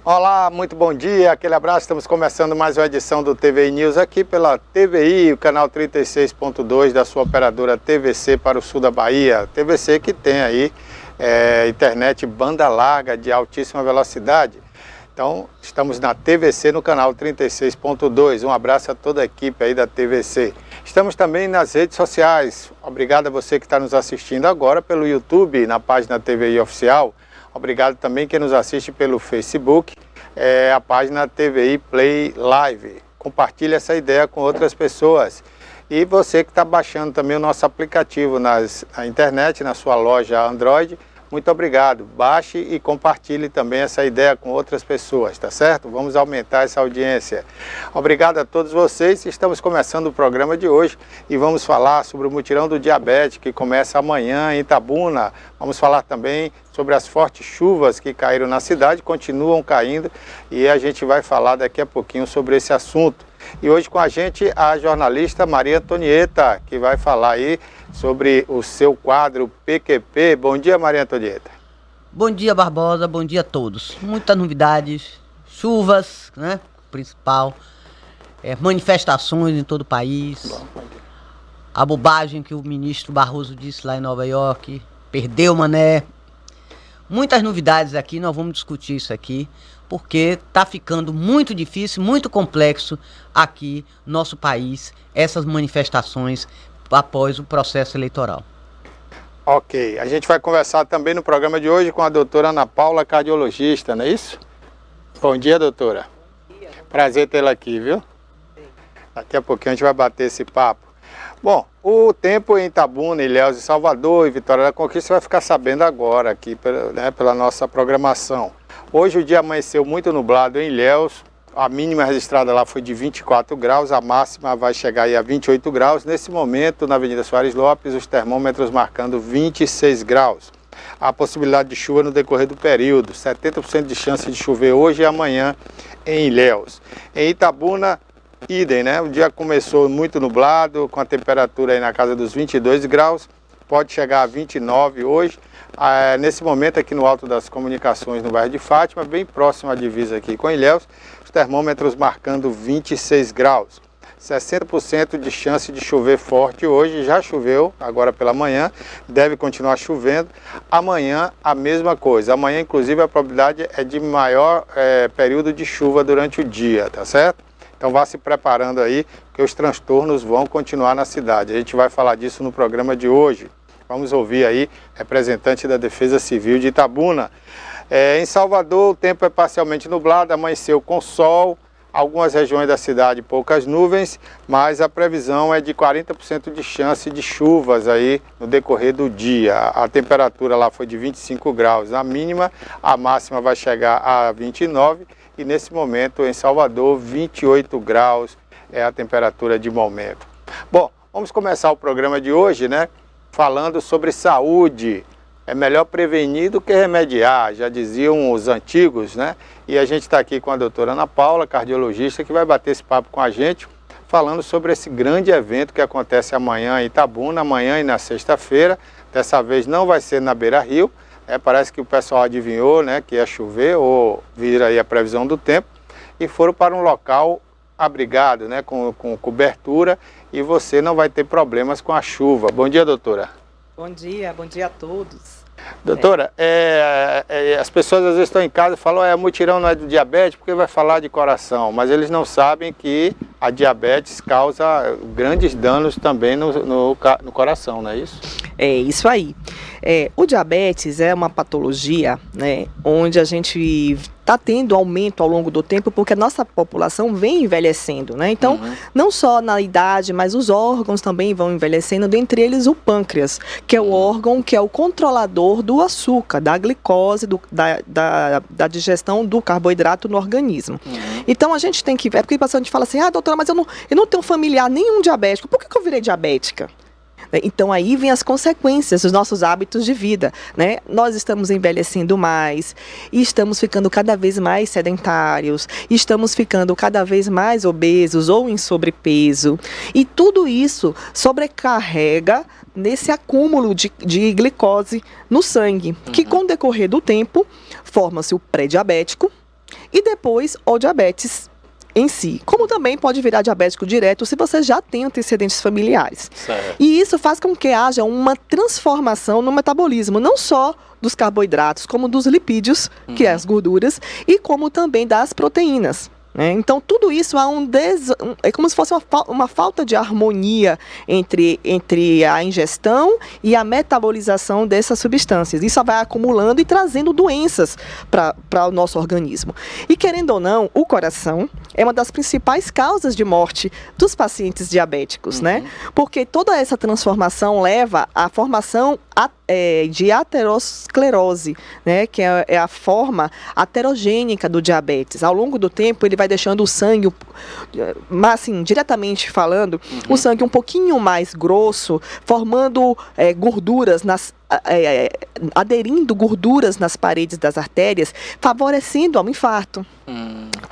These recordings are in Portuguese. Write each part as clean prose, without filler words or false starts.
Olá, muito bom dia, aquele abraço. Estamos começando mais uma edição do TVI News aqui pela TVI, o canal 36.2 da sua operadora TVC para o sul da Bahia. TVC que tem aí internet banda larga de altíssima velocidade. Então, estamos na TVC no canal 36.2. Um abraço a toda a equipe aí da TVC. Estamos também nas redes sociais. Obrigado a você que está nos assistindo agora pelo YouTube, na página TVI Oficial. Obrigado também quem nos assiste pelo Facebook, a página TVI Play Live. Compartilhe essa ideia com outras pessoas. E você que está baixando também o nosso aplicativo na internet, na sua loja Android, muito obrigado. Baixe e compartilhe também essa ideia com outras pessoas, tá certo? Vamos aumentar essa audiência. Obrigado a todos vocês. Estamos começando o programa de hoje e vamos falar sobre o mutirão do diabetes que começa amanhã em Itabuna. Vamos falar também sobre as fortes chuvas que caíram na cidade, continuam caindo e a gente vai falar daqui a pouquinho sobre esse assunto. E hoje com a gente a jornalista Maria Antonieta, que vai falar aí sobre o seu quadro PQP. Bom dia, Maria Antonieta. Bom dia, Barbosa, bom dia a todos. Muitas novidades, chuvas, né, principal, manifestações em todo o país, a bobagem que o ministro Barroso disse lá em Nova York, perdeu Mané. Muitas novidades aqui, nós vamos discutir isso aqui, porque está ficando muito difícil, muito complexo aqui no nosso país, essas manifestações após o processo eleitoral. Ok, a gente vai conversar também no programa de hoje com a doutora Ana Paula, cardiologista, não é isso? Bom dia, doutora. Bom dia. Prazer tê-la aqui, viu? Sim. Daqui a pouquinho a gente vai bater esse papo. Bom, o tempo em Itabuna, Ilhéus e Salvador e Vitória da Conquista você vai ficar sabendo agora aqui pela nossa programação. Hoje o dia amanheceu muito nublado em Ilhéus, a mínima registrada lá foi de 24 graus, a máxima vai chegar aí a 28 graus. Nesse momento, na Avenida Soares Lopes, os termômetros marcando 26 graus. Há possibilidade de chuva no decorrer do período, 70% de chance de chover hoje e amanhã em Ilhéus. Em Itabuna, idem, né? O dia começou muito nublado, com a temperatura aí na casa dos 22 graus, pode chegar a 29 hoje. Nesse momento aqui no Alto das Comunicações, no bairro de Fátima, bem próximo à divisa aqui com Ilhéus, os termômetros marcando 26 graus. 60% de chance de chover forte hoje, já choveu agora pela manhã, deve continuar chovendo. Amanhã a mesma coisa, amanhã inclusive a probabilidade é de maior período de chuva durante o dia, tá certo? Então vá se preparando aí, que os transtornos vão continuar na cidade. A gente vai falar disso no programa de hoje. Vamos ouvir aí, representante da Defesa Civil de Itabuna. Em Salvador, o tempo é parcialmente nublado, amanheceu com sol, algumas regiões da cidade poucas nuvens, mas a previsão é de 40% de chance de chuvas aí no decorrer do dia. A temperatura lá foi de 25 graus a mínima, a máxima vai chegar a 29 e nesse momento em Salvador 28 graus é a temperatura de momento. Bom, vamos começar o programa de hoje, né? Falando sobre saúde. É melhor prevenir do que remediar, já diziam os antigos, né? E a gente está aqui com a doutora Ana Paula, cardiologista, que vai bater esse papo com a gente, falando sobre esse grande evento que acontece amanhã em Itabuna, amanhã e na sexta-feira. Dessa vez não vai ser na Beira Rio, parece que o pessoal adivinhou, né, que ia chover ou vir aí a previsão do tempo, e foram para um local abrigado, né, com cobertura, e você não vai ter problemas com a chuva. Bom dia, doutora. Bom dia a todos. Doutora, as pessoas às vezes estão em casa e falam, o mutirão não é do diabetes porque vai falar de coração, mas eles não sabem que a diabetes causa grandes danos também no coração, não é isso? É isso aí. O diabetes é uma patologia, né, onde a gente está tendo aumento ao longo do tempo porque a nossa população vem envelhecendo, né? Então, não só na idade, mas os órgãos também vão envelhecendo, dentre eles o pâncreas, que é o órgão que é o controlador do açúcar, da glicose, da digestão do carboidrato no organismo. Então, a gente tem que ver, porque o paciente fala assim, doutora, mas eu não tenho familiar nenhum diabético, por que eu virei diabética? Então aí vem as consequências dos nossos hábitos de vida, né? Nós estamos envelhecendo mais, e estamos ficando cada vez mais sedentários, estamos ficando cada vez mais obesos ou em sobrepeso, e tudo isso sobrecarrega nesse acúmulo de glicose no sangue, que com o decorrer do tempo forma-se o pré-diabético, e depois o diabetes em si. Como também pode virar diabético direto se você já tem antecedentes familiares. Certo. E isso faz com que haja uma transformação no metabolismo, não só dos carboidratos, como dos lipídios, que é as gorduras, e como também das proteínas. Então, tudo isso há é como se fosse uma falta de harmonia entre a ingestão e a metabolização dessas substâncias. Isso vai acumulando e trazendo doenças para o nosso organismo. E, querendo ou não, o coração é uma das principais causas de morte dos pacientes diabéticos, né? Porque toda essa transformação leva à formação de aterosclerose, né? Que é a forma aterogênica do diabetes. Ao longo do tempo, ele vai deixando o sangue, mas assim, diretamente falando, o sangue um pouquinho mais grosso, formando gorduras aderindo gorduras nas paredes das artérias, favorecendo ao infarto.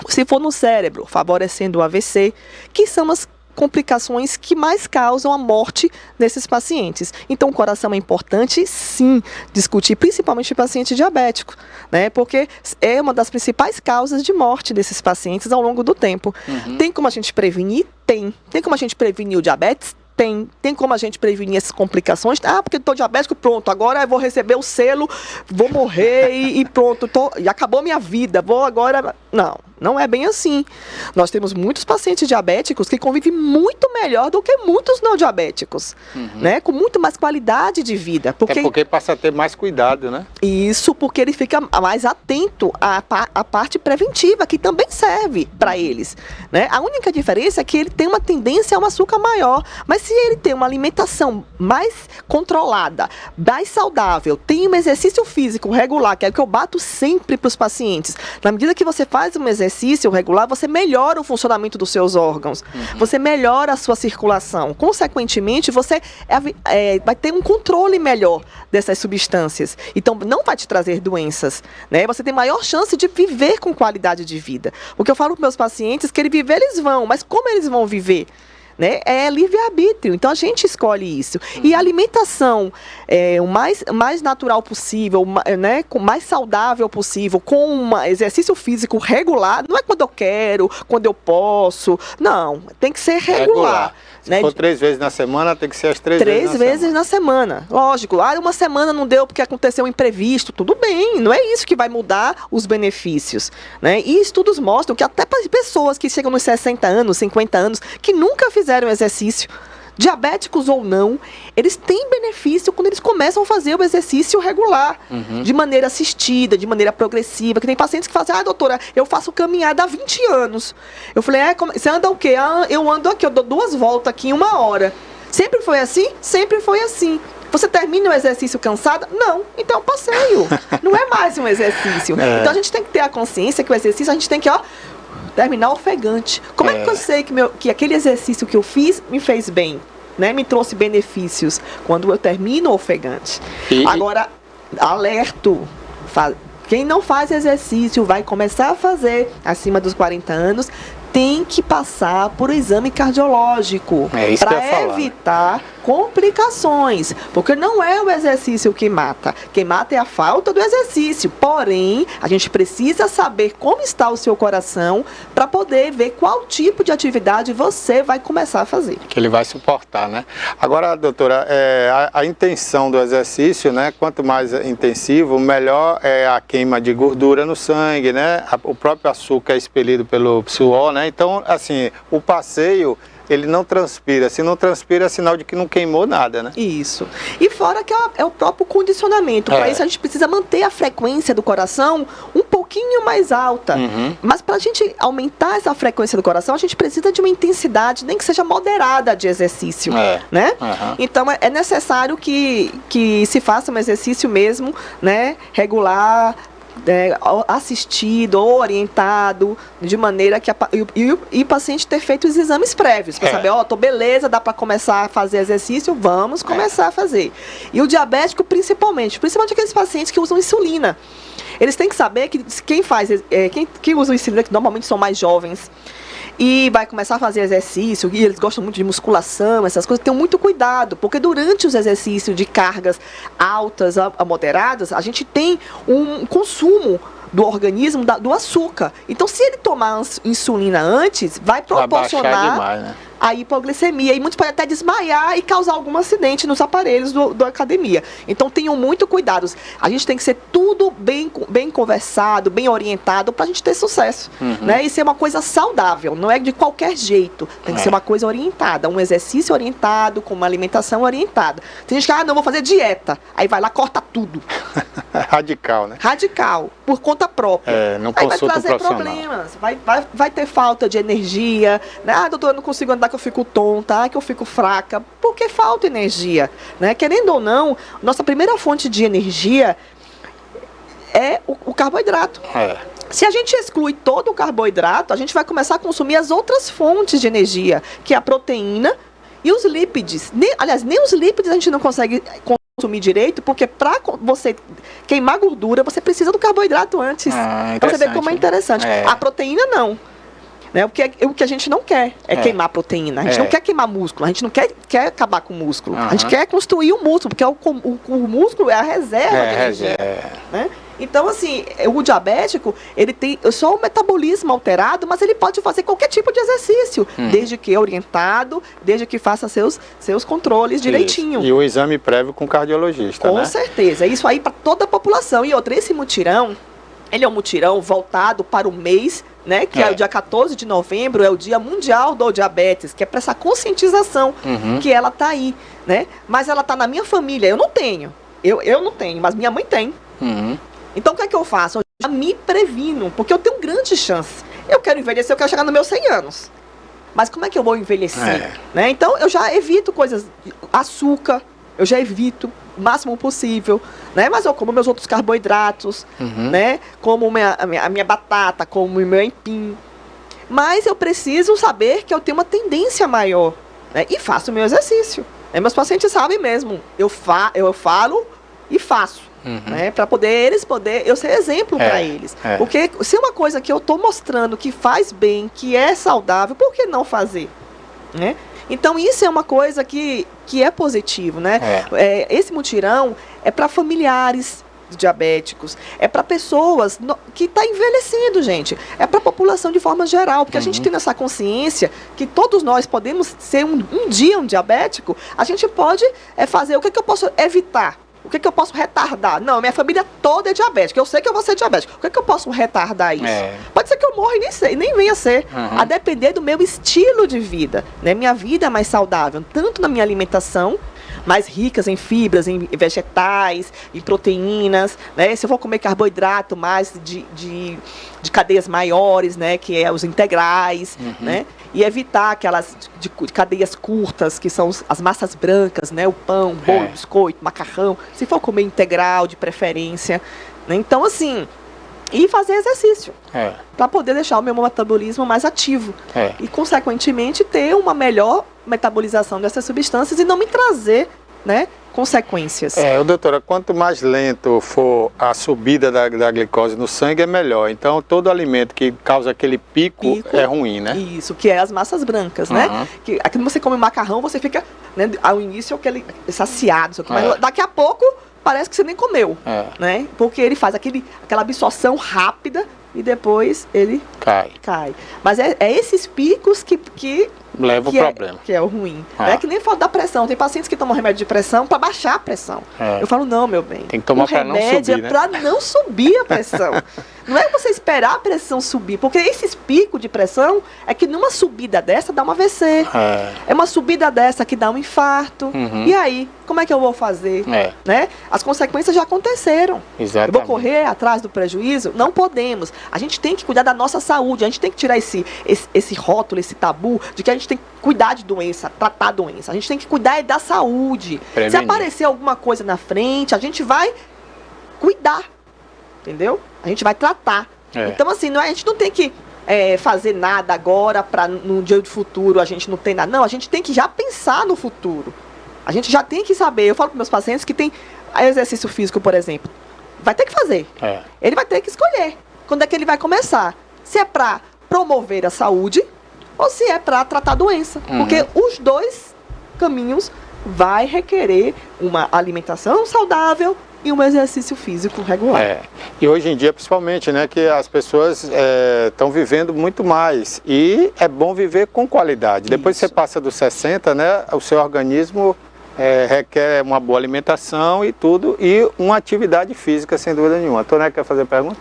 Se for no cérebro, favorecendo o AVC, que são as complicações que mais causam a morte desses pacientes. Então, o coração é importante, sim, discutir, principalmente em paciente diabético, né? Porque é uma das principais causas de morte desses pacientes ao longo do tempo. Tem como a gente prevenir? Tem. Tem como a gente prevenir o diabetes? Tem como a gente prevenir essas complicações? Porque estou diabético, pronto, agora eu vou receber o selo, vou morrer e pronto, e acabou minha vida, vou agora... Não é bem assim. Nós temos muitos pacientes diabéticos que convivem muito melhor do que muitos não diabéticos, né? Com muito mais qualidade de vida. Porque passa a ter mais cuidado, né? Isso, porque ele fica mais atento à parte preventiva, que também serve para eles, né? A única diferença é que ele tem uma tendência a um açúcar maior, mas se ele tem uma alimentação mais controlada, mais saudável, tem um exercício físico regular, que é o que eu bato sempre para os pacientes, na medida que você faz um exercício regular, você melhora o funcionamento dos seus órgãos, você melhora a sua circulação, consequentemente, você vai ter um controle melhor dessas substâncias, então não vai te trazer doenças, né? Você tem maior chance de viver com qualidade de vida. O que eu falo para meus pacientes, que viver eles vão, mas como eles vão viver? Né? É livre-arbítrio, então a gente escolhe isso. E a alimentação o mais natural possível, né? Com mais saudável possível, com um exercício físico regular, não é quando eu quero, quando eu posso, não, tem que ser regular. Se for 3 vezes na semana, tem que ser as 3 vezes na semana. Lógico, uma semana não deu porque aconteceu um imprevisto, tudo bem, não é isso que vai mudar os benefícios, né? E estudos mostram que até para pessoas que chegam nos 60 anos, 50 anos, que nunca fizeram exercício, diabéticos ou não, eles têm benefício quando eles começam a fazer o exercício regular, de maneira assistida, de maneira progressiva, que tem pacientes que fazem, doutora, eu faço caminhada há 20 anos. Eu falei, você anda o quê? Eu ando aqui, eu dou 2 voltas aqui em 1 hora. Sempre foi assim? Sempre foi assim. Você termina o exercício cansada? Não. Então, passeio. Não é mais um exercício. Então, a gente tem que ter a consciência que o exercício, a gente tem que, terminar ofegante. Como é que eu sei que aquele exercício que eu fiz me fez bem, né? Me trouxe benefícios quando eu termino ofegante. Agora, alerto, quem não faz exercício vai começar a fazer acima dos 40 anos, tem que passar por exame cardiológico para evitar complicações, porque não é o exercício que mata. Quem mata é a falta do exercício. Porém, a gente precisa saber como está o seu coração para poder ver qual tipo de atividade você vai começar a fazer. Que ele vai suportar, né? Agora, doutora, a intenção do exercício, né? Quanto mais intensivo, melhor é a queima de gordura no sangue, né? O próprio açúcar é expelido pelo suor, né? Então, assim, o passeio, ele não transpira. Se não transpira, é sinal de que não queimou nada, né? Isso. E fora que é o próprio condicionamento. Para isso, a gente precisa manter a frequência do coração um pouquinho mais alta. Mas para a gente aumentar essa frequência do coração, a gente precisa de uma intensidade, nem que seja moderada de exercício, né? Então, é necessário que se faça um exercício mesmo, né? Regular, assistido, orientado, de maneira que o paciente ter feito os exames prévios, para saber, tô beleza, dá para começar a fazer exercício, vamos começar a fazer. E o diabético, principalmente aqueles pacientes que usam insulina. Eles têm que saber que quem usa insulina, que normalmente são mais jovens, e vai começar a fazer exercício, e eles gostam muito de musculação, essas coisas, tenham muito cuidado, porque durante os exercícios de cargas altas a moderadas, a gente tem um consumo do organismo do açúcar. Então, se ele tomar insulina antes, vai proporcionar baixar demais, né? a hipoglicemia. E muitos podem até desmaiar e causar algum acidente nos aparelhos da academia. Então, tenham muito cuidado. A gente tem que ser tudo bem conversado, bem orientado, para a gente ter sucesso. Né? E ser uma coisa saudável, não é de qualquer jeito. Tem que ser uma coisa orientada, um exercício orientado, com uma alimentação orientada. Tem gente que, não, vou fazer dieta. Aí vai lá, corta tudo. Radical, né? Radical, por conta própria. Não aí vai consulta trazer um profissional. problemas, vai ter falta de energia, né? Doutor, eu não consigo andar que eu fico tonta, que eu fico fraca, porque falta energia, né? Querendo ou não, nossa primeira fonte de energia é o carboidrato. Se a gente exclui todo o carboidrato, a gente vai começar a consumir as outras fontes de energia, que é a proteína e os lípides. Aliás, nem os lípides a gente não consegue consumir direito, porque para você queimar gordura, você precisa do carboidrato antes. Para você ver como é interessante. A proteína não. Né? O que a gente não quer é queimar proteína. A gente não quer queimar músculo. A gente não quer acabar com o músculo. A gente quer construir o músculo, porque o músculo é a reserva de energia. Né? Então, assim, o diabético, ele tem só o metabolismo alterado, mas ele pode fazer qualquer tipo de exercício, desde que orientado, desde que faça seus controles direitinho. E o exame prévio com cardiologista, Com né? certeza. Isso aí para toda a população. E outra, esse mutirão, ele é um mutirão voltado para o mês, né? Que é o dia 14 de novembro, é o Dia Mundial do Diabetes, que é para essa conscientização que ela tá aí, né? Mas ela tá na minha família, eu não tenho. Eu não tenho, mas minha mãe tem. Então, o que é que eu faço? Eu já me previno, porque eu tenho grande chance. Eu quero envelhecer, eu quero chegar nos meus 100 anos. Mas como é que eu vou envelhecer? Né? Então, eu já evito coisas, açúcar, eu já evito o máximo possível, né? Mas eu como meus outros carboidratos, né? Como a minha batata, como o meu empim. Mas eu preciso saber que eu tenho uma tendência maior, né? E faço o meu exercício. Meus pacientes sabem mesmo. Eu falo e faço. Né, para eu ser exemplo para eles. Porque se é uma coisa que eu estou mostrando que faz bem, que é saudável, por que não fazer? Né? Então isso é uma coisa que é positivo. Né? Esse mutirão é para familiares diabéticos, é para pessoas que estão envelhecendo, gente. É para a população de forma geral, porque a gente tem essa consciência que todos nós podemos ser um dia um diabético, a gente pode fazer o que eu posso evitar. O que eu posso retardar? Não, minha família toda é diabética. Eu sei que eu vou ser diabético. O que eu posso retardar isso? Pode ser que eu morra e nem venha a ser. A depender do meu estilo de vida. Né? Minha vida é mais saudável, tanto na minha alimentação, mais ricas em fibras, em vegetais, em proteínas, né? Se eu for comer carboidrato mais de cadeias maiores, né? Que é os integrais, né? E evitar aquelas de cadeias curtas, que são as massas brancas, né? O pão, bolo, biscoito, macarrão. Se for comer integral, de preferência. Né? Então, assim, e fazer exercício. Para poder deixar o meu metabolismo mais ativo. E, consequentemente, ter uma melhor metabolização dessas substâncias e não me trazer, né, consequências. Doutora, quanto mais lento for a subida da glicose no sangue, é melhor. Então, todo alimento que causa aquele pico é ruim, né? Isso, que é as massas brancas, né? Que aqui você come macarrão, você fica, né, ao início aquele saciado, mas daqui a pouco parece que você nem comeu, né? Porque ele faz aquela absorção rápida e depois ele cai. Mas é esses picos que leva o problema. Que é o ruim. É que nem falta da pressão. Tem pacientes que tomam remédio de pressão para baixar a pressão. Eu falo, não, meu bem. Tem que tomar para não subir, remédio é para não subir a pressão. Não é você esperar a pressão subir, porque esses picos de pressão é que numa subida dessa dá uma AVC. É uma subida dessa que dá um infarto. E aí, como é que eu vou fazer? Né? As consequências já aconteceram. Exatamente. Eu vou correr atrás do prejuízo? Não podemos. A gente tem que cuidar da nossa saúde. A gente tem que tirar esse rótulo, esse tabu de que a gente tem que cuidar de doença, tratar a doença. A gente tem que cuidar da saúde. Prevenir. Se aparecer alguma coisa na frente, a gente vai cuidar. Entendeu? A gente vai tratar. Então, assim, a gente não tem que fazer nada agora para no dia do futuro a gente não ter nada. Não, a gente tem que já pensar no futuro. A gente já tem que saber. Eu falo para meus pacientes que tem exercício físico, por exemplo. Vai ter que fazer. Ele vai ter que escolher quando é que ele vai começar. Se é para promover a saúde ou se é para tratar a doença. Porque os dois caminhos vai requerer uma alimentação saudável e um exercício físico regular. E hoje em dia, principalmente, né, que as pessoas estão vivendo muito mais. E é bom viver com qualidade. Depois que você passa dos 60, né, o seu organismo requer uma boa alimentação e tudo, e uma atividade física, sem dúvida nenhuma. A Tonete quer fazer pergunta?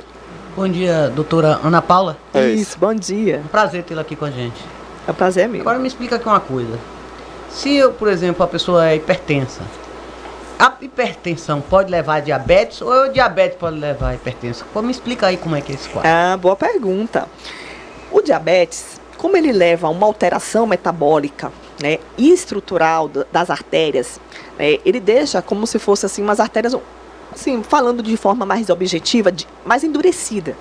Bom dia, doutora Ana Paula. Isso, bom dia. Um prazer tê-la aqui com a gente. É um prazer meu. Agora me explica aqui uma coisa. Se, por exemplo, a pessoa é hipertensa, a hipertensão pode levar a diabetes ou o diabetes pode levar a hipertensão? Pô, me explica aí como é que é esse quadro. Boa pergunta. O diabetes, como ele leva a uma alteração metabólica, né, e estrutural das artérias, ele deixa como se fosse assim umas artérias, assim, falando de forma mais objetiva, mais endurecida.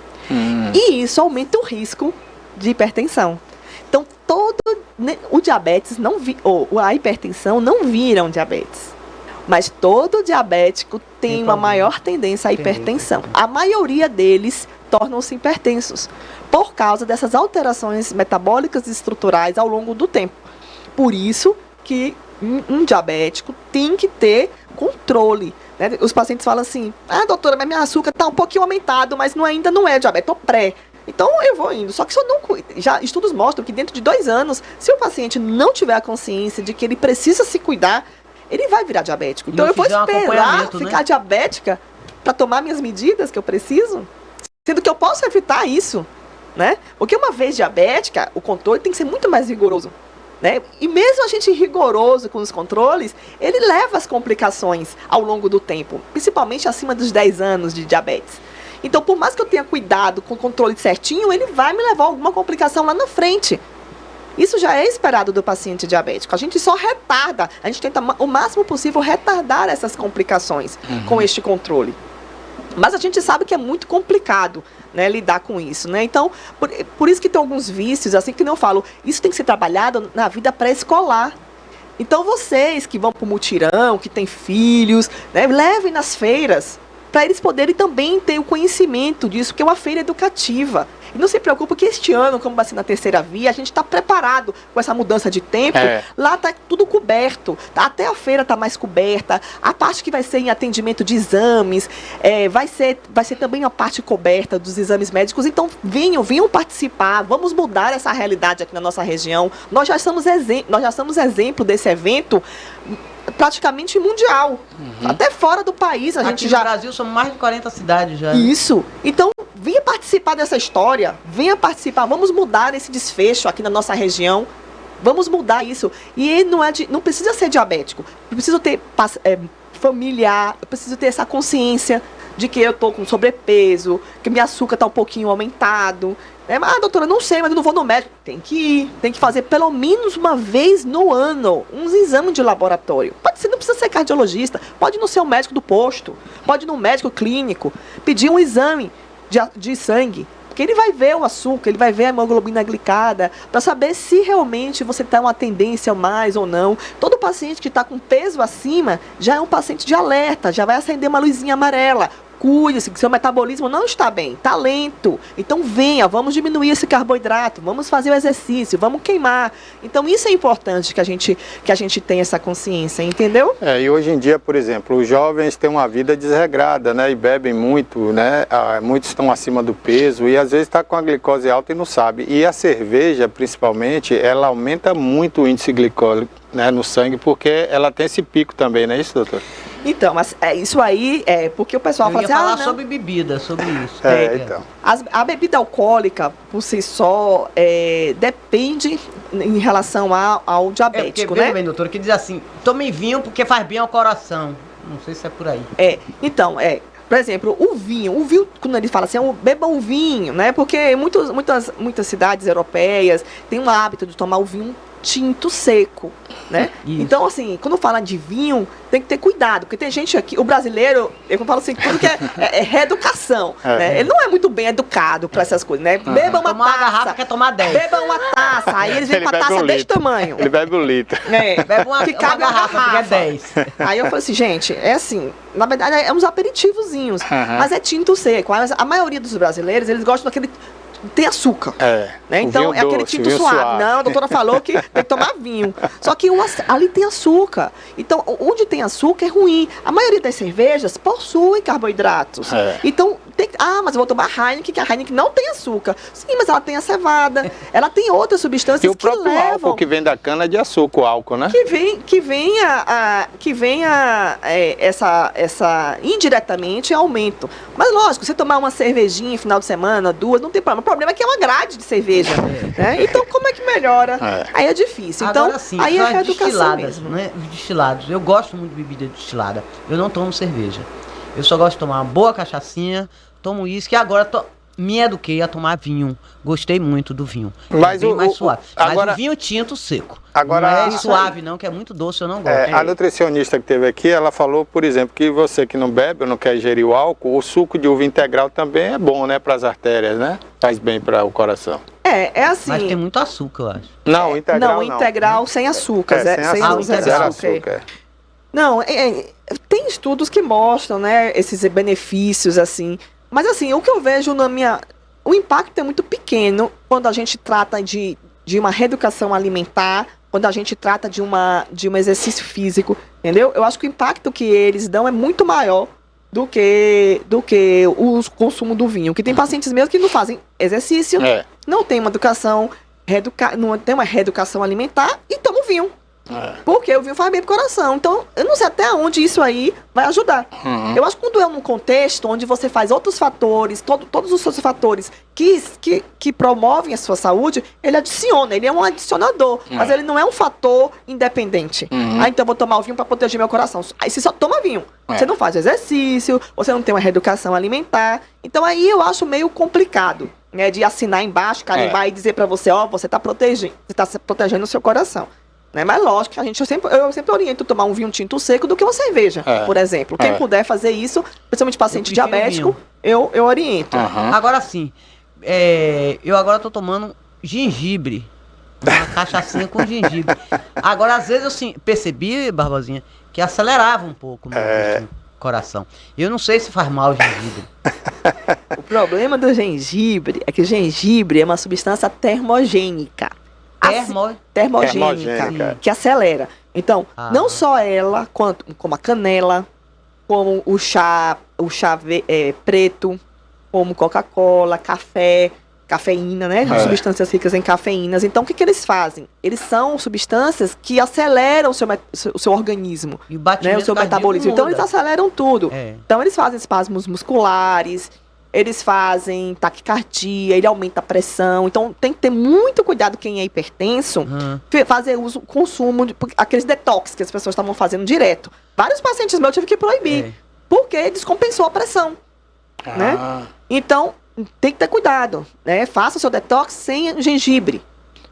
E isso aumenta o risco de hipertensão. Então, o diabetes ou a hipertensão não viram diabetes. Mas todo diabético tem uma maior tendência à hipertensão. A maioria deles tornam-se hipertensos por causa dessas alterações metabólicas e estruturais ao longo do tempo. Por isso que um diabético tem que ter controle. Né? Os pacientes falam assim, doutora, mas minha açúcar está um pouquinho aumentado, mas ainda não é diabetes, estou pré. Então eu vou indo. Só que se eu não já estudos mostram que dentro de 2 anos, se o paciente não tiver a consciência de que ele precisa se cuidar, ele vai virar diabético. Então eu vou esperar ficar diabética para tomar minhas medidas que eu preciso, sendo que eu posso evitar isso, né? Porque uma vez diabética, o controle tem que ser muito mais rigoroso, né? E mesmo a gente rigoroso com os controles, ele leva às complicações ao longo do tempo, principalmente acima dos 10 anos de diabetes. Então, por mais que eu tenha cuidado com o controle certinho, ele vai me levar a alguma complicação lá na frente. Isso já é esperado do paciente diabético. A gente só retarda, a gente tenta o máximo possível retardar essas complicações com este controle. Mas a gente sabe que é muito complicado, né, lidar com isso, né? Então, por isso que tem alguns vícios, assim que eu falo, isso tem que ser trabalhado na vida pré-escolar. Então, vocês que vão para o mutirão, que têm filhos, né, levem nas feiras, para eles poderem também ter o conhecimento disso, porque é uma feira educativa. E não se preocupe que este ano, como vai ser na terceira via, a gente está preparado com essa mudança de tempo. Lá está tudo coberto, até a feira está mais coberta, a parte que vai ser em atendimento de exames, vai ser também a parte coberta dos exames médicos. Então venham participar, vamos mudar essa realidade aqui na nossa região. Nós já somos exemplo desse evento praticamente mundial. Até fora do país a gente já... no Brasil são mais de 40 cidades já. Isso. Então, venha participar dessa história, venha participar, vamos mudar esse desfecho aqui na nossa região, vamos mudar isso. E não precisa ser diabético, eu preciso ter familiar, eu preciso ter essa consciência de que eu estou com sobrepeso, que minha açúcar está um pouquinho aumentado. Doutora, não sei, mas eu não vou no médico. Tem que ir, tem que fazer pelo menos uma vez no ano uns exames de laboratório. Não precisa ser cardiologista, pode ir no seu médico do posto, pode ir no médico clínico, pedir um exame de sangue, porque ele vai ver o açúcar, ele vai ver a hemoglobina glicada, para saber se realmente você está uma tendência mais ou não. Todo paciente que está com peso acima já é um paciente de alerta, já vai acender uma luzinha amarela. Cuide-se, que seu metabolismo não está bem, está lento. Então venha, vamos diminuir esse carboidrato, vamos fazer o exercício, vamos queimar. Então isso é importante que a gente tenha essa consciência, entendeu? E hoje em dia, por exemplo, os jovens têm uma vida desregrada, né? E bebem muito, né? Muitos estão acima do peso e às vezes está com a glicose alta e não sabe. E a cerveja, principalmente, ela aumenta muito o índice glicólico, né, no sangue, porque ela tem esse pico também, não é isso, doutor? Então, mas isso aí é porque o pessoal fala assim... falar sobre bebida, sobre isso. Então. A bebida alcoólica, por si só, depende em relação ao diabético, né? Bem, doutor, que diz assim, tome vinho porque faz bem ao coração. Não sei se é por aí. Então, por exemplo, o vinho, quando ele fala assim, beba um vinho, né? Porque muitas cidades europeias têm um hábito de tomar o vinho tinto seco, né? Então, assim, quando fala de vinho, tem que ter cuidado, porque tem gente aqui, o brasileiro, eu falo assim, tudo que é reeducação, né? Ele não é muito bem educado para essas coisas, né? Beba uma Tomar taça. uma garrafa quer tomar 10. Beba uma taça, aí eles vêm com a taça desse tamanho. Ele bebe 1 litro. Bebe uma garrafa que é 10. Aí eu falo assim, gente, assim, na verdade é uns aperitivozinhos, mas é tinto seco. A maioria dos brasileiros, eles gostam daquele tem açúcar. Né? o Então, vinho é aquele doce, tinto vinho suave. Não, a doutora falou que tem que tomar vinho. Só que ali tem açúcar. Então, onde tem açúcar é ruim. A maioria das cervejas possuem carboidratos. Então, mas eu vou tomar Heineken, que a Heineken não tem açúcar. Sim, mas ela tem a cevada. Ela tem outras substâncias E o próprio álcool que vem da cana é de açúcar, o álcool, né? Que venha essa indiretamente aumento. Mas lógico, você tomar uma cervejinha final de semana, 2, não tem problema. O problema é que é uma grade de cerveja. Né? Então, como é que melhora? Aí é difícil. Então, agora, sim, aí é as reeducação destiladas, mesmo. né? Os destilados. Eu gosto muito de bebida destilada. Eu não tomo cerveja. Eu só gosto de tomar uma boa cachaçinha, tomo uísque e agora me eduquei a tomar vinho. Gostei muito do vinho. Mas é bem mais suave. Mas agora, o vinho tinto seco. Agora, não é suave não, que é muito doce, eu não gosto. A nutricionista que teve aqui, ela falou, por exemplo, que você que não bebe ou não quer ingerir o álcool, o suco de uva integral também é bom, né, para as artérias, né? Faz bem para o coração. É assim. Mas tem muito açúcar, eu acho. Não, integral não. Integral sem açúcar. Sem açúcar. Não, tem estudos que mostram, né, esses benefícios, assim. Mas, assim, o que eu vejo o impacto é muito pequeno quando a gente trata de uma reeducação alimentar, quando a gente trata de um exercício físico, entendeu? Eu acho que o impacto que eles dão é muito maior do que o consumo do vinho. Que tem pacientes mesmo que não fazem exercício, não tem uma não tem uma reeducação alimentar e tomam vinho. Porque o vinho faz bem pro coração. Então, eu não sei até onde isso aí vai ajudar. Eu acho que quando é num contexto onde você faz outros fatores, todos os seus fatores que promovem a sua saúde, ele adiciona, ele é um adicionador. Mas ele não é um fator independente. Então eu vou tomar o vinho para proteger meu coração. Aí você só toma vinho. Você não faz exercício, você não tem uma reeducação alimentar. Então aí eu acho meio complicado, né, de assinar embaixo, carimbar e dizer para você, você está protegendo o seu coração. Né? Mas lógico que eu sempre oriento tomar um vinho tinto seco do que uma cerveja, por exemplo. Quem puder fazer isso, principalmente paciente diabético, eu oriento. Agora sim, eu agora tô tomando gengibre. Uma cachaçinha com gengibre. Agora, às vezes, eu percebi, Barbosinha, que acelerava um pouco o meu coração. Eu não sei se faz mal o gengibre. O problema do gengibre é que o gengibre é uma substância termogênica. Termogênica, que acelera. Então, não só ela, como a canela, como o chá preto, como Coca-Cola, café, cafeína, né? Substâncias ricas em cafeínas. Então, o que eles fazem? Eles são substâncias que aceleram o seu organismo, e né? O seu metabolismo. Então, eles aceleram tudo. Então, eles fazem espasmos musculares, eles fazem taquicardia, ele aumenta a pressão. Então, tem que ter muito cuidado quem é hipertenso, fazer consumo de aqueles detox que as pessoas estavam fazendo direto. Vários pacientes meus eu tive que proibir, porque descompensou a pressão, né? Então, tem que ter cuidado, né? Faça o seu detox sem gengibre,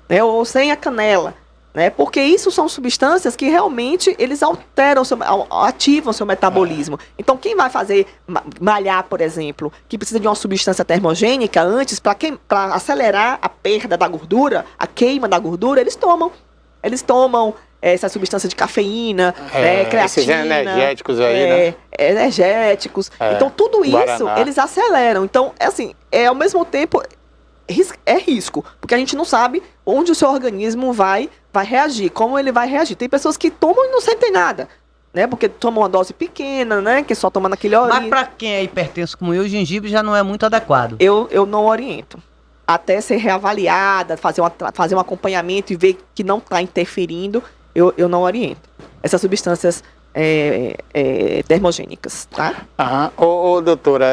né? Ou sem a canela, né? Porque isso são substâncias que realmente eles ativam o seu metabolismo. Então, quem vai fazer malhar, por exemplo, que precisa de uma substância termogênica antes, para acelerar a perda da gordura, a queima da gordura, eles tomam essa substância de cafeína, creatina. Esses energéticos aí, né? Energéticos. Então, tudo isso, Guaraná. eles aceleram. Então, ao mesmo tempo, é risco, porque a gente não sabe onde o seu organismo vai reagir, como ele vai reagir. Tem pessoas que tomam e não sentem nada, né? Porque tomam uma dose pequena, né? Que só toma naquele horário. Mas para quem é hipertenso como eu, o gengibre já não é muito adequado. Eu não oriento. Até ser reavaliada, fazer um acompanhamento e ver que não está interferindo, eu não oriento. Essas substâncias termogênicas, tá? Doutora,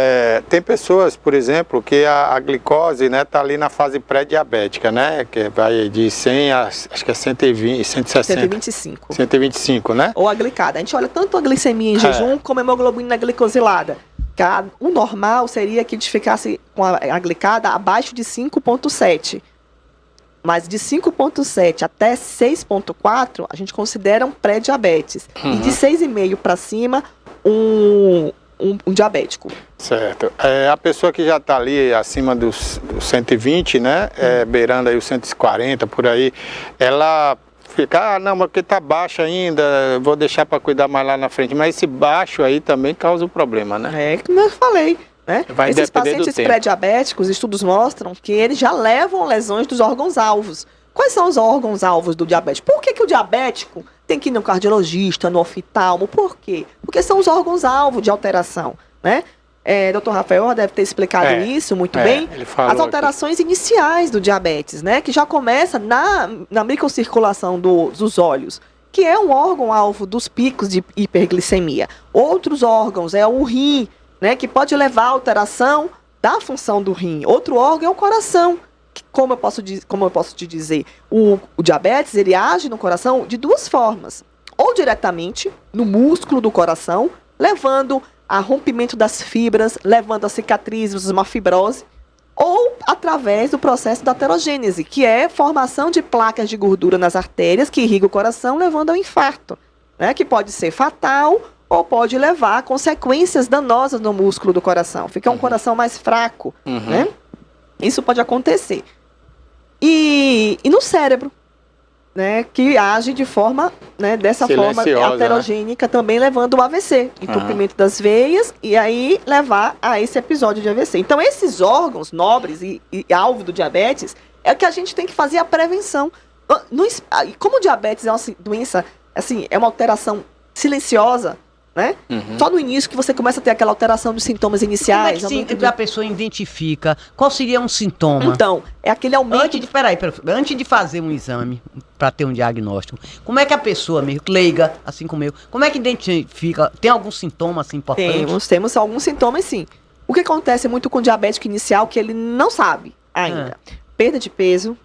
tem pessoas, por exemplo, que a glicose, né, tá ali na fase pré-diabética, né, que vai de 100 a, acho que é 120, 160. 125. 125, né? Ou a glicada. A gente olha tanto a glicemia em jejum como a hemoglobina glicosilada. O normal seria que a gente ficasse com a glicada abaixo de 5,7. Mas de 5,7 até 6,4, a gente considera um pré-diabetes. E de 6,5 para cima, um diabético. Certo. A pessoa que já está ali acima dos 120, né, beirando aí os 140, por aí, ela fica, não, mas porque está baixo ainda, vou deixar para cuidar mais lá na frente. Mas esse baixo aí também causa um problema, né? Como eu falei. né? Vai Esses depender do pacientes tempo. pré-diabéticos, estudos mostram que eles já levam lesões dos órgãos-alvos. Quais são os órgãos-alvos do diabético? Por que o diabético tem que ir no cardiologista, no oftalmo? Por quê? Porque são os órgãos-alvo de alteração, né? Dr. Rafael deve ter explicado isso muito bem. Ele falou As alterações iniciais do diabetes, né? Que já começa na microcirculação dos olhos, que é um órgão-alvo dos picos de hiperglicemia. Outros órgãos é o rim, né? Que pode levar à alteração da função do rim. Outro órgão é o coração. Como eu posso te dizer, o diabetes ele age no coração de duas formas. Ou diretamente no músculo do coração, levando a rompimento das fibras, levando a cicatrizes, uma fibrose, ou através do processo da aterogênese, que é formação de placas de gordura nas artérias que irrigam o coração, levando ao infarto, né? Que pode ser fatal ou pode levar a consequências danosas no músculo do coração. Fica um coração mais fraco, né? Isso pode acontecer. E no cérebro, né, que age de forma, né, dessa forma aterogênica, né? Também levando o AVC, entupimento das veias, e aí levar a esse episódio de AVC. Então, esses órgãos nobres e alvo do diabetes é o que a gente tem que fazer a prevenção. Como o diabetes é uma doença, assim, é uma alteração silenciosa, né? Só no início que você começa a ter aquela alteração dos sintomas iniciais. Como é que a pessoa identifica? Qual seria um sintoma? Então, é aquele aumento... Antes de fazer um exame para ter um diagnóstico, como é que a pessoa, meio leiga, assim como eu, como é que identifica? Tem algum sintoma assim importante? Temos alguns sintomas, sim. O que acontece muito com o diabético inicial, que ele não sabe ainda. Perda de peso,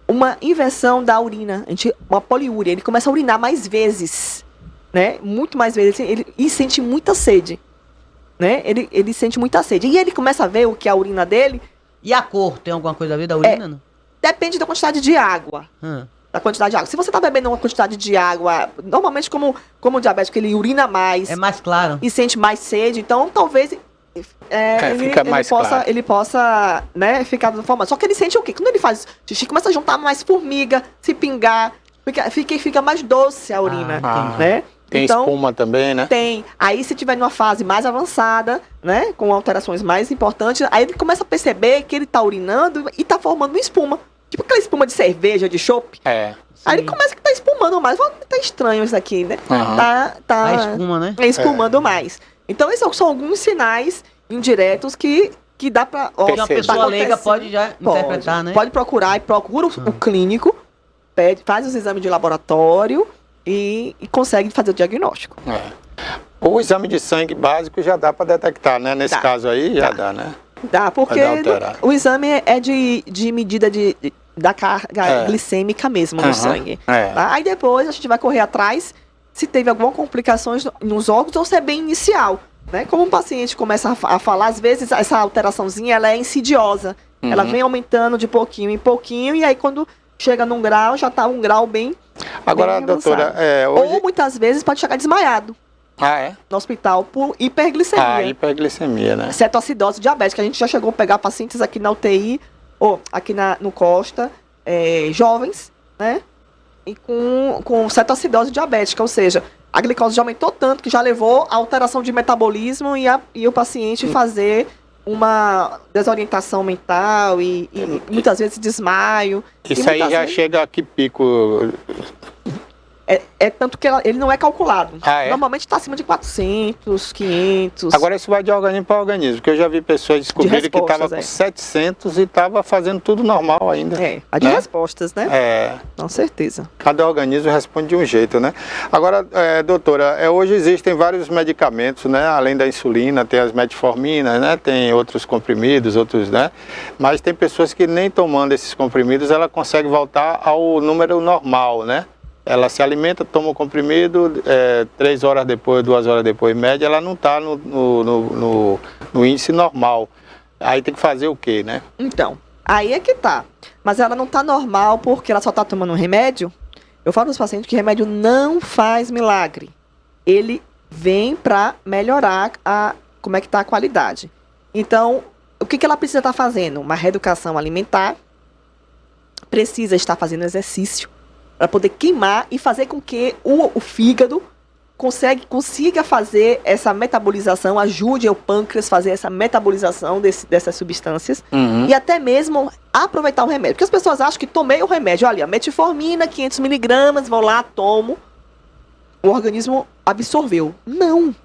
uma inversão da urina, uma poliúria, ele começa a urinar mais vezes, né? Muito mais vezes, e sente muita sede, né? Ele sente muita sede. E ele começa a ver o que é a urina dele. E a cor, tem alguma coisa a ver da urina, não? Depende da quantidade de água. Da quantidade de água. Se você está bebendo uma quantidade de água, normalmente como o diabético, ele urina mais. É mais claro. E sente mais sede, então talvez ele possa, né, ficar dessa forma. Só que ele sente o quê? Quando ele faz xixi, começa a juntar mais formiga, se pingar, fica mais doce a urina, né? Tem então, espuma também, né? Tem. Aí, se tiver numa fase mais avançada, né, com alterações mais importantes, aí ele começa a perceber que ele tá urinando e tá formando uma espuma. Tipo aquela espuma de cerveja, de chopp. Aí ele começa que tá espumando mais. Tá estranho isso aqui, né? A espuma, né? Espumando mais. Então, esses são alguns sinais indiretos que dá pra... uma pessoa leiga pode já interpretar, né? Pode procurar e procura o clínico, faz os exames de laboratório e consegue fazer o diagnóstico. O exame de sangue básico já dá para detectar, né? Nesse caso aí já dá, né? Dá, porque o exame é de medida da carga glicêmica mesmo no sangue. Tá? Aí depois a gente vai correr atrás se teve alguma complicações nos órgãos ou se é bem inicial. Né? Como um paciente começa a falar, às vezes essa alteraçãozinha ela é insidiosa. Ela vem aumentando de pouquinho em pouquinho e aí quando chega num grau, já está um grau bem Agora, bem doutora, hoje... Ou muitas vezes pode chegar desmaiado. No hospital por hiperglicemia. Hiperglicemia, né? Cetoacidose diabética. A gente já chegou a pegar pacientes aqui na UTI, ou aqui no Costa, jovens, né? E com cetoacidose diabética, ou seja, a glicose já aumentou tanto que já levou a alteração de metabolismo e o paciente fazer uma desorientação mental e muitas vezes desmaio. Isso aí já chega a que pico? Tanto que ele não é calculado. Normalmente está acima de 400, 500. Agora isso vai de organismo para organismo, porque eu já vi pessoas descobrirem que estava com 700 e estava fazendo tudo normal ainda. A de respostas, né? Com certeza. Cada organismo responde de um jeito, né? Agora, doutora, hoje existem vários medicamentos, né? Além da insulina, tem as metforminas, né? Tem outros comprimidos, né? Mas tem pessoas que nem tomando esses comprimidos, ela consegue voltar ao número normal, né? Ela se alimenta, toma o comprimido, 3 horas depois, 2 horas depois, média, ela não está no índice normal. Aí tem que fazer o quê, né? Então, aí é que tá. Mas ela não está normal porque ela só está tomando um remédio. Eu falo para os pacientes que remédio não faz milagre. Ele vem para melhorar como é que está a qualidade. Então, o que ela precisa estar fazendo? Uma reeducação alimentar, precisa estar fazendo exercício, para poder queimar e fazer com que o fígado consiga fazer essa metabolização, ajude o pâncreas a fazer essa metabolização dessas substâncias e até mesmo aproveitar o remédio. Porque as pessoas acham que tomei o remédio, olha, metformina, 500 miligramas, vou lá, tomo, o organismo absorveu. Não.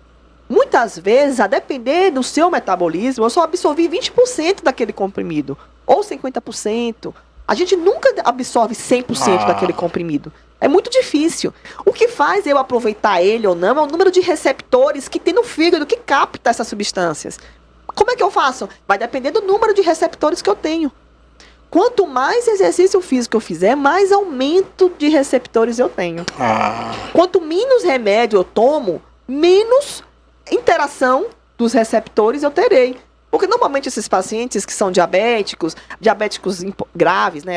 Muitas vezes, a depender do seu metabolismo, eu só absorvi 20% daquele comprimido, ou 50%. A gente nunca absorve 100% daquele comprimido. É muito difícil. O que faz eu aproveitar ele ou não é o número de receptores que tem no fígado que capta essas substâncias. Como é que eu faço? Vai depender do número de receptores que eu tenho. Quanto mais exercício físico eu fizer, mais aumento de receptores eu tenho. Quanto menos remédio eu tomo, menos interação dos receptores eu terei. Porque normalmente esses pacientes que são diabéticos graves, né,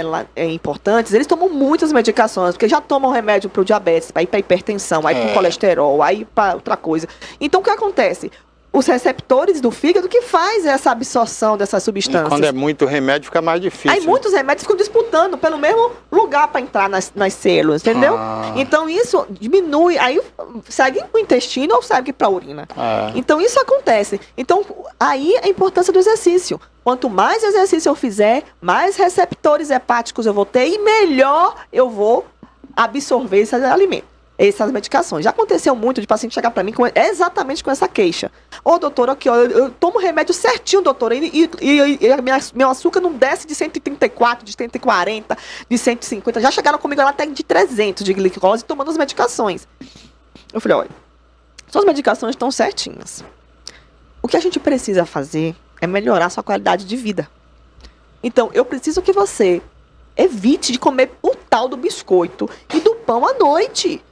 importantes, eles tomam muitas medicações, porque já tomam remédio para o diabetes, para ir para hipertensão, aí para o colesterol, aí para outra coisa. Então o que acontece? Os receptores do fígado que faz essa absorção dessas substâncias. E quando é muito remédio fica mais difícil. Aí muitos remédios ficam disputando pelo mesmo lugar para entrar nas células, entendeu? Então isso diminui, aí segue o intestino ou segue para a urina. Então isso acontece. Então aí a importância do exercício. Quanto mais exercício eu fizer, mais receptores hepáticos eu vou ter e melhor eu vou absorver esses alimentos. Essas medicações. Já aconteceu muito de paciente chegar para mim exatamente com essa queixa. Ô, doutor, aqui, ó, eu tomo remédio certinho, doutor, e meu açúcar não desce de 134, de 140, de 150. Já chegaram comigo lá até de 300 de glicose tomando as medicações. Eu falei, olha, suas medicações estão certinhas. O que a gente precisa fazer é melhorar a sua qualidade de vida. Então, eu preciso que você evite de comer o tal do biscoito e do pão à noite.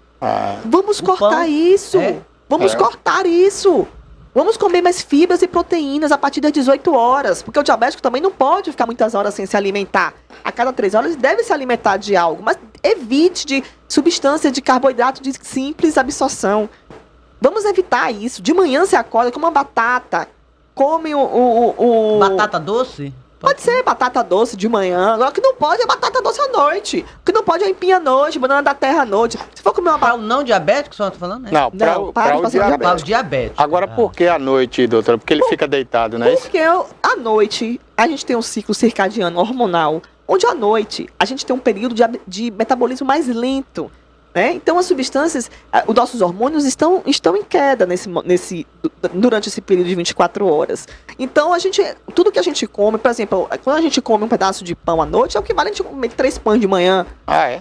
Vamos cortar isso. Vamos cortar isso. Vamos comer mais fibras e proteínas a partir das 18 horas. Porque o diabético também não pode ficar muitas horas sem se alimentar. A cada 3 horas ele deve se alimentar de algo. Mas evite de substâncias de carboidrato de simples absorção. Vamos evitar isso. De manhã você acorda com uma batata. Come Batata doce? Pode ser batata doce de manhã. Agora o que não pode é batata doce à noite. O que não pode é empinha à noite, banana da terra à noite. Se for comer uma Para o não diabético, que o senhor está falando, né? Não, para o diabético. Para o diabético. Agora, por que à noite, doutora? Porque ele fica deitado, não é isso? Porque à noite a gente tem um ciclo circadiano hormonal, onde à noite a gente tem um período de metabolismo mais lento. Né? Então as substâncias, os nossos hormônios estão em queda durante esse período de 24 horas. Então tudo que a gente come, por exemplo, quando a gente come um pedaço de pão à noite, é o que vale a gente comer 3 pães de manhã.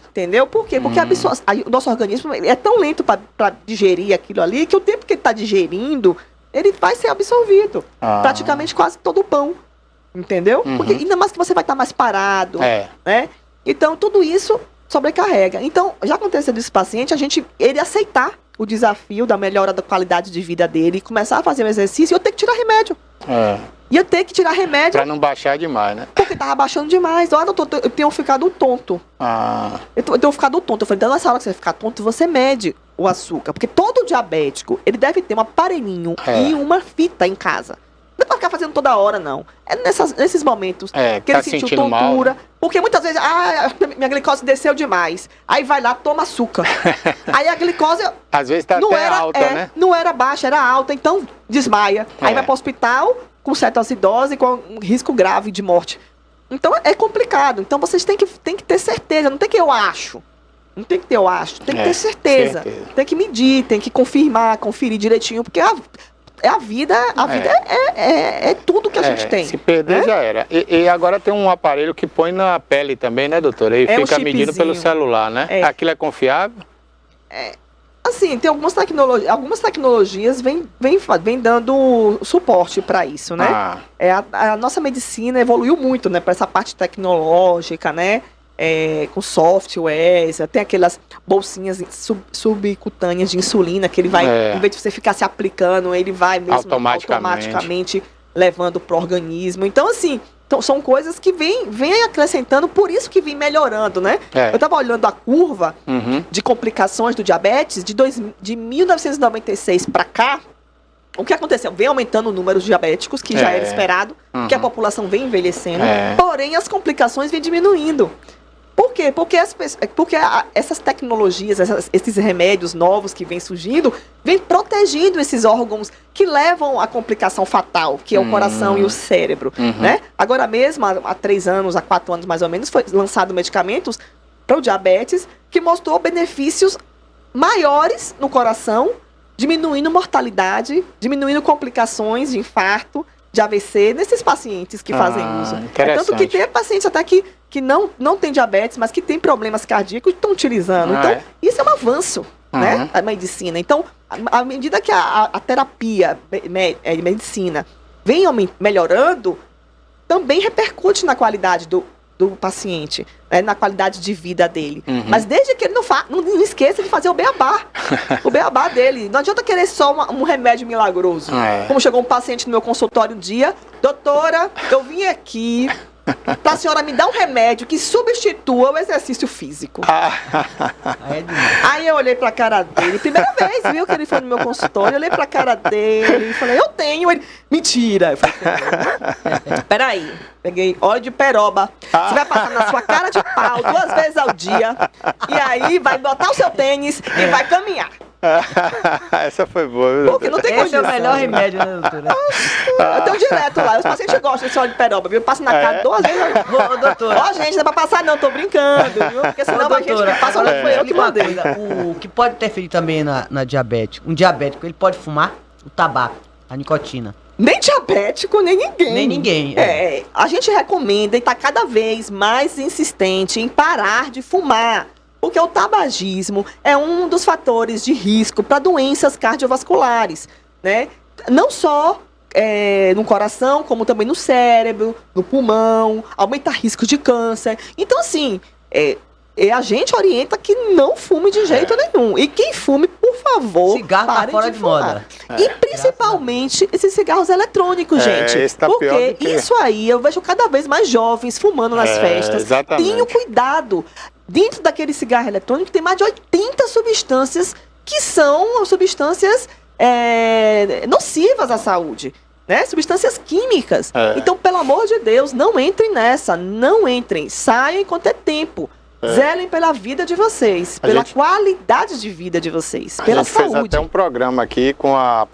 Entendeu? Por quê? Porque o nosso organismo é tão lento para digerir aquilo ali, que o tempo que ele está digerindo, ele vai ser absorvido. Praticamente quase todo o pão. Entendeu? Porque ainda mais que você vai estar mais parado. Né? Então tudo isso sobrecarrega. Então, já aconteceu desse paciente, ele aceitar o desafio da melhora da qualidade de vida dele, começar a fazer um exercício e eu ter que tirar remédio. E eu ter que tirar remédio. Pra não baixar demais, né? Porque tava baixando demais. Olha, doutor, eu tenho ficado tonto. Eu tenho ficado tonto. Eu falei, então nessa hora que você ficar tonto, você mede o açúcar. Porque todo diabético, ele deve ter um aparelhinho e uma fita em casa. Não é pra ficar fazendo toda hora, não. É nesses momentos que ele sentiu tontura. Mal, né? Porque muitas vezes, minha glicose desceu demais. Aí vai lá, toma açúcar. Aí a glicose... Às vezes tá até alta, né? Não era baixa, era alta, então desmaia. Aí vai pro hospital com cetoacidose e com um risco grave de morte. Então é complicado. Então vocês têm que ter certeza, não tem que eu acho. Não tem que ter eu acho, tem que ter certeza. Tem que medir, tem que conferir direitinho, porque a vida é tudo que a gente tem. Se perder, já era. E agora tem um aparelho que põe na pele também, né, doutora? E fica medindo pelo celular, né? Aquilo é confiável? Assim, tem algumas tecnologias vêm dando suporte para isso, né? A nossa medicina evoluiu muito, né, para essa parte tecnológica, né? Com softwares, tem aquelas bolsinhas subcutâneas de insulina que ele vai, em vez de você ficar se aplicando, ele vai mesmo automaticamente levando para o organismo. Então, assim, são coisas que vêm acrescentando, por isso que vem melhorando, né? Eu estava olhando a curva de complicações do diabetes de 1996 para cá. O que aconteceu? Vem aumentando o número de diabéticos, que já era esperado, que a população vem envelhecendo, porém as complicações vêm diminuindo. Por quê? Porque, essas tecnologias, esses remédios novos que vêm surgindo, vêm protegendo esses órgãos que levam à complicação fatal, que é o coração e o cérebro. Né? Agora mesmo, há 3 anos, há 4 anos mais ou menos, foi lançado medicamentos para o diabetes que mostrou benefícios maiores no coração, diminuindo mortalidade, diminuindo complicações de infarto, de AVC, nesses pacientes que fazem uso. Tanto que tem pacientes até que não tem diabetes, mas que tem problemas cardíacos e estão utilizando. Então, isso é um avanço, né, da medicina. Então, à medida que a terapia medicina vem melhorando, também repercute na qualidade do paciente, né, na qualidade de vida dele. Mas desde que ele não esqueça de fazer o beabá. O beabá dele. Não adianta querer só um remédio milagroso. Como chegou um paciente no meu consultório um dia, doutora, eu vim aqui pra senhora me dar um remédio que substitua o exercício físico. Aí eu olhei pra cara dele, primeira vez, viu, que ele foi no meu consultório, eu olhei pra cara dele e falei, eu tenho. Ele, mentira. Eu falei, peraí, peguei óleo de peroba, você vai passar na sua cara de pau 2 vezes ao dia, e aí vai botar o seu tênis e vai caminhar. Essa foi boa, viu? Porque não tem Esse é o condição. melhor remédio, né, doutora? Eu tenho direto lá, os pacientes gostam desse óleo de peroba, viu? Passa na cara 2 vezes. Ô, doutora. Ó, gente, não é pra passar não, tô brincando, viu? Porque senão a gente que passa não foi eu que mandei. O que pode interferir também na diabetes? Um diabético, ele pode fumar o tabaco, a nicotina. Nem diabético, nem ninguém. Nem ninguém. A gente recomenda e tá cada vez mais insistente em parar de fumar. Porque o tabagismo é um dos fatores de risco para doenças cardiovasculares, né? Não só no coração, como também no cérebro, no pulmão, aumenta risco de câncer. Então, assim, a gente orienta que não fume de jeito nenhum. E quem fume, por favor, cigarro tá pare fora de de fumar. moda. E principalmente esses cigarros eletrônicos, gente. Esse tá pior Porque do que... isso aí, eu vejo cada vez mais jovens fumando nas festas. Exatamente. Tenham cuidado. Dentro daquele cigarro eletrônico tem mais de 80 substâncias que são substâncias nocivas à saúde, né? Substâncias químicas. Então, pelo amor de Deus, não entrem nessa, não entrem, saiam enquanto é tempo. Zelem pela vida de vocês, pela qualidade de vida de vocês, pela saúde. A gente fez até um programa aqui com a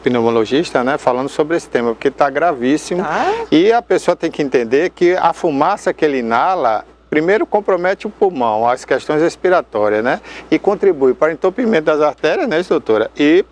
pneumologista, né, falando sobre esse tema, porque está gravíssimo. E a pessoa tem que entender que a fumaça que ele inala, primeiro compromete o pulmão, as questões respiratórias, né? E contribui para o entupimento das artérias, né, doutora? E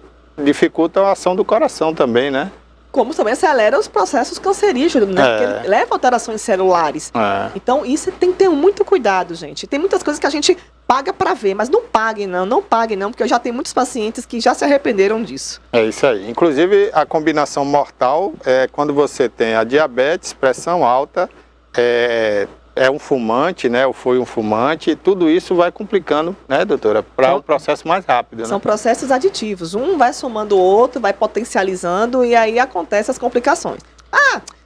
dificulta a ação do coração também, né? Como também acelera os processos cancerígenos, né? Porque ele leva alterações celulares. Então, isso tem que ter muito cuidado, gente. Tem muitas coisas que a gente paga para ver, mas não paguem não, porque eu já tenho muitos pacientes que já se arrependeram disso. É isso aí. Inclusive, a combinação mortal é quando você tem a diabetes, pressão alta, um fumante, né? Ou foi um fumante, tudo isso vai complicando, né, doutora? Para um processo mais rápido, né? São processos aditivos. Um vai somando o outro, vai potencializando e aí acontecem as complicações.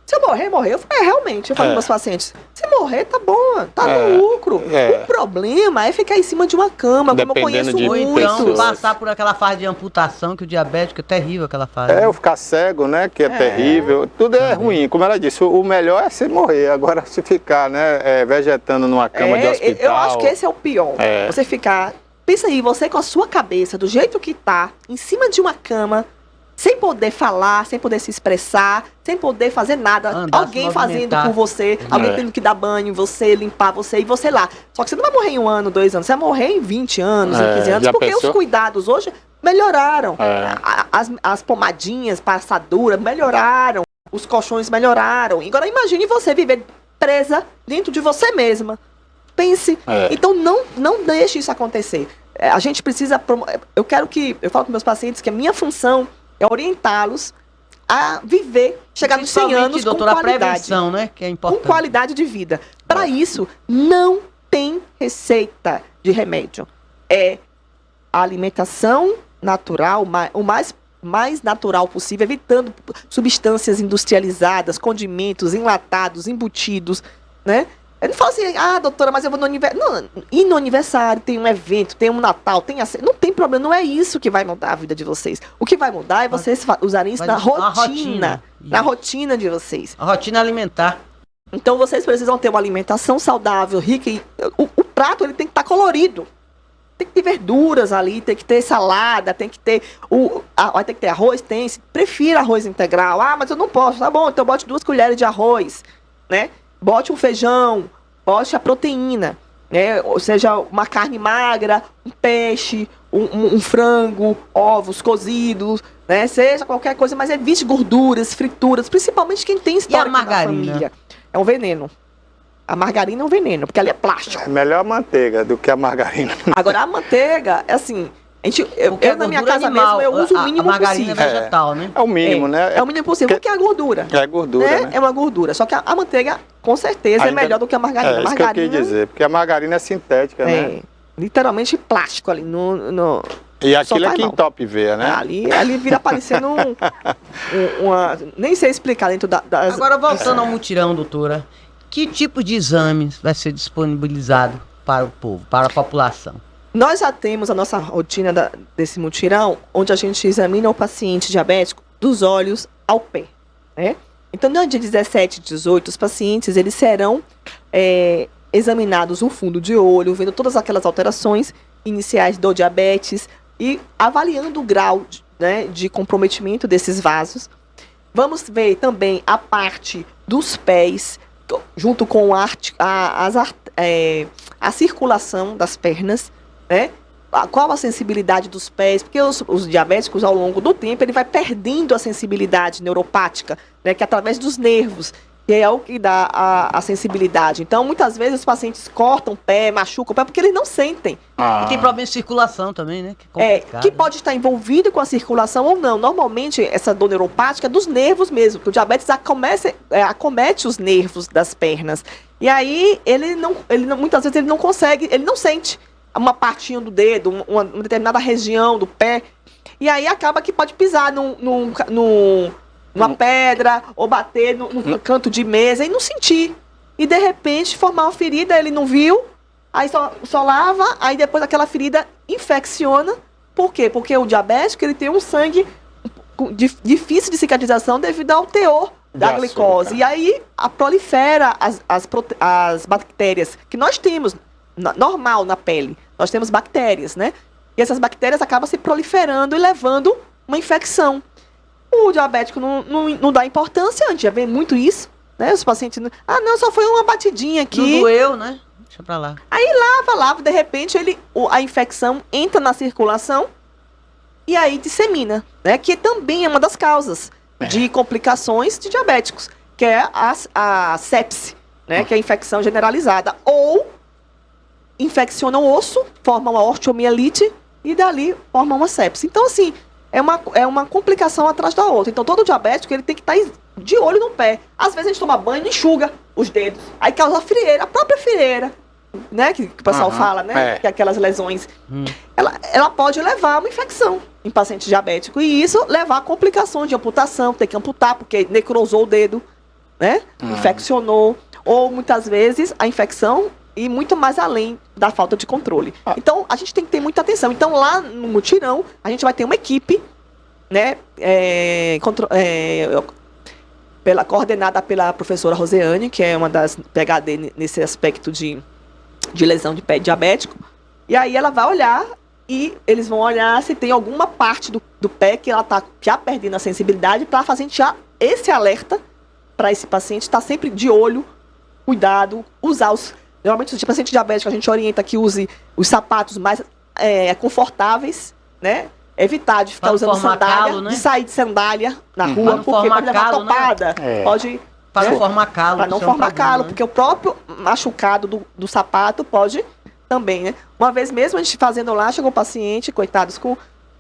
Se eu morrer, morreu. Eu falei, realmente, eu falo para meus pacientes, se morrer, tá bom, tá no lucro. O problema é ficar em cima de uma cama, como eu conheço muitos. Então, passar por aquela fase de amputação, que o diabético é terrível aquela fase. Ou ficar cego, né, que é terrível. Tudo é ruim, como ela disse, o melhor é se morrer. Agora, se ficar, né, vegetando numa cama de hospital... Eu acho que esse é o pior. Você ficar... Pensa aí, você com a sua cabeça, do jeito que tá, em cima de uma cama, sem poder falar, sem poder se expressar, sem poder fazer nada. Andar, alguém fazendo por você, alguém tendo que dar banho em você, limpar você e você lá. Só que você não vai morrer em 1 ano, 2 anos, você vai morrer em 20 anos, em 15 anos, porque os cuidados hoje melhoraram. As pomadinhas, passaduras melhoraram, os colchões melhoraram. Agora imagine você viver presa dentro de você mesma. Pense. Então não deixe isso acontecer. A gente precisa... Eu falo com meus pacientes que a minha função é orientá-los a viver, chegar nos 100 anos doutora, com qualidade. A prevenção, né? Que é importante. Com qualidade de vida. Para isso, não tem receita de remédio. É a alimentação natural, o mais natural possível, evitando substâncias industrializadas, condimentos, enlatados, embutidos, né? Eu não falo assim, doutora, mas eu vou no aniversário. Não, ir no aniversário, tem um evento, tem um Natal, não tem problema, não é isso que vai mudar a vida de vocês. O que vai mudar é vocês usarem isso na rotina de vocês. A rotina alimentar. Então vocês precisam ter uma alimentação saudável, rica. O prato ele tem que estar colorido. Tem que ter verduras ali, tem que ter salada, tem que ter tem que ter arroz, tem. Prefira arroz integral. Ah, mas eu não posso. Tá bom, então bote 2 colheres de arroz, né? Bote um feijão, bote a proteína, né? Ou seja, uma carne magra, um peixe, um frango, ovos cozidos, né? Seja qualquer coisa, mas evite gorduras, frituras, principalmente quem tem histórico na família. É um veneno. A margarina é um veneno, porque ela é plástico. É melhor a manteiga do que a margarina. Agora, a manteiga, é assim, eu na minha casa animal, mesmo, eu uso o mínimo a margarina possível. É vegetal, né? É o mínimo, né? É o mínimo possível, porque é a gordura. É gordura, né? É uma gordura. Só que a manteiga, com certeza, é melhor do que a margarina. É isso que eu quis dizer, porque a margarina é sintética, né? Literalmente plástico ali no E aquilo é que entope veia, né? Ali vira parecendo nem sei explicar dentro das... Agora, voltando ao mutirão, doutora, que tipo de exames vai ser disponibilizado para o povo, para a população? Nós já temos a nossa rotina desse mutirão, onde a gente examina o paciente diabético dos olhos ao pé, né? Então, no dia 17 e 18, os pacientes, eles serão examinados o fundo de olho, vendo todas aquelas alterações iniciais do diabetes e avaliando o grau de comprometimento desses vasos. Vamos ver também a parte dos pés, junto com a circulação das pernas, né? Qual a sensibilidade dos pés, porque os diabéticos, ao longo do tempo, ele vai perdendo a sensibilidade neuropática, né? Que é através dos nervos, que é o que dá a sensibilidade. Então, muitas vezes, os pacientes cortam o pé, machucam o pé, porque eles não sentem. E tem problema de circulação também, né? Que é complicado, que pode estar envolvido com a circulação ou não. Normalmente, essa dor neuropática é dos nervos mesmo, porque o diabetes acomete os nervos das pernas. E aí, muitas vezes, ele não consegue, ele não sente uma partinha do dedo, uma determinada região do pé. E aí, acaba que pode pisar numa pedra, ou bater no canto de mesa e não sentir. E, de repente, formar uma ferida, ele não viu, aí só lava, aí depois aquela ferida infecciona. Por quê? Porque o diabético, ele tem um sangue difícil de cicatrização devido ao teor da glicose. E aí, prolifera as bactérias que nós temos, normal na pele. Nós temos bactérias, né? E essas bactérias acabam se proliferando e levando uma infecção. O diabético não dá importância, a gente já vê muito isso, né? Os pacientes, não, só foi uma batidinha aqui. Não doeu, né? Deixa pra lá. Aí lava, de repente a infecção entra na circulação e aí dissemina, né? Que também é uma das causas de complicações de diabéticos, que é a sepse, né? Que é a infecção generalizada. Ou infecciona o osso, forma uma osteomielite e dali forma uma sepse. Então, assim, é uma complicação atrás da outra. Então, todo diabético, ele tem que estar de olho no pé. Às vezes a gente toma banho e enxuga os dedos. Aí causa frieira, a própria frieira, né? Que o pessoal fala, né? Que aquelas lesões. Ela pode levar a uma infecção em paciente diabético. E isso levar a complicações de amputação, ter que amputar porque necrosou o dedo, né? Infeccionou. Ou, muitas vezes, a infecção e muito mais além da falta de controle. Então, a gente tem que ter muita atenção. Então, lá no mutirão, a gente vai ter uma equipe, né, coordenada pela professora Roseane, que é uma das PhD nesse aspecto de lesão de pé diabético. E aí ela vai olhar e eles vão olhar se tem alguma parte do pé que ela está já perdendo a sensibilidade para fazer esse alerta para esse paciente estar sempre de olho, cuidado, usar Normalmente, o paciente diabético, a gente orienta que use os sapatos mais confortáveis, né? Evitar de ficar usando sandália, de sair de sandália na rua, porque pode levar topada. Né? Pode, para não formar calo. Para não formar calo, porque o próprio machucado do sapato pode também, né? Uma vez mesmo, a gente fazendo lá, chegou o paciente, coitados,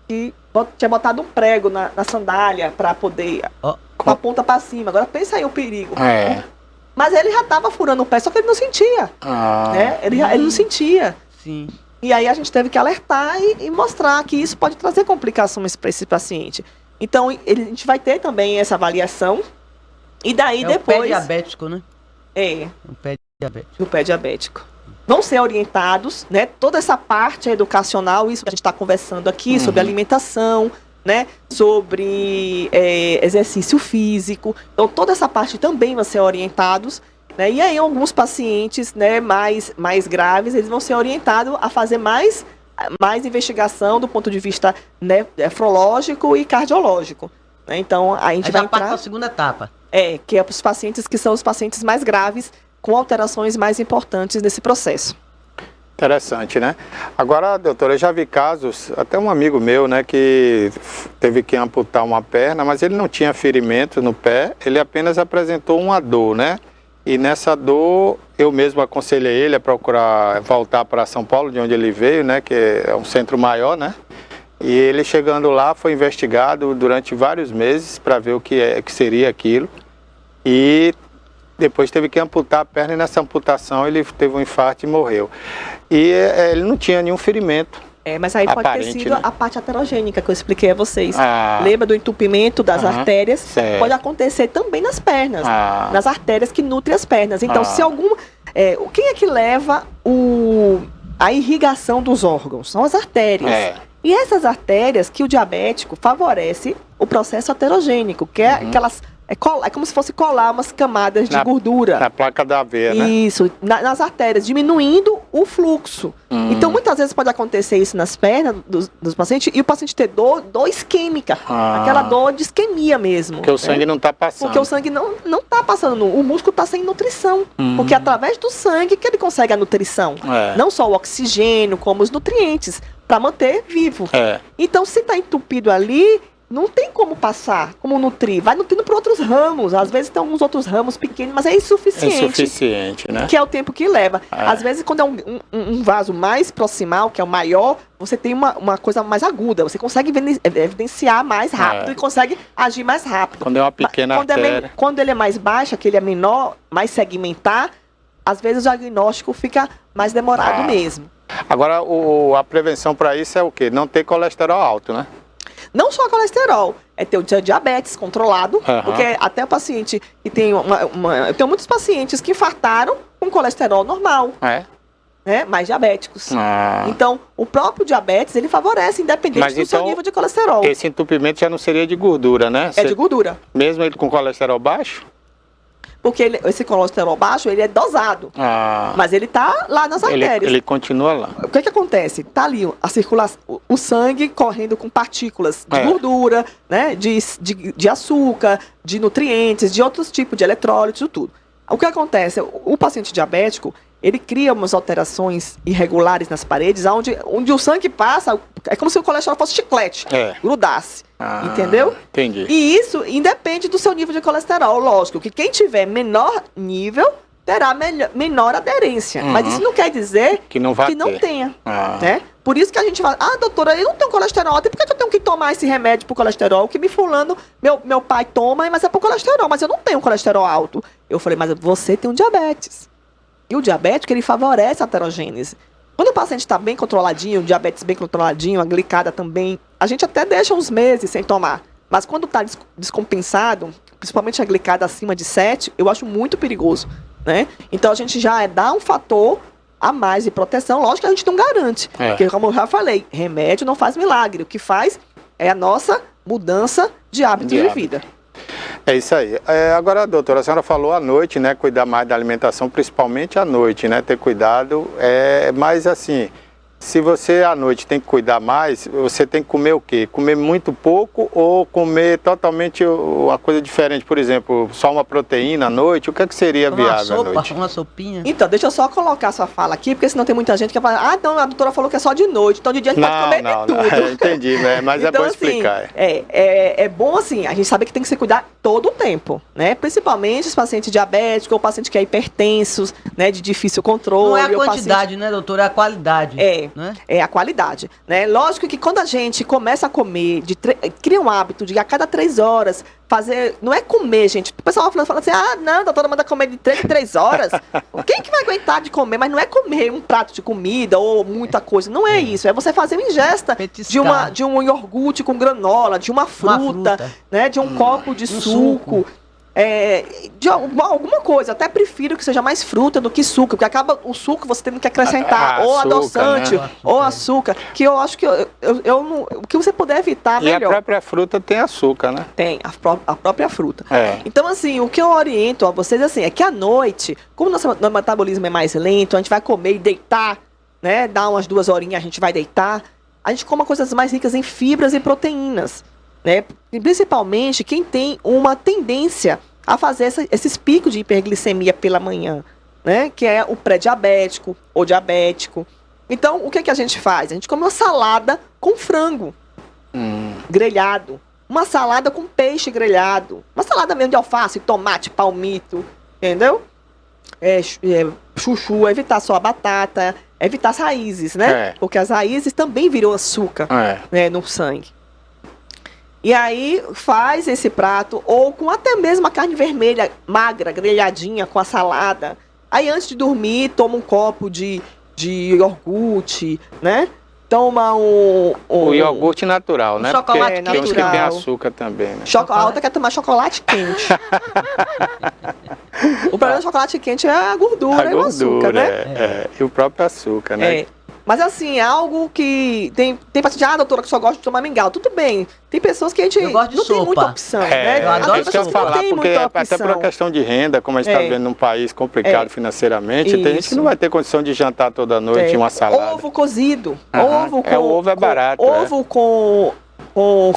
que tinha botado um prego na sandália para poder, com a ponta para cima. Agora pensa aí o perigo. Mas ele já estava furando o pé, só que ele não sentia. Né? Ele não sentia. Sim. E aí a gente teve que alertar e mostrar que isso pode trazer complicações para esse paciente. Então, a gente vai ter também essa avaliação. E daí depois... o pé diabético, né? O pé diabético. O pé diabético. Vão ser orientados, né? Toda essa parte educacional, isso que a gente está conversando aqui, sobre alimentação, né, sobre exercício físico. Então, toda essa parte também vai ser orientados. né? E aí alguns pacientes, né, mais graves, eles vão ser orientados a fazer mais investigação do ponto de vista nefrológico e cardiológico, né? Então a gente Aí vai já parte entrar... para a segunda etapa. que é os pacientes que são os pacientes mais graves, com alterações mais importantes nesse processo. Interessante, né? Agora, doutora, eu já vi casos, até um amigo meu, né, que teve que amputar uma perna, mas ele não tinha ferimento no pé, ele apenas apresentou uma dor, né? E nessa dor, eu mesmo aconselhei ele a procurar voltar para São Paulo, de onde ele veio, né, que é um centro maior, né? E ele chegando lá foi investigado durante vários meses para ver o que seria aquilo. E depois teve que amputar a perna e nessa amputação ele teve um infarto e morreu. E ele não tinha nenhum ferimento. Mas aí pode ter aparente, sido né? a parte aterogênica que eu expliquei a vocês. Ah. Lembra do entupimento das artérias? Certo. Pode acontecer também nas pernas, nas artérias que nutrem as pernas. Então, se algum... quem é que leva a irrigação dos órgãos? São as artérias. E essas artérias que o diabético favorece o processo aterogênico, que é aquelas... É como se fosse colar umas camadas de gordura. Na placa da veia, né? Isso, nas artérias, diminuindo o fluxo. Então, muitas vezes pode acontecer isso nas pernas dos pacientes e o paciente ter dor isquêmica. Aquela dor de isquemia mesmo. Porque o sangue não está passando. Porque o sangue não está passando, o músculo está sem nutrição. Porque é através do sangue que ele consegue a nutrição. Não só o oxigênio, como os nutrientes, para manter vivo. Então, se está entupido ali... Não tem como passar, como nutrir. Vai nutrindo para outros ramos. Às vezes tem alguns outros ramos pequenos, mas é insuficiente. É insuficiente, né? Que é o tempo que leva. Às vezes, quando é um vaso mais proximal, que é o maior, você tem uma coisa mais aguda. Você consegue evidenciar mais rápido e consegue agir mais rápido. Quando é uma pequena artéria. Quando ele é mais baixo, que ele é menor, mais segmentar, às vezes o diagnóstico fica mais demorado mesmo. Agora, a prevenção para isso é o quê? Não ter colesterol alto, né? Não só colesterol, é ter o diabetes controlado, porque até o paciente que tem eu tenho muitos pacientes que infartaram com colesterol normal, mais diabéticos. Então, o próprio diabetes, ele favorece, independente do seu nível de colesterol. Esse entupimento já não seria de gordura, né? É de gordura. Mesmo ele com colesterol baixo? Porque esse colesterol baixo, ele é dosado. Mas ele tá lá nas artérias. Ele continua lá. O que acontece? Tá ali a circulação, o sangue correndo com partículas de gordura, né? De açúcar, de nutrientes, de outros tipos de eletrólitos, tudo. O que acontece? O paciente diabético, ele cria umas alterações irregulares nas paredes, onde o sangue passa, é como se o colesterol fosse chiclete, grudasse. Entendeu? Entendi. E isso independe do seu nível de colesterol. Lógico que quem tiver menor nível terá menor aderência. Mas isso não quer dizer que não tenha. Né? Por isso que a gente fala, doutora, eu não tenho colesterol alto, por que eu tenho que tomar esse remédio pro colesterol? Que me fulano, meu pai toma, mas é pro colesterol, mas eu não tenho colesterol alto. Eu falei, mas você tem um diabetes. E o diabético, ele favorece a aterogênese. Quando o paciente está bem controladinho, o diabetes bem controladinho, a glicada também, a gente até deixa uns meses sem tomar. Mas quando está descompensado, principalmente a glicada acima de 7, eu acho muito perigoso, né? Então a gente já dá um fator a mais de proteção. Lógico que a gente não garante. Porque, como eu já falei, remédio não faz milagre. O que faz é a nossa mudança de hábito de vida. É isso aí. Agora, doutora, a senhora falou à noite, né? Cuidar mais da alimentação, principalmente à noite, né? Ter cuidado. Mas assim, se você à noite tem que cuidar mais, você tem que comer o quê? Comer muito pouco ou comer totalmente uma coisa diferente? Por exemplo, só uma proteína à noite? O que é que seria viável à noite? Uma sopinha. Então, deixa eu só colocar a sua fala aqui, porque senão tem muita gente que vai falar, então a doutora falou que é só de noite, então de dia a gente pode comer de tudo. Não, entendi, né? Mas então, é bom explicar. É bom assim, a gente sabe que tem que se cuidar todo o tempo, né? Principalmente os pacientes diabéticos ou pacientes que é hipertensos, né? De difícil controle. Não é a quantidade, né, doutora? É a qualidade. Né? É a qualidade, né? Lógico que quando a gente começa a comer, cria um hábito de a cada 3 horas fazer, não é comer, gente. O pessoal fala assim, não, a doutora manda comer de 3 em 3 horas. Quem que vai aguentar de comer? Mas não é comer um prato de comida ou muita coisa, não é isso. É você fazer uma ingesta de um iogurte com granola, de uma fruta, né? De um copo de suco. de alguma coisa. Até prefiro que seja mais fruta do que suco, porque acaba o suco você tendo que acrescentar ou Açúcar, adoçante, né? ou açúcar, que eu acho que eu não, o que você puder evitar, E a melhor. própria fruta tem açúcar, né? Tem, a própria fruta. É. Então, assim, o que eu oriento a vocês, assim, é que à noite, como nosso metabolismo é mais lento, a gente vai comer e deitar, né? Dar umas 2 horinhas, a gente vai deitar. A gente coma coisas mais ricas em fibras e proteínas, né? E principalmente quem tem uma tendência a fazer esses picos de hiperglicemia pela manhã, né? Que é o pré-diabético ou diabético. Então, o que a gente faz? A gente come uma salada com frango grelhado. Uma salada com peixe grelhado. Uma salada mesmo de alface, tomate, palmito. Entendeu? Chuchu, evitar só a batata, evitar as raízes, né? É. Porque as raízes também viram açúcar, né, no sangue. E aí faz esse prato, ou com até mesmo a carne vermelha magra, grelhadinha, com a salada. Aí antes de dormir, toma um copo de iogurte, né? Toma O iogurte natural, né? chocolate Porque tem uns que natural. tem açúcar também, né? A outra quer tomar chocolate quente. O problema do chocolate quente é a gordura e o açúcar, né? E o próprio açúcar, né? É. Mas assim, é algo que tem paciente, doutora, que só gosta de tomar mingau. Tudo bem. Tem pessoas que a gente Eu gosto de não tem sopa. muita opção, né? Eu adoro Tem isso que eu pessoas ia que não falar, têm porque muita até por uma opção. questão de renda, como a gente está vivendo num país complicado financeiramente, tem gente que Isso. não vai ter condição de jantar toda noite uma salada. Ovo cozido. Aham. Ovo com... O ovo é barato, Ovo com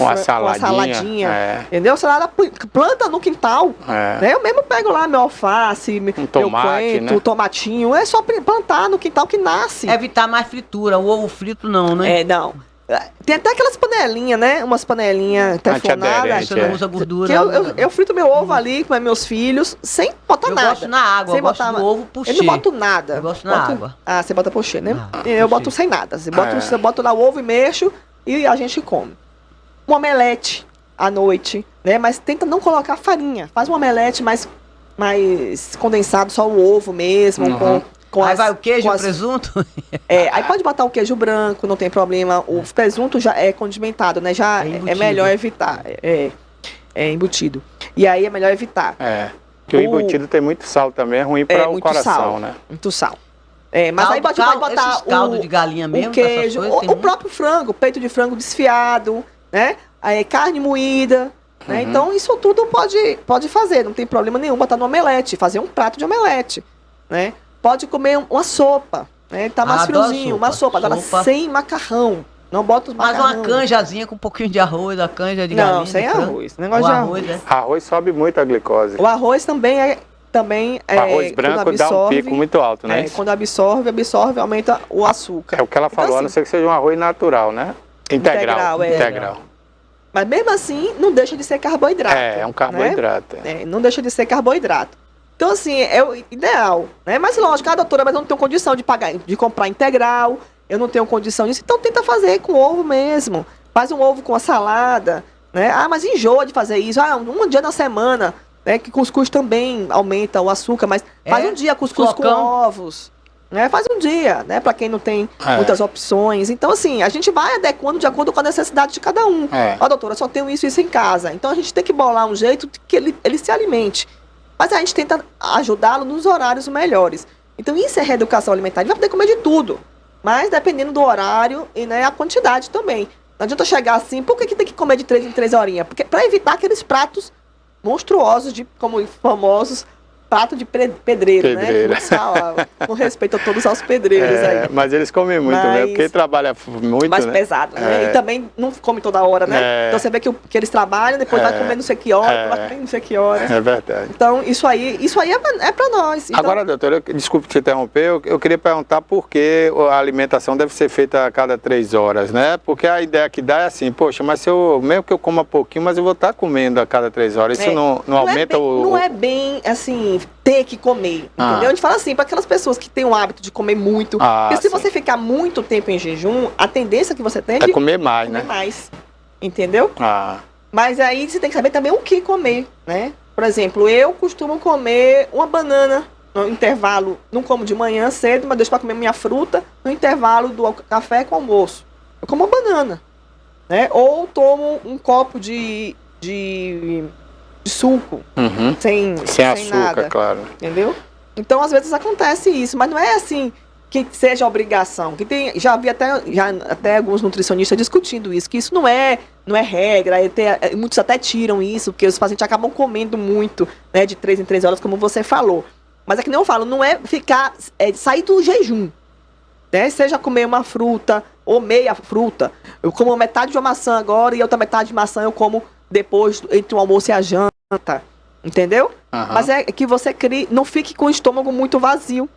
a saladinha, entendeu? Salada planta no quintal. Né? Eu mesmo pego lá meu alface, meu tomate, coentro, né? tomatinho. É só plantar no quintal que nasce. Evitar mais fritura. O ovo frito não, né? Não. Tem até aquelas panelinhas, né? Umas panelinhas tefonadas. Você não usa gordura. Que eu frito meu ovo ali com meus filhos sem botar Eu nada. gosto na água, sem eu gosto botar do ovo puxê. Eu não boto nada. Eu gosto na água. Ah, você bota puxê, né? Ah, Eu boto puxê. sem nada. Você bota lá o ovo e mexo e a gente come. Um omelete à noite, né? Mas tenta não colocar farinha. Faz um omelete mais condensado, só o ovo mesmo, com Aí as, vai o queijo, com o as- presunto. Aí pode botar o queijo branco, não tem problema. O presunto já é condimentado, né? Já É é embutido. melhor evitar. É embutido. E aí é melhor evitar. Que o embutido tem muito sal também, é ruim para o muito coração, sal, né? Muito sal. Mas aí pode botar esses caldo de galinha mesmo, o queijo, essas coisas, tem o muito. próprio frango, peito de frango desfiado, né? Aí carne moída, né? Então isso tudo pode fazer, não tem problema nenhum botar no omelete, fazer um prato de omelete, né? Pode comer uma sopa, né? Tá mais Adoro friozinho, uma sopa, agora sopa. sem macarrão. Não bota os Mas macarrão. uma canjazinha com um pouquinho de arroz, a canja de galinha. Não, sem de frango. arroz. Negócio O de arroz, arroz. Arroz sobe muito a glicose. O arroz também é O arroz branco quando dá um absorve, pico muito alto, né? quando absorve, aumenta o açúcar. É o que ela falou, Então, a não assim, ser que seja um arroz natural, né? Integral. Integral. Mas mesmo assim, não deixa de ser carboidrato. É um carboidrato. Não deixa de ser carboidrato. Então, assim, é o ideal, né? Mas lógico, doutora, mas eu não tenho condição de comprar integral, eu não tenho condição disso, então tenta fazer com ovo mesmo. Faz um ovo com a salada, né? Mas enjoa de fazer isso. Um dia na semana, né? Que cuscuz também aumenta o açúcar, mas faz um dia cuscuz flocão. com ovos. Né? Faz um dia, né? Para quem não tem muitas opções. Então, assim, a gente vai adequando de acordo com a necessidade de cada um. Doutora, só tenho isso em casa. Então, a gente tem que bolar um jeito de que ele se alimente. Mas a gente tenta ajudá-lo nos horários melhores. Então, isso é reeducação alimentar. Ele vai poder comer de tudo. Mas dependendo do horário e, né, a quantidade também. Não adianta chegar assim, por que tem que comer de 3 em 3 horinhas? Porque para evitar aqueles pratos monstruosos, como famosos prato de pedreiro, né? Muitos falam, com respeito a todos os pedreiros aí. Mas eles comem muito, né? Porque trabalha muito, mais né? pesado, né? E também não come toda hora, né? Então você vê que eles trabalham, depois vai comer não sei que hora, vai comer não sei que hora. É verdade. Então isso aí é pra nós. Então, agora, doutora, desculpe te interromper, eu queria perguntar por que a alimentação deve ser feita a cada 3 horas, né? Porque a ideia que dá é assim, poxa, mas mesmo que eu coma pouquinho, mas eu vou estar comendo a cada 3 horas, isso não aumenta o... Não é bem, assim, ter que comer, entendeu? A gente fala assim, para aquelas pessoas que têm o hábito de comer muito, porque se você ficar muito tempo em jejum, a tendência que você tem é comer mais, comer né? mais, entendeu? Mas aí você tem que saber também o que comer, né? Por exemplo, eu costumo comer uma banana no intervalo, não como de manhã cedo, mas deixo para comer minha fruta no intervalo do café com almoço. Eu como uma banana, né? Ou tomo um copo de de suco, Uhum. sem Sem açúcar, nada, claro. entendeu? Então, às vezes acontece isso, mas não é assim que seja obrigação. Que tem, já vi até alguns nutricionistas discutindo isso, que isso não é regra, muitos até tiram isso, porque os pacientes acabam comendo muito, né, de 3 em 3 horas, como você falou. Mas é que nem eu falo, não é sair do jejum, né? Seja comer uma fruta ou meia fruta. Eu como metade de uma maçã agora e outra metade de maçã eu como depois, entre o almoço e a janta. Entendeu? Uhum. Mas é que você não fique com o estômago muito vazio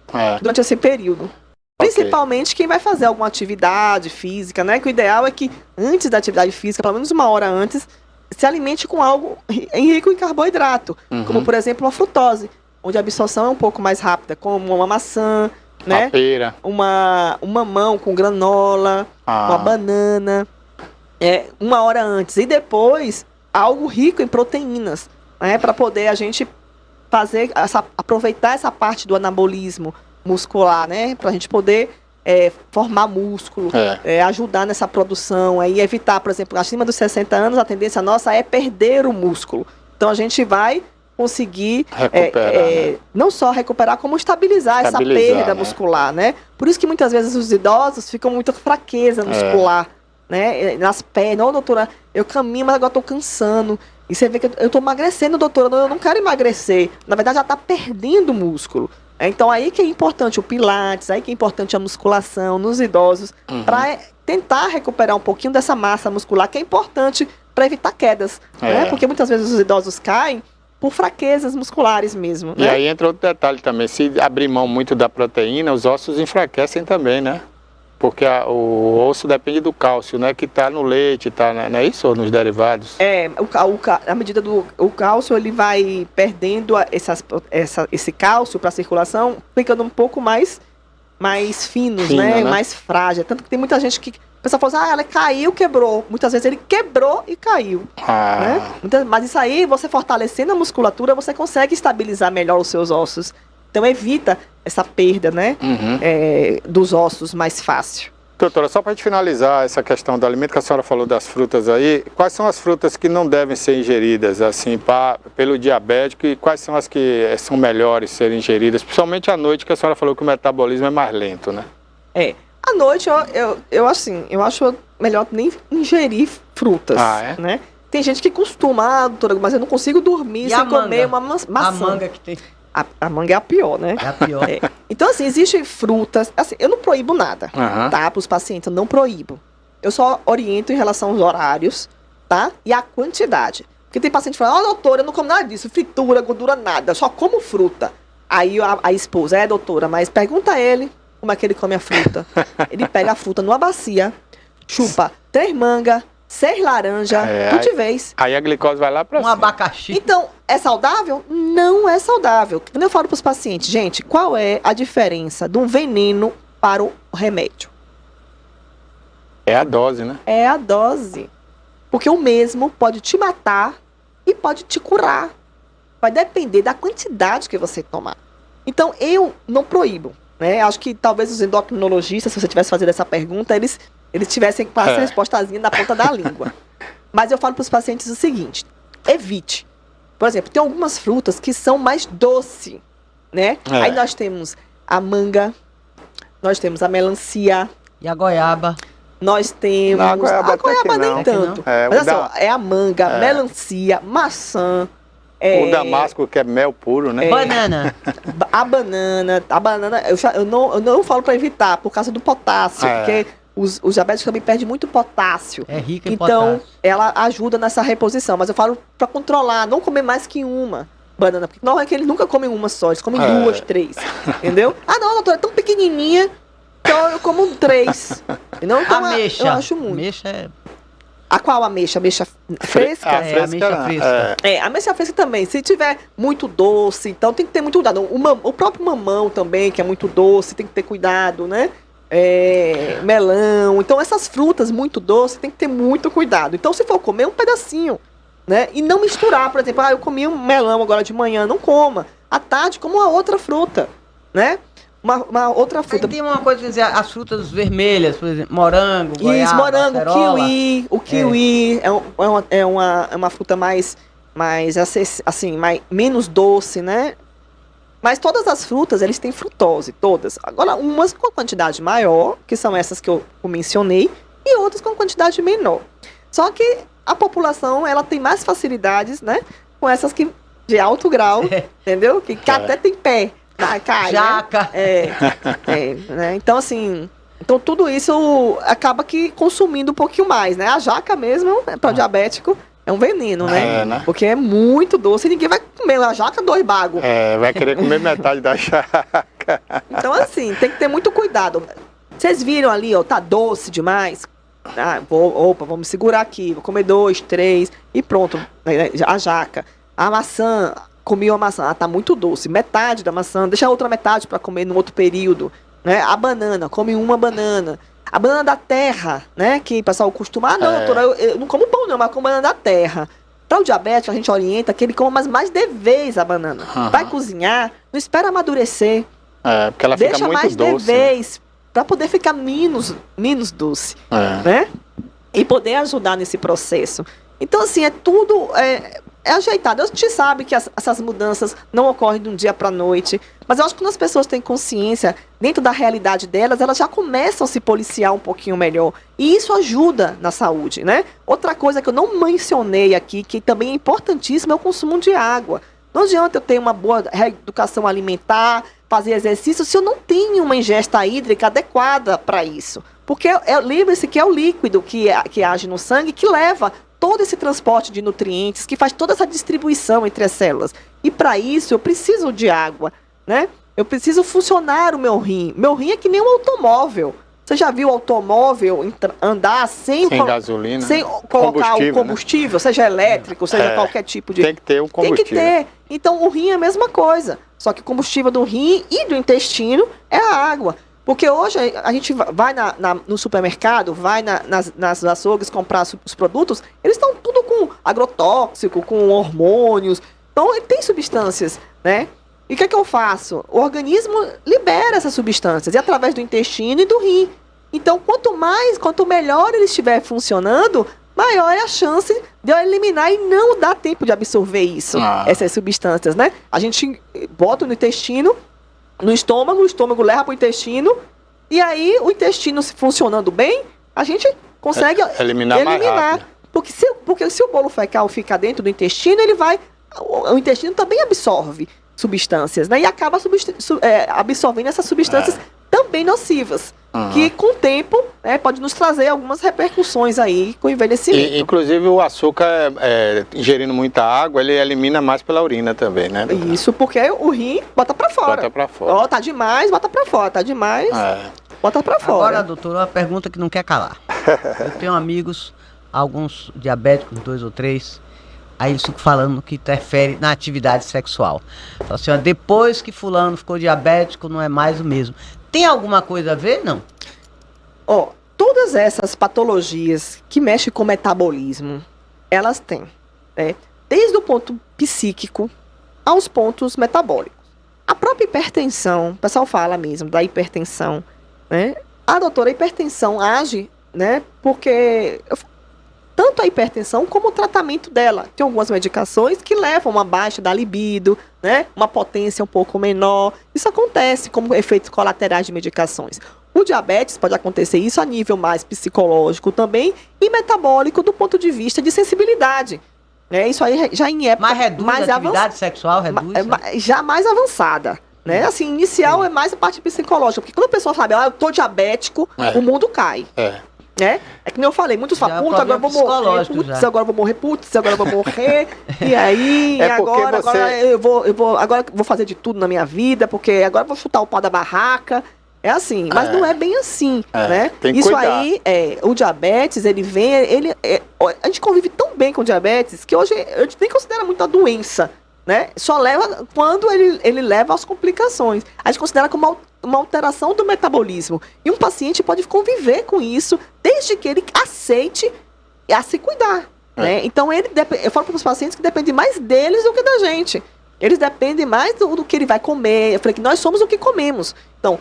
durante esse período. Principalmente quem vai fazer alguma atividade física, né? Que o ideal é que antes da atividade física, pelo menos 1 hora antes, se alimente com algo rico em carboidrato. Uhum. Como, por exemplo, uma frutose, onde a absorção é um pouco mais rápida, como uma maçã, né? Uma pera. Um mamão com granola, uma banana, 1 hora antes. E depois, algo rico em proteínas, né? Para poder a gente aproveitar essa parte do anabolismo muscular, né? Para a gente poder formar músculo, ajudar nessa produção, e evitar, por exemplo, acima dos 60 anos, a tendência nossa é perder o músculo. Então a gente vai conseguir recuperar, né? não só recuperar, como estabilizar essa perda muscular, né? Por isso que muitas vezes os idosos ficam com muita fraqueza muscular, né? Nas pernas. Ô, doutora, eu caminho, mas agora estou cansando. E você vê que eu estou emagrecendo, doutora, eu não quero emagrecer. Na verdade, já está perdendo músculo. Então, aí que é importante o pilates, aí que é importante a musculação nos idosos, para tentar recuperar um pouquinho dessa massa muscular, que é importante para evitar quedas, né? Porque muitas vezes os idosos caem por fraquezas musculares mesmo, E né? aí entra outro detalhe também, se abrir mão muito da proteína, os ossos enfraquecem também, né? Porque o osso depende do cálcio, né? Que está no leite, não é isso? Ou nos derivados? À medida do cálcio, ele vai perdendo esse cálcio para a circulação, ficando um pouco mais finos, né? Mais frágil. Tanto que tem muita gente que... A pessoa fala assim, ela caiu, quebrou. Muitas vezes ele quebrou e caiu. Né? Mas isso aí, você fortalecendo a musculatura, você consegue estabilizar melhor os seus ossos. Então evita essa perda, né? Dos ossos mais fácil. Doutora, só para a gente finalizar essa questão do alimento, que a senhora falou das frutas aí, quais são as frutas que não devem ser ingeridas, assim, pelo diabético, e quais são as que são melhores serem ingeridas, principalmente à noite, que a senhora falou que o metabolismo é mais lento, né? À noite, eu acho melhor nem ingerir frutas, né? Tem gente que costuma, doutora, mas eu não consigo dormir sem comer uma maçã. A manga que tem... A manga é a pior, né? É a pior. Então, assim, existem frutas... Assim, eu não proíbo nada, tá? Para os pacientes, eu não proíbo. Eu só oriento em relação aos horários, tá? E a quantidade. Porque tem paciente que fala, doutora, eu não como nada disso, fritura, gordura, nada, eu só como fruta. Aí a esposa, doutora, mas pergunta a ele como é que ele come a fruta. Ele pega a fruta numa bacia, chupa 3 mangas, 6 laranjas, tudo de vez. Aí a glicose vai lá para cima. Abacaxi. Então, é saudável? Não é saudável. Quando eu falo para os pacientes, gente, qual é a diferença de um veneno para o remédio? É a dose, né? É a dose. Porque o mesmo pode te matar e pode te curar. Vai depender da quantidade que você tomar. Então, eu não proíbo, né? Acho que talvez os endocrinologistas, se você tivesse fazendo essa pergunta, eles tivessem com essa respostazinha na ponta da língua. Mas eu falo para os pacientes o seguinte, evite. Por exemplo, tem algumas frutas que são mais doces, né? Aí nós temos a manga, nós temos a melancia. E a goiaba. Nós temos... A goiaba nem tanto. Mas assim, é a manga, melancia, maçã. O damasco, que é mel puro, né? Banana. A banana, eu não falo para evitar, por causa do potássio, porque os diabéticos também perdem muito potássio. É rica em potássio. Então, ela ajuda nessa reposição. Mas eu falo para controlar, não comer mais que uma banana. Porque não é que eles nunca comem uma só, eles comem 2, 3. Entendeu? Não, doutora, é tão pequenininha, então eu como 3. Então, ameixa. Eu acho muito. Ameixa é... A qual ameixa? Ameixa fresca? Ameixa fresca. Ameixa fresca também. Se tiver muito doce, então tem que ter muito cuidado. O próprio mamão também, que é muito doce, tem que ter cuidado, né? Melão. Então, essas frutas muito doces, tem que ter muito cuidado. Então, se for comer um pedacinho, né? E não misturar, por exemplo, eu comi um melão agora de manhã, não coma. À tarde, como uma outra fruta, né? Uma outra fruta. Tem uma coisa que dizer, as frutas vermelhas, por exemplo, morango, goiaba, morango, acerola. kiwi. O kiwi é uma fruta mais assim, menos doce, né? Mas todas as frutas, eles têm frutose, todas. Agora, umas com quantidade maior, que são essas que eu mencionei, e outras com quantidade menor. Só que a população, ela tem mais facilidades, né? Com essas que de alto grau, entendeu? Que até tem pé na cai, Jaca. Né? Então, assim... Então, tudo isso acaba que consumindo um pouquinho mais, né? A jaca mesmo, para diabético, é um veneno, né? Porque é muito doce e ninguém vai comer a jaca 2 bagos. Vai querer comer metade da jaca. Então, assim, tem que ter muito cuidado. Vocês viram ali, ó, tá doce demais? Vamos segurar aqui, vou comer 2, 3 e pronto. A jaca. A maçã, comi uma maçã, tá muito doce. Metade da maçã, deixa a outra metade para comer no outro período. Né? A banana, come uma banana. A banana da terra, né? Que o pessoal costuma... doutora, eu não como pão não, mas como banana da terra. Para o diabético, a gente orienta que ele coma mais de vez a banana. Vai cozinhar, não espera amadurecer. Porque ela fica muito doce. Deixa mais de vez, para poder ficar menos doce. Né? E poder ajudar nesse processo. Então, assim, é tudo... É ajeitado. A gente sabe que essas mudanças não ocorrem de um dia para a noite, mas eu acho que quando as pessoas têm consciência dentro da realidade delas, elas já começam a se policiar um pouquinho melhor. E isso ajuda na saúde, né? Outra coisa que eu não mencionei aqui, que também é importantíssimo, é o consumo de água. Não adianta eu ter uma boa reeducação alimentar, fazer exercício, se eu não tenho uma ingesta hídrica adequada para isso. Porque lembre-se que é o líquido que age no sangue que leva todo esse transporte de nutrientes, que faz toda essa distribuição entre as células. E para isso eu preciso de água, né? Eu preciso funcionar o meu rim. Meu rim é que nem um automóvel. Você já viu o automóvel andar sem gasolina, sem colocar o combustível, né? Seja elétrico, seja qualquer tipo de... Tem que ter o combustível. Tem que ter. Então o rim é a mesma coisa. Só que o combustível do rim e do intestino é a água. Porque hoje a gente vai no supermercado, vai nas açougues comprar os produtos, eles estão tudo com agrotóxico, com hormônios. Então, tem substâncias, né? E o que é que eu faço? O organismo libera essas substâncias, e através do intestino e do rim. Então, quanto melhor ele estiver funcionando, maior é a chance de eu eliminar e não dar tempo de absorver essas substâncias, né? A gente bota no intestino, no estômago, o estômago leva para o intestino, e aí o intestino se funcionando bem, a gente consegue eliminar mais rápido. Porque se o bolo fecal ficar dentro do intestino, o intestino também absorve substâncias, né? E acaba absorvendo essas substâncias também nocivas, que com o tempo pode nos trazer algumas repercussões aí com o envelhecimento. Inclusive o açúcar, ingerindo muita água, ele elimina mais pela urina também, né? Isso, porque o rim bota pra fora. Bota pra fora. Tá demais, bota pra fora. Tá demais, bota pra fora. Agora, doutor, uma pergunta que não quer calar. Eu tenho amigos, alguns diabéticos, 2 ou 3, aí eles ficam falando que interfere na atividade sexual. Fala assim, depois que fulano ficou diabético, não é mais o mesmo. Tem alguma coisa a ver? Não. Todas essas patologias que mexem com o metabolismo, elas têm, né? Desde o ponto psíquico aos pontos metabólicos. A própria hipertensão, o pessoal fala mesmo da hipertensão, né? A hipertensão age, né? Porque tanto a hipertensão como o tratamento dela. Tem algumas medicações que levam uma baixa da libido, né? Uma potência um pouco menor. Isso acontece como efeitos colaterais de medicações. O diabetes pode acontecer isso a nível mais psicológico também e metabólico do ponto de vista de sensibilidade. Isso aí já em época mais reduz mais a atividade sexual, reduz? Já mais avançada. Né? Assim, inicial é mais a parte psicológica. Porque quando a pessoa sabe, eu tô diabético, o mundo cai. Né? É que nem eu falei, muitos falam, putz, agora eu vou morrer, putz, agora eu vou morrer, putz, agora eu vou morrer, e aí, agora eu vou fazer de tudo na minha vida, porque agora eu vou chutar o pau da barraca. É assim, mas não é bem assim, né? Tem que isso cuidar. Aí, o diabetes, ele vem, a gente convive tão bem com o diabetes, que hoje a gente nem considera muito a doença, né? Só leva quando ele leva às complicações. A gente considera como uma alteração do metabolismo. E um paciente pode conviver com isso, desde que ele aceite a se cuidar, né? Então, eu falo para os pacientes que depende mais deles do que da gente. Eles dependem mais do que ele vai comer. Eu falei que nós somos o que comemos. Então,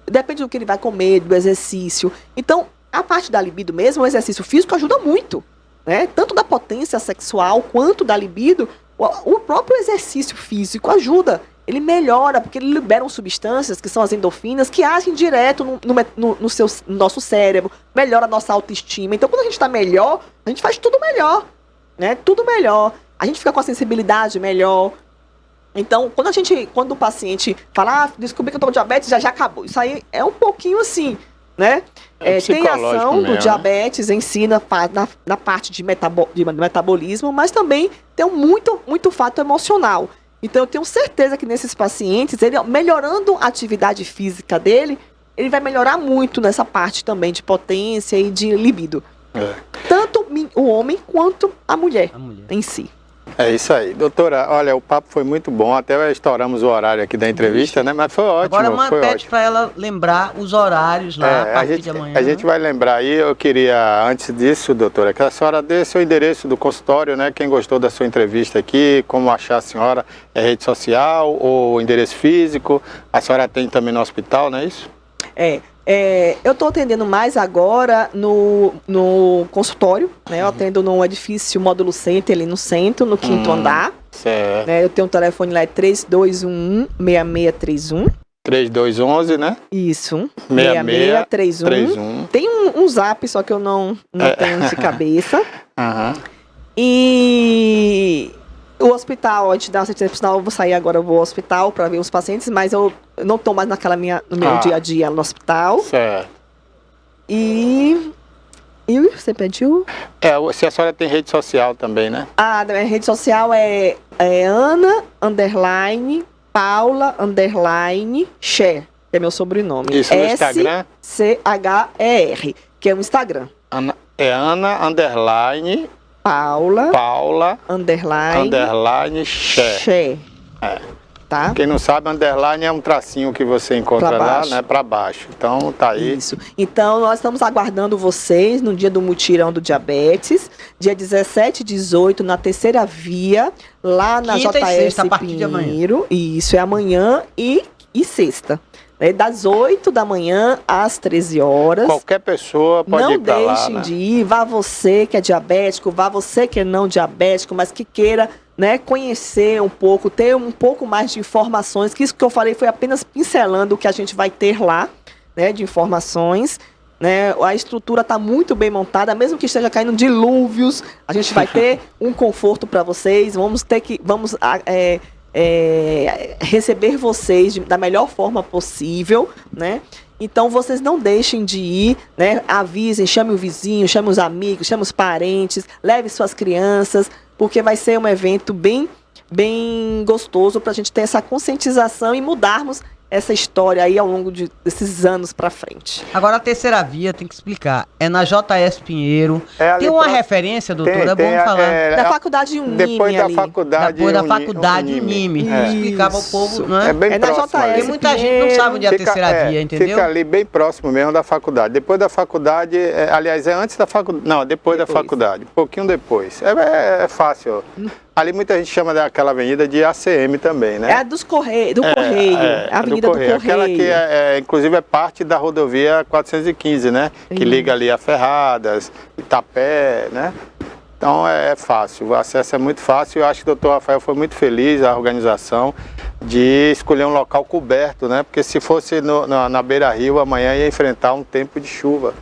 depende do que ele vai comer, do exercício. Então, a parte da libido mesmo, o exercício físico ajuda muito. né, tanto da potência sexual quanto da libido, o próprio exercício físico ajuda. Ele melhora, porque ele libera substâncias, que são as endorfinas, que agem direto no nosso cérebro, melhora a nossa autoestima. Então, quando a gente está melhor, a gente faz tudo melhor, né? Tudo melhor. A gente fica com a sensibilidade melhor. Então, quando o paciente fala, descobri que eu tô com diabetes, já acabou. Isso aí é um pouquinho assim, né? Tem ação do diabetes em si na parte de metabolismo, mas também tem muito fato emocional. Então, eu tenho certeza que nesses pacientes, ele melhorando a atividade física dele, ele vai melhorar muito nessa parte também de potência e de libido. Tanto o homem quanto a mulher em si. É isso aí. Doutora, olha, o papo foi muito bom, até estouramos o horário aqui da entrevista, né? Mas foi ótimo. Agora pede para ela lembrar os horários lá, a partir de amanhã. A gente vai lembrar aí, eu queria, antes disso, doutora, que a senhora dê seu endereço do consultório, né? Quem gostou da sua entrevista aqui, como achar a senhora, rede social ou endereço físico. A senhora atende também no hospital, não é isso? Eu estou atendendo mais agora no consultório, né? Eu atendo no edifício Módulo Center, ali no centro, no 5º andar. Certo. Né? Eu tenho um telefone lá, 3211-6631. 3211, né? Isso, 6631. Tem um zap, só que eu não tenho de cabeça. E o hospital, a gente dá assistência profissional, eu vou sair agora, eu vou ao hospital para ver os pacientes, mas eu não estou mais no meu dia a dia no hospital. Certo. E você pediu? Se a senhora tem rede social também, né? A minha rede social é Ana Paula Cher, que é meu sobrenome. Isso, no Instagram? SCHER, que é o Instagram. Ana Paula Cher. Tá? Quem não sabe, underline é um tracinho que você encontra lá, né? Para baixo. Então, tá aí. Isso. Então, nós estamos aguardando vocês no dia do mutirão do diabetes, dia 17 e 18, na terceira via, lá na Quinta JS e sexta, a partir de amanhã. Isso, é amanhã e sexta. Das 8 da manhã às 13 horas. Qualquer pessoa pode ir para lá. Não deixem de ir, vá você que é diabético, vá você que é não diabético, mas que queira, né, conhecer um pouco, ter um pouco mais de informações, que isso que eu falei foi apenas pincelando o que a gente vai ter lá, né, de informações. Né, a estrutura está muito bem montada, mesmo que esteja caindo dilúvios, a gente vai ter um conforto para vocês, vamos receber vocês da melhor forma possível, né? Então vocês não deixem de ir, né? Avisem, chame o vizinho, chame os amigos, chame os parentes, leve suas crianças, porque vai ser um evento bem gostoso para a gente ter essa conscientização e mudarmos essa história aí ao longo desses anos para frente. Agora a terceira via tem que explicar. É na JS Pinheiro. Tem uma referência, doutora? É bom falar. Da faculdade Unime. Depois da faculdade Unime. Explicava ao povo, não é? É bem na próximo. JS. Porque muita gente não sabe onde é a terceira via, entendeu? Fica ali bem próximo mesmo da faculdade. Depois da faculdade, aliás, é antes da faculdade. Não, depois da faculdade. Um pouquinho depois. É fácil. Ali muita gente chama daquela avenida de ACM também, né? É a do Correio, a Avenida do Correio. Aquela que inclusive é parte da rodovia 415, né? Que liga ali a Ferradas, Itapé, né? Então é fácil, o acesso é muito fácil. Eu acho que o doutor Rafael foi muito feliz, a organização, de escolher um local coberto, né? Porque se fosse na beira-rio, amanhã ia enfrentar um tempo de chuva.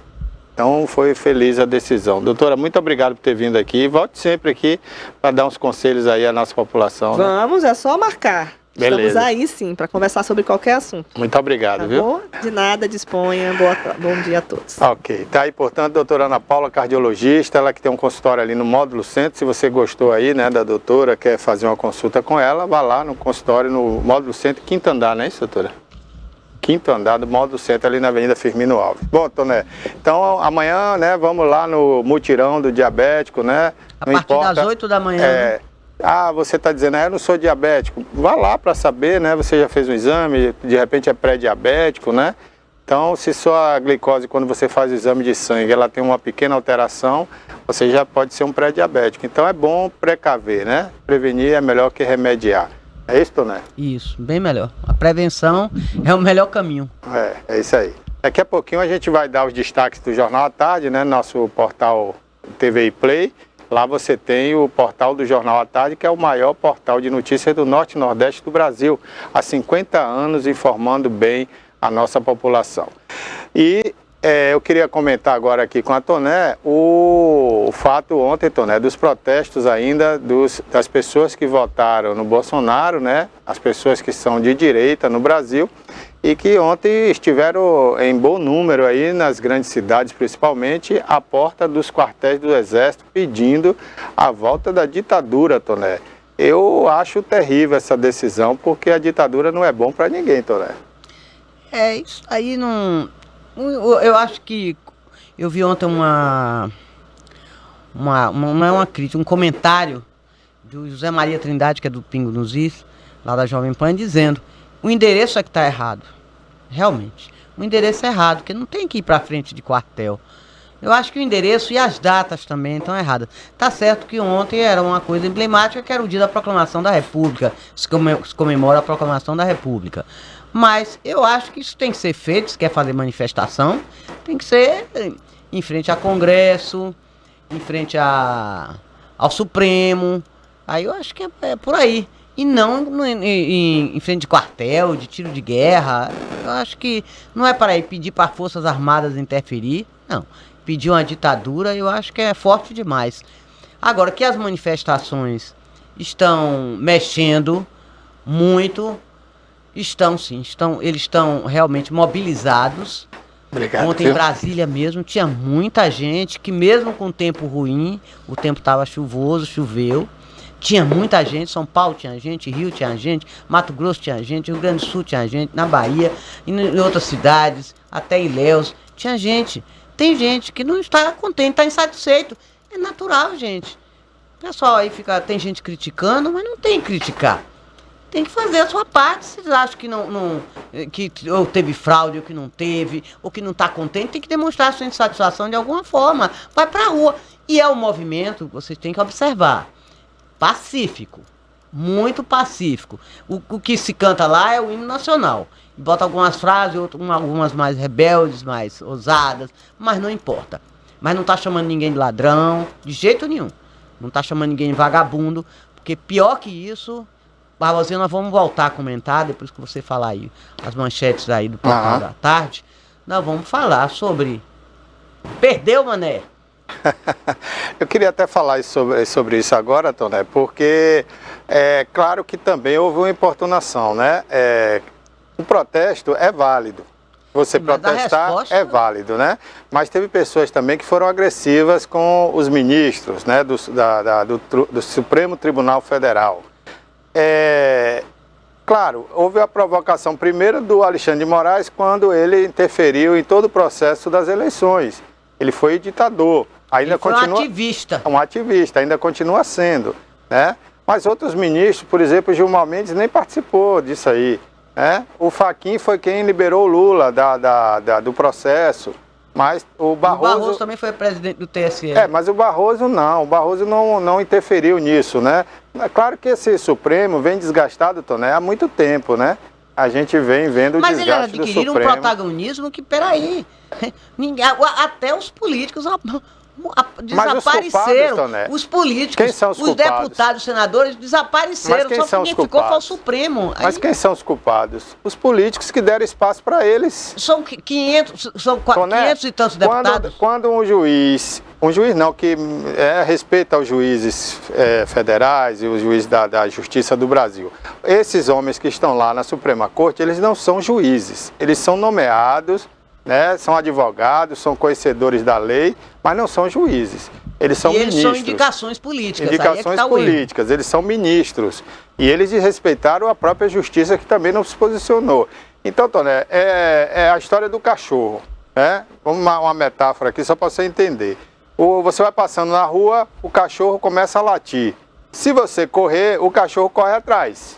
Então foi feliz a decisão. Doutora, muito obrigado por ter vindo aqui. Volte sempre aqui para dar uns conselhos aí à nossa população. Vamos, né? É só marcar. Beleza. Estamos aí sim, para conversar sobre qualquer assunto. Muito obrigado, tá viu? Bom? De nada, disponha. Bom dia a todos. Ok. Tá aí, portanto, a doutora Ana Paula, cardiologista, ela que tem um consultório ali no Módulo Centro. Se você gostou aí, né, da doutora, quer fazer uma consulta com ela, vá lá no consultório no Módulo Centro, 5º andar, não é isso, doutora? 5º andar do Módulo Centro, ali na Avenida Firmino Alves. Bom, Toné, então amanhã, né, vamos lá no mutirão do diabético, né? A partir das 8 da manhã. Né? Você está dizendo, eu não sou diabético. Vá lá para saber, né? Você já fez um exame, de repente é pré-diabético, né? Então, se sua glicose, quando você faz o exame de sangue, ela tem uma pequena alteração, você já pode ser um pré-diabético. Então, é bom precaver, né? Prevenir é melhor que remediar. É isso, Toné? Isso, bem melhor. A prevenção é o melhor caminho. É isso aí. Daqui a pouquinho a gente vai dar os destaques do Jornal à Tarde, né? Nosso portal TVI Play. Lá você tem o portal do Jornal à Tarde, que é o maior portal de notícias do Norte e Nordeste do Brasil, há 50 anos informando bem a nossa população. E eu queria comentar agora aqui com a Toné o fato ontem, Toné, dos protestos ainda das pessoas que votaram no Bolsonaro, né? As pessoas que são de direita no Brasil e que ontem estiveram em bom número aí nas grandes cidades, principalmente, à porta dos quartéis do Exército, pedindo a volta da ditadura, Toné. Eu acho terrível essa decisão, porque a ditadura não é bom para ninguém, Toné. Isso aí não... Eu acho que eu vi ontem não é uma crítica, um comentário do José Maria Trindade, que é do Pingo nos Is, lá da Jovem Pan, dizendo: o endereço é que está errado. Realmente, o endereço é errado, porque não tem que ir para frente de quartel. Eu acho que o endereço e as datas também estão erradas. Tá certo que ontem era uma coisa emblemática, que era o dia da Proclamação da República, se comemora a Proclamação da República. Mas eu acho que isso tem que ser feito, se quer fazer manifestação, tem que ser em frente ao Congresso, em frente ao Supremo. Aí eu acho que é por aí. E não em frente de quartel, de tiro de guerra. Eu acho que não é para ir pedir para as Forças Armadas interferir, não. Pedir uma ditadura, eu acho que é forte demais. Agora, que as manifestações estão mexendo muito... Estão sim, eles estão realmente mobilizados. Obrigado. Ontem em Brasília mesmo tinha muita gente que mesmo com o tempo ruim, o tempo estava chuvoso, choveu, tinha muita gente, São Paulo tinha gente, Rio tinha gente, Mato Grosso tinha gente, Rio Grande do Sul tinha gente, na Bahia, em outras cidades, até Ilhéus, tinha gente. Tem gente que não está contente, está insatisfeito. É natural, gente. O pessoal aí tem gente criticando, mas não tem que criticar. Tem que fazer a sua parte. Se acham que ou teve fraude, ou que não teve, ou que não está contente, tem que demonstrar a sua insatisfação de alguma forma. Vai para a rua. E é um movimento, vocês têm que observar, pacífico, muito pacífico. O que se canta lá é o hino nacional. Bota algumas frases, algumas mais rebeldes, mais ousadas, mas não importa. Mas não está chamando ninguém de ladrão, de jeito nenhum. Não está chamando ninguém de vagabundo, porque pior que isso... Barbosinha, nós vamos voltar a comentar, depois que você falar aí as manchetes aí do Portal da Tarde, nós vamos falar sobre... Perdeu, mané? Eu queria até falar sobre isso agora, Toné, porque é claro que também houve uma importunação, né? O protesto é válido. Você protestar é válido, né? Mas teve pessoas também que foram agressivas com os ministros, né? Do Supremo Tribunal Federal. Claro, houve a provocação primeiro do Alexandre de Moraes quando ele interferiu em todo o processo das eleições. Ele foi ditador. Ainda continua, um ativista, ainda continua sendo, né? Mas outros ministros, por exemplo, Gilmar Mendes nem participou disso aí, né? O Fachin foi quem liberou o Lula do processo. Mas o Barroso também foi presidente do TSE. Mas o Barroso não interferiu nisso, né? É claro que esse Supremo vem desgastado, Toné, há muito tempo, né? A gente vem vendo o desgaste do Supremo. Mas eles adquiriram um protagonismo que, peraí, até os políticos desapareceram. Os políticos, quem são os deputados, os senadores desapareceram. Mas só quem ficou foi o Supremo. Mas quem são os culpados? Os políticos que deram espaço para eles. São 500 e tantos deputados. Quando um juiz não, que respeita os juízes federais e os juízes da Justiça do Brasil. Esses homens que estão lá na Suprema Corte, eles não são juízes. Eles são nomeados, né, são advogados, são conhecedores da lei, mas não são juízes. Eles são ministros. Eles são indicações políticas. Indicações políticas, eles são ministros. E eles desrespeitaram a própria justiça, que também não se posicionou. Então, Toné, é a história do cachorro, né? Vamos uma metáfora aqui só para você entender. Você vai passando na rua, o cachorro começa a latir. Se você correr, o cachorro corre atrás.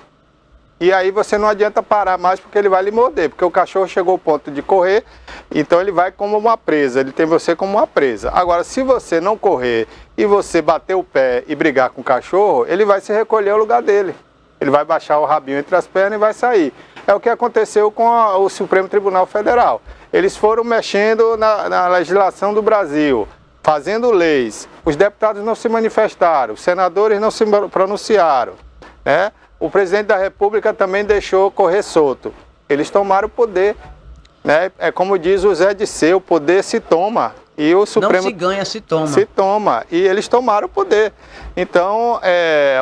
E aí você não adianta parar mais, porque ele vai lhe morder, porque o cachorro chegou ao ponto de correr, então ele vai como uma presa, ele tem você como uma presa. Agora, se você não correr e você bater o pé e brigar com o cachorro, ele vai se recolher ao lugar dele. Ele vai baixar o rabinho entre as pernas e vai sair. É o que aconteceu com o Supremo Tribunal Federal. Eles foram mexendo na legislação do Brasil, fazendo leis, os deputados não se manifestaram, os senadores não se pronunciaram, né? O presidente da República também deixou correr solto. Eles tomaram o poder, né? É como diz o Zé Disseu, o poder se toma. E o Supremo não se ganha, se toma. Se toma. E eles tomaram o poder. Então,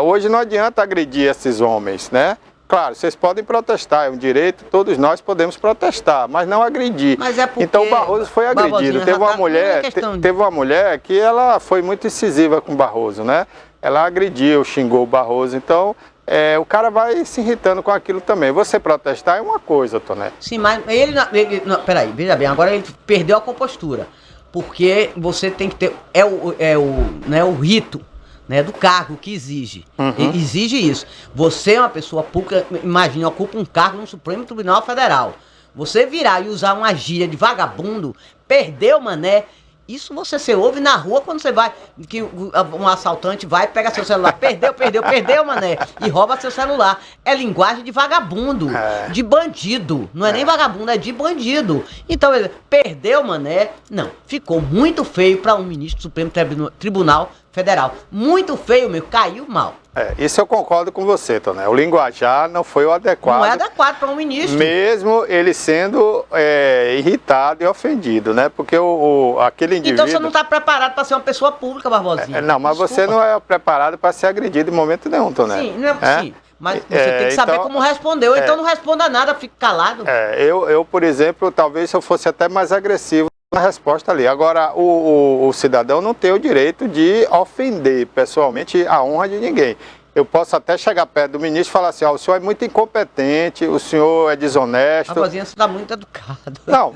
hoje não adianta agredir esses homens, né? Claro, vocês podem protestar, é um direito, todos nós podemos protestar, mas não agredir. Mas é porque, então o Barroso foi agredido. Teve uma mulher que ela foi muito incisiva com o Barroso, né? Ela agrediu, xingou o Barroso. Então, o cara vai se irritando com aquilo também. Você protestar é uma coisa, Toné. Sim, mas ele não, peraí, veja bem, agora ele perdeu a compostura. Porque você tem que ter. O rito, né, do cargo que exige. Ele exige isso. Você é uma pessoa pública, imagina, ocupa um cargo no Supremo Tribunal Federal. Você virar e usar uma gíria de vagabundo, perdeu, mané. Isso você ouve na rua quando você vai, que um assaltante vai, pega seu celular, perdeu, mané, e rouba seu celular. É linguagem de vagabundo, de bandido. Não é nem vagabundo, é de bandido. Então, perdeu, mané. Não, ficou muito feio para um ministro do Supremo Tribunal Federal. Muito feio, caiu mal. Isso eu concordo com você, Toné. O linguajar não foi o adequado. Não é adequado para um ministro. Mesmo ele sendo irritado e ofendido, né? Porque aquele indivíduo... Então você não está preparado para ser uma pessoa pública, Barbosinha. Não, mas desculpa. Você não é preparado para ser agredido em momento nenhum, Toné. Sim, não é sim. Mas você tem que saber como responder, ou então não responda nada, fique calado. Eu, por exemplo, talvez se eu fosse até mais agressivo na resposta ali. Agora, o cidadão não tem o direito de ofender pessoalmente a honra de ninguém. Eu posso até chegar perto do ministro e falar assim, o senhor é muito incompetente, o senhor é desonesto. A vozinha está muito educado. Não,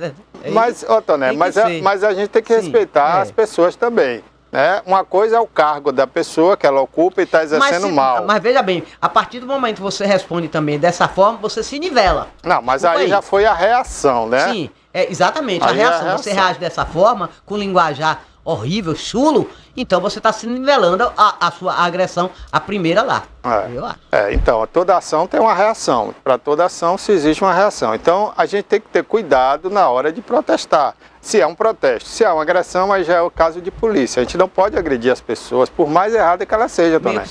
mas, Toné, mas a gente tem que respeitar as pessoas também. Né? Uma coisa é o cargo da pessoa que ela ocupa e está exercendo mal. Mas veja bem, a partir do momento que você responde também dessa forma, você se nivela. Não, mas aí já foi a reação, né? Sim, exatamente, a reação. Você reage dessa forma, com linguajar horrível, chulo, então você está se nivelando a sua agressão, a primeira lá. Eu acho. Então, toda ação tem uma reação. Para toda ação se existe uma reação. Então, a gente tem que ter cuidado na hora de protestar. Se é um protesto, se é uma agressão, aí já é o caso de polícia. A gente não pode agredir as pessoas, por mais errada que ela seja, Toné.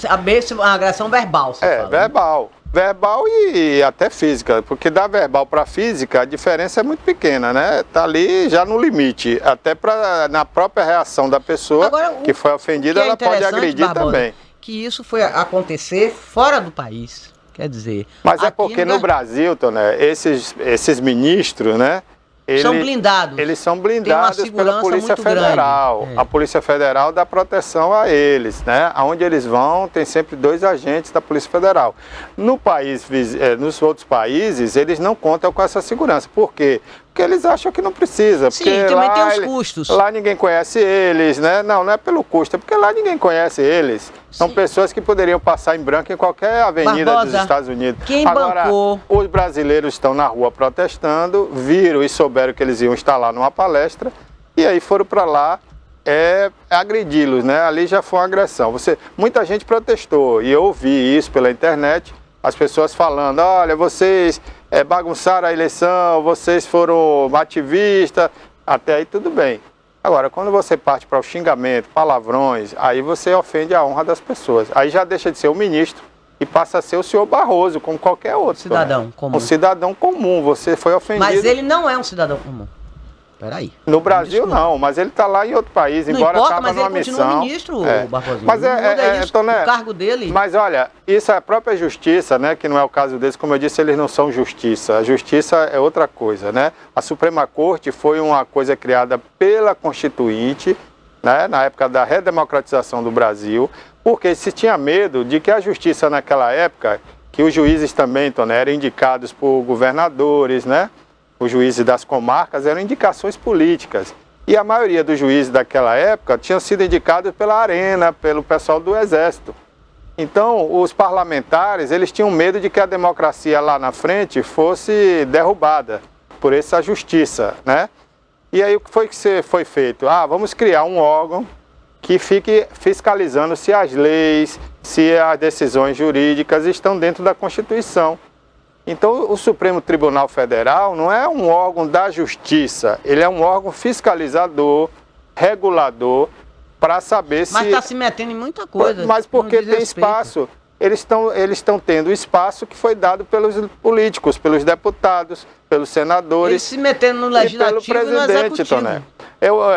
A agressão verbal, você fala, verbal. Né? Verbal e até física, porque da verbal para física a diferença é muito pequena, né? Tá ali já no limite, até na própria reação da pessoa. Agora, que foi ofendida, ela pode agredir, Barbosa, também. Que isso foi acontecer fora do país, quer dizer... Mas é porque no Brasil, Toné, esses ministros, né? São blindados. Eles são blindados pela Polícia Federal. A Polícia Federal dá proteção a eles, né? Aonde eles vão, tem sempre 2 agentes da Polícia Federal. Nos outros países, eles não contam com essa segurança. Por quê? Porque eles acham que não precisa. Sim, porque também tem os custos. Lá ninguém conhece eles, né? Não é pelo custo, é porque lá ninguém conhece eles. São pessoas que poderiam passar em branco em qualquer avenida dos Estados Unidos. Agora, os brasileiros estão na rua protestando, viram e souberam que eles iam estar lá numa palestra, e aí foram para lá agredi-los, né? Ali já foi uma agressão. Muita gente protestou, e eu ouvi isso pela internet, as pessoas falando, olha, vocês bagunçaram a eleição, vocês foram ativistas, até aí tudo bem. Agora, quando você parte para o xingamento, palavrões, aí você ofende a honra das pessoas. Aí já deixa de ser o ministro e passa a ser o senhor Barroso, como qualquer outro. Cidadão comum. Um cidadão comum, você foi ofendido. Mas ele não é um cidadão comum. Peraí. No Brasil não, mas ele está lá em outro país, embora estava numa missão. Mas ele continua ministro, Barbosinho. Mas o cargo dele. Mas olha, isso é a própria justiça, né, que não é o caso deles, como eu disse, eles não são justiça. A justiça é outra coisa, né? A Suprema Corte foi uma coisa criada pela Constituinte, né, na época da redemocratização do Brasil, porque se tinha medo de que a justiça naquela época, que os juízes também, Toné, eram indicados por governadores, né? Os juízes das comarcas eram indicações políticas. E a maioria dos juízes daquela época tinham sido indicados pela Arena, pelo pessoal do Exército. Então, os parlamentares, eles tinham medo de que a democracia lá na frente fosse derrubada por essa justiça, né? E aí, o que foi feito? Vamos criar um órgão que fique fiscalizando se as leis, se as decisões jurídicas estão dentro da Constituição. Então, o Supremo Tribunal Federal não é um órgão da justiça, ele é um órgão fiscalizador, regulador, para saber Mas se... está se metendo em muita coisa. Mas não porque diz tem respeito. espaço. Eles estão tendo espaço que foi dado pelos políticos, pelos deputados, pelos senadores. Eles se metendo no e pelo legislativo e no presidente, executivo. Toné.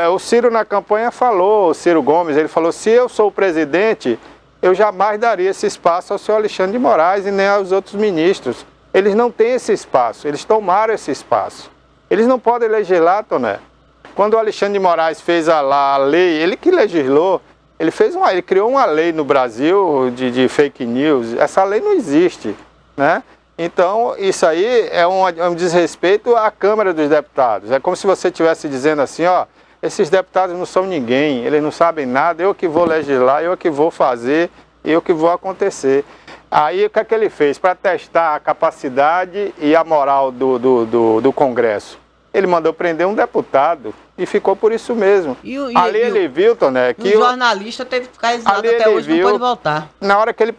O Ciro na campanha falou, o Ciro Gomes, ele falou, se eu sou o presidente, eu jamais daria esse espaço ao senhor Alexandre de Moraes e nem aos outros ministros. Eles não têm esse espaço, eles tomaram esse espaço. Eles não podem legislar, Toné. Quando o Alexandre de Moraes fez a lei, ele que legislou, ele criou uma lei no Brasil de fake news. Essa lei não existe, né? Então, isso aí é um desrespeito à Câmara dos Deputados. É como se você estivesse dizendo assim, ó, esses deputados não são ninguém, eles não sabem nada, eu que vou legislar, eu que vou fazer, eu que vou acontecer. Aí, o que é que ele fez? Para testar a capacidade e a moral do Congresso. Ele mandou prender um deputado e ficou por isso mesmo. Ali ele viu, Toné, que o jornalista teve que ficar exilado até hoje, não pode voltar. Na hora que ele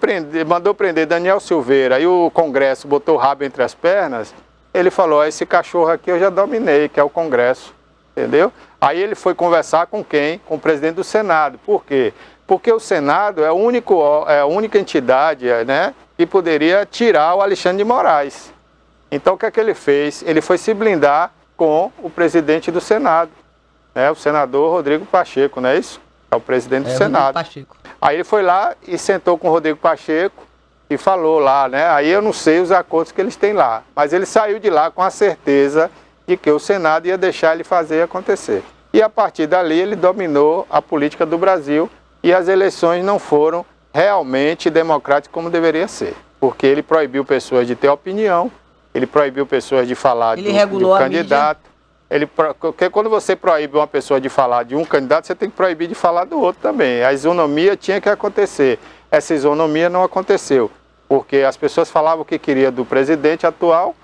mandou prender Daniel Silveira e o Congresso botou o rabo entre as pernas, ele falou, esse cachorro aqui eu já dominei, que é o Congresso, entendeu? Aí ele foi conversar com quem? Com o presidente do Senado. Por quê? Porque o Senado é a única entidade, né, que poderia tirar o Alexandre de Moraes. Então o que é que ele fez? Ele foi se blindar com o presidente do Senado, né, o senador Rodrigo Pacheco, não é isso? É o presidente do Senado. Pacheco. Aí ele foi lá e sentou com o Rodrigo Pacheco e falou lá, né? Aí eu não sei os acordos que eles têm lá, mas ele saiu de lá com a certeza de que o Senado ia deixar ele fazer acontecer. E a partir dali ele dominou a política do Brasil e as eleições não foram realmente democráticas como deveria ser, porque ele proibiu pessoas de ter opinião, ele proibiu pessoas de falar do candidato. Porque quando você proíbe uma pessoa de falar de um candidato, você tem que proibir de falar do outro também. A isonomia tinha que acontecer. Essa isonomia não aconteceu, porque as pessoas falavam o que queria do presidente atual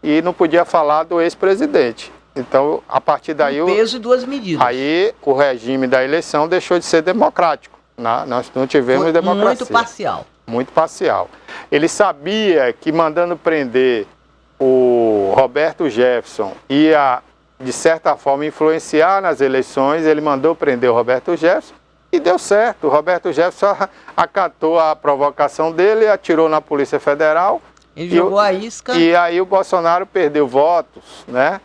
e não podia falar do ex-presidente. Então, a partir daí... Um peso e duas medidas. Aí, o regime da eleição deixou de ser democrático. Nós não tivemos democracia. Muito parcial. Muito parcial. Ele sabia que mandando prender o Roberto Jefferson ia, de certa forma, influenciar nas eleições. Ele mandou prender o Roberto Jefferson e deu certo. O Roberto Jefferson acatou a provocação dele, atirou na Polícia Federal. Ele jogou a isca. E aí o Bolsonaro perdeu votos, né?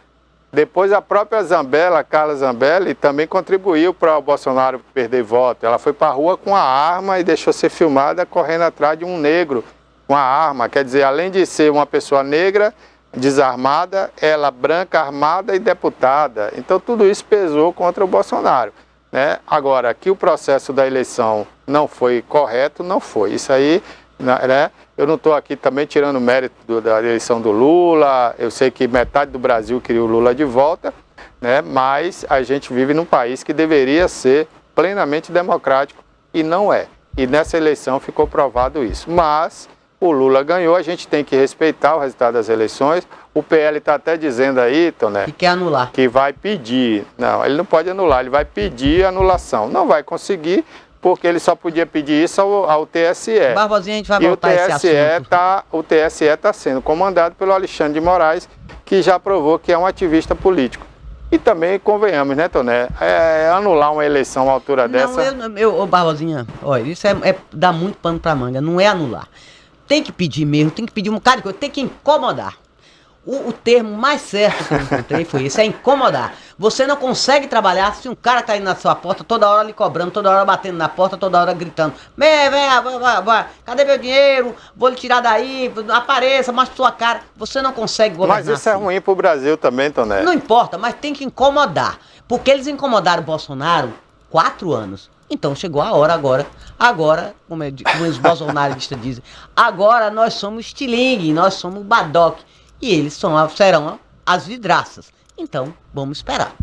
Depois a própria Zambelli, Carla Zambelli, também contribuiu para o Bolsonaro perder voto. Ela foi para a rua com a arma e deixou ser filmada correndo atrás de um negro com a arma. Quer dizer, além de ser uma pessoa negra, desarmada, ela branca, armada e deputada. Então tudo isso pesou contra o Bolsonaro, né? Agora, que o processo da eleição não foi correto, não foi. Isso aí, né? Eu não estou aqui também tirando mérito da eleição do Lula. Eu sei que metade do Brasil queria o Lula de volta, né? Mas a gente vive num país que deveria ser plenamente democrático e não é. E nessa eleição ficou provado isso. Mas o Lula ganhou, a gente tem que respeitar o resultado das eleições. O PL está até dizendo aí, Toné, que quer anular. Que vai pedir. Não, ele não pode anular, ele vai pedir anulação. Não vai conseguir, porque ele só podia pedir isso ao TSE. Barbosinha, a gente vai voltar a esse assunto. O TSE está sendo comandado pelo Alexandre de Moraes, que já provou que é um ativista político. E também, convenhamos, né, Toné? Anular uma eleição à altura dessa... Ô Barbosinha, olha, isso dá muito pano pra manga, não é anular. Tem que pedir mesmo, tem que pedir um bocado de coisa, tem que incomodar. O termo mais certo que eu encontrei foi esse, é incomodar. Você não consegue trabalhar se um cara tá aí na sua porta toda hora lhe cobrando, toda hora batendo na porta, toda hora gritando: vem, vai, cadê meu dinheiro? Vou lhe tirar daí, apareça, mostre sua cara. Você não consegue governar. Mas isso é ruim pro Brasil também, Toné. Não importa, mas tem que incomodar. Porque eles incomodaram o Bolsonaro 4 anos. Então chegou a hora agora, como os bolsonaristas dizem, agora nós somos estilingue, nós somos badoque. E eles serão as vidraças. Então, vamos esperar.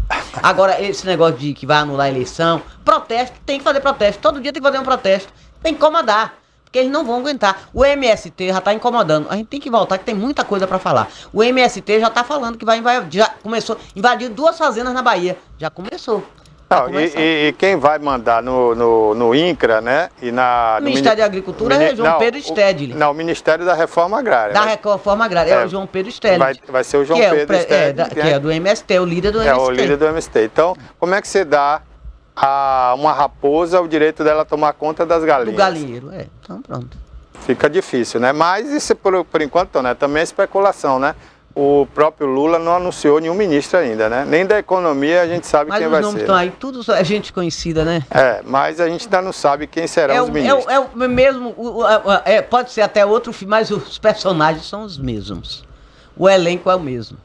Agora, esse negócio de que vai anular a eleição, protesto, tem que fazer protesto. Todo dia tem que fazer um protesto. Tem que incomodar. Porque eles não vão aguentar. O MST já está incomodando. A gente tem que voltar, que tem muita coisa para falar. O MST já está falando que vai invadir, já começou, invadiu 2 fazendas na Bahia. Já começou. Não, e quem vai mandar no INCRA, né? E no Ministério da Agricultura é João Pedro Stedley. Não, o Ministério da Reforma Agrária. Da Reforma Agrária, é o João Pedro Stedley. Vai ser o João Pedro Stedley. Que é do MST, o líder do MST. É o líder do MST. Então, como é que você dá uma raposa o direito dela tomar conta das galinhas. Do galinheiro, então pronto. Fica difícil, né? Mas isso por enquanto, né? Também é especulação, né? O próprio Lula não anunciou nenhum ministro ainda, né? Nem da economia a gente sabe quem vai ser. Mas os nomes estão aí, tudo é gente conhecida, né? Mas a gente ainda não sabe quem serão os ministros. É o mesmo, pode ser até outro filme, mas os personagens são os mesmos. O elenco é o mesmo.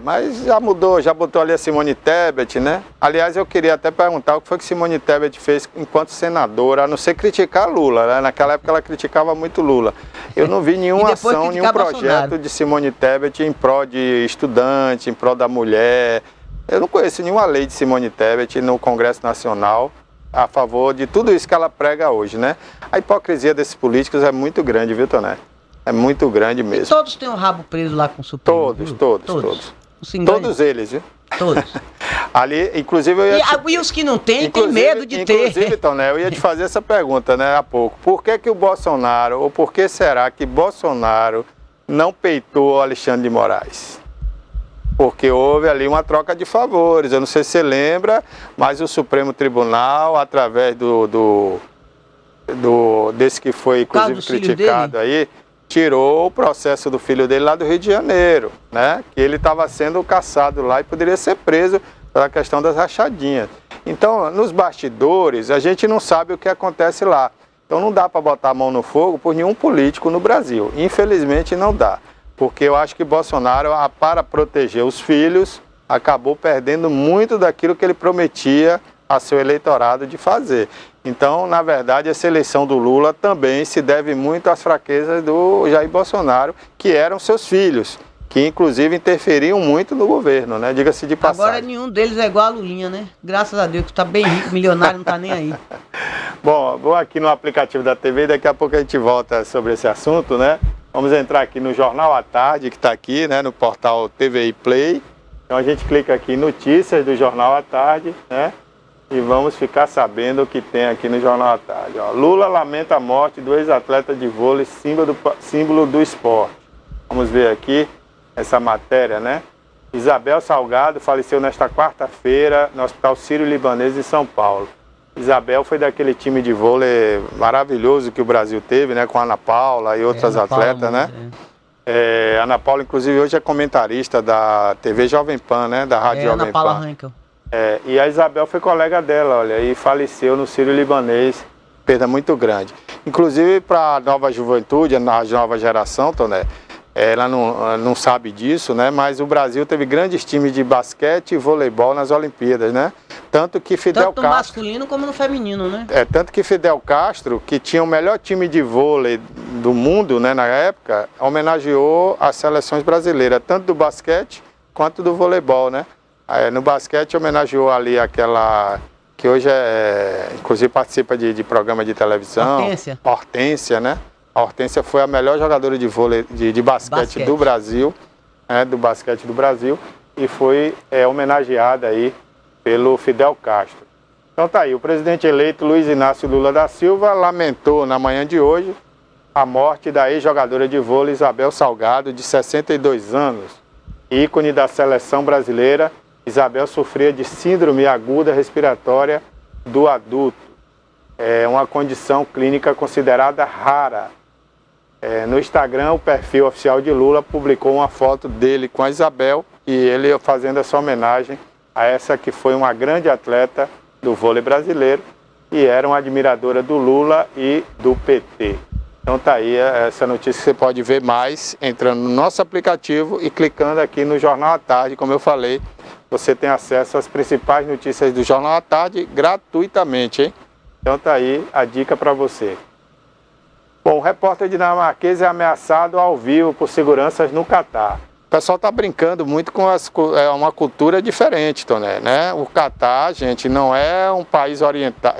Mas já mudou, já botou ali a Simone Tebet, né? Aliás, eu queria até perguntar o que foi que Simone Tebet fez enquanto senadora, a não ser criticar Lula, né? Naquela época ela criticava muito Lula. Eu não vi nenhuma ação, nenhum projeto Bolsonaro. De Simone Tebet em prol de estudante, em prol da mulher. Eu não conheço nenhuma lei de Simone Tebet no Congresso Nacional a favor de tudo isso que ela prega hoje, né? A hipocrisia desses políticos é muito grande, viu, Toné? É muito grande mesmo. E todos têm o rabo preso lá com o Supremo. Todos. Todos eles, viu? Todos. Ali, inclusive... E os que não têm medo de ter. Inclusive, Toné, eu ia te fazer essa pergunta, né, há pouco. Por que o Bolsonaro, ou por que será que Bolsonaro não peitou Alexandre de Moraes? Porque houve ali uma troca de favores. Eu não sei se você lembra, mas o Supremo Tribunal, através desse que foi, inclusive, criticado aí... tirou o processo do filho dele lá do Rio de Janeiro, né? Que ele estava sendo caçado lá e poderia ser preso pela questão das rachadinhas. Então, nos bastidores, a gente não sabe o que acontece lá. Então, não dá para botar a mão no fogo por nenhum político no Brasil. Infelizmente, não dá. Porque eu acho que Bolsonaro, para proteger os filhos, acabou perdendo muito daquilo que ele prometia a seu eleitorado de fazer. Então, na verdade, essa eleição do Lula também se deve muito às fraquezas do Jair Bolsonaro, que eram seus filhos, que inclusive interferiam muito no governo, né? Diga-se de passagem. Agora nenhum deles é igual a Lulinha, né? Graças a Deus, que está bem rico, milionário, não está nem aí. Bom, vou aqui no aplicativo da TV e daqui a pouco a gente volta sobre esse assunto, né? Vamos entrar aqui no Jornal à Tarde, que está aqui, né? No portal TVI Play. Então a gente clica aqui em Notícias do Jornal à Tarde, né? E vamos ficar sabendo o que tem aqui no Jornal à Tarde. Ó, Lula lamenta a morte do ex-atleta de vôlei, símbolo do esporte. Vamos ver aqui essa matéria, né? Isabel Salgado faleceu nesta quarta-feira no Hospital Sírio-Libanês em São Paulo. Isabel foi daquele time de vôlei maravilhoso que o Brasil teve, né? Com a Ana Paula e outras atletas, né? Ana Paula, inclusive, hoje é comentarista da TV Jovem Pan, né? Da Rádio Jovem Pan. Ana Paula Rankel. E a Isabel foi colega dela, olha, e faleceu no Sírio-Libanês, perda muito grande. Inclusive para a nova juventude, a nova geração, Toné, ela não sabe disso, né? Mas o Brasil teve grandes times de basquete e voleibol nas Olimpíadas, né? Tanto que Fidel Castro... Tanto no masculino como no feminino, né? Tanto que Fidel Castro, que tinha o melhor time de vôlei do mundo, né, na época, homenageou as seleções brasileiras, tanto do basquete quanto do voleibol, né? No basquete homenageou ali aquela que hoje inclusive participa de programa de televisão. Hortência, né? A Hortência foi a melhor jogadora de vôlei, de basquete do Brasil, do basquete do Brasil, e foi homenageada aí pelo Fidel Castro. Então tá aí, o presidente eleito Luiz Inácio Lula da Silva lamentou na manhã de hoje a morte da ex-jogadora de vôlei Isabel Salgado, de 62 anos, ícone da seleção brasileira. Isabel sofria de síndrome aguda respiratória do adulto. É uma condição clínica considerada rara. No Instagram, o perfil oficial de Lula publicou uma foto dele com a Isabel e ele fazendo essa homenagem a essa que foi uma grande atleta do vôlei brasileiro e era uma admiradora do Lula e do PT. Então tá aí essa notícia que você pode ver mais entrando no nosso aplicativo e clicando aqui no Jornal à Tarde, como eu falei. Você tem acesso às principais notícias do Jornal à Tarde gratuitamente, hein? Então tá aí a dica para você. Bom, o repórter dinamarquês é ameaçado ao vivo por seguranças no Catar. O pessoal tá brincando muito com uma cultura diferente, Toné, né? O Catar, gente, não é um país ocidental.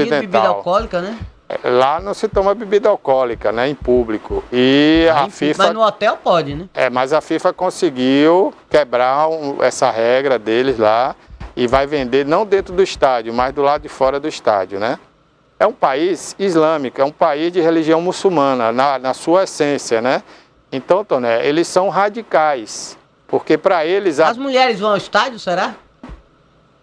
Bebida alcoólica, né? Lá não se toma bebida alcoólica, né, em público. E a FIFA... Mas no hotel pode, né? Mas a FIFA conseguiu quebrar essa regra deles lá e vai vender não dentro do estádio, mas do lado de fora do estádio, né? É um país islâmico, é um país de religião muçulmana, na sua essência, né? Então, Toné, eles são radicais, porque para eles... As mulheres vão ao estádio, será?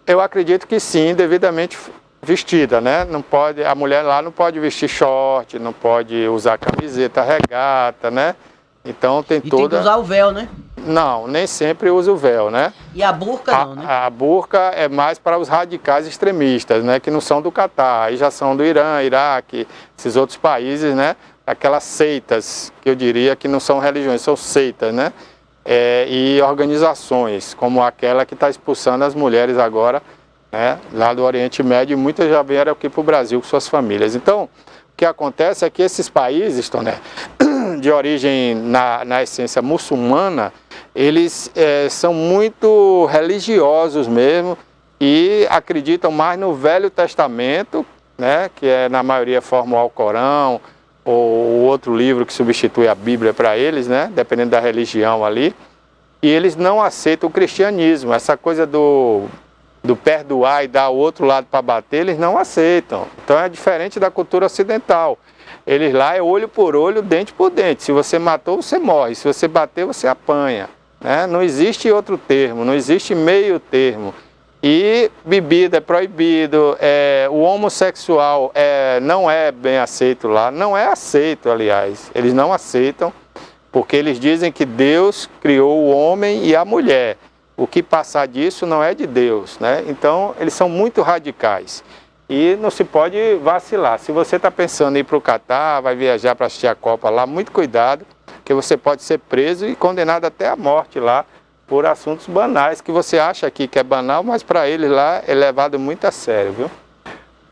Eu acredito que sim, devidamente vestida, né? Não pode, a mulher lá não pode vestir short, não pode usar camiseta regata, né? Então tem E toda... tem que usar o véu, né? Não, nem sempre usa o véu, né? E a burca não, né? A burca é mais para os radicais extremistas, né? Que não são do Catar, aí já são do Irã, Iraque, esses outros países, né? Aquelas seitas, que eu diria que não são religiões, são seitas, né? E organizações, como aquela que está expulsando as mulheres agora, né? Lá do Oriente Médio, e muitas já vieram aqui para o Brasil com suas famílias. Então, o que acontece é que esses países, Toné, de origem na essência muçulmana, eles são muito religiosos mesmo e acreditam mais no Velho Testamento, né, que na maioria forma o Alcorão ou outro livro que substitui a Bíblia para eles, né, dependendo da religião ali. E eles não aceitam o cristianismo, essa coisa do perdoar e dar o outro lado para bater, eles não aceitam. Então é diferente da cultura ocidental. Eles lá é olho por olho, dente por dente. Se você matou, você morre. Se você bater, você apanha, né? Não existe outro termo, não existe meio termo. E bebida é proibido, o homossexual não é bem aceito lá, não é aceito, aliás. Eles não aceitam, porque eles dizem que Deus criou o homem e a mulher. O que passar disso não é de Deus, né? Então, eles são muito radicais. E não se pode vacilar. Se você está pensando em ir para o Catar, vai viajar para assistir a Copa lá, muito cuidado, que você pode ser preso e condenado até à morte lá, por assuntos banais, que você acha aqui que é banal, mas para eles lá é levado muito a sério, viu?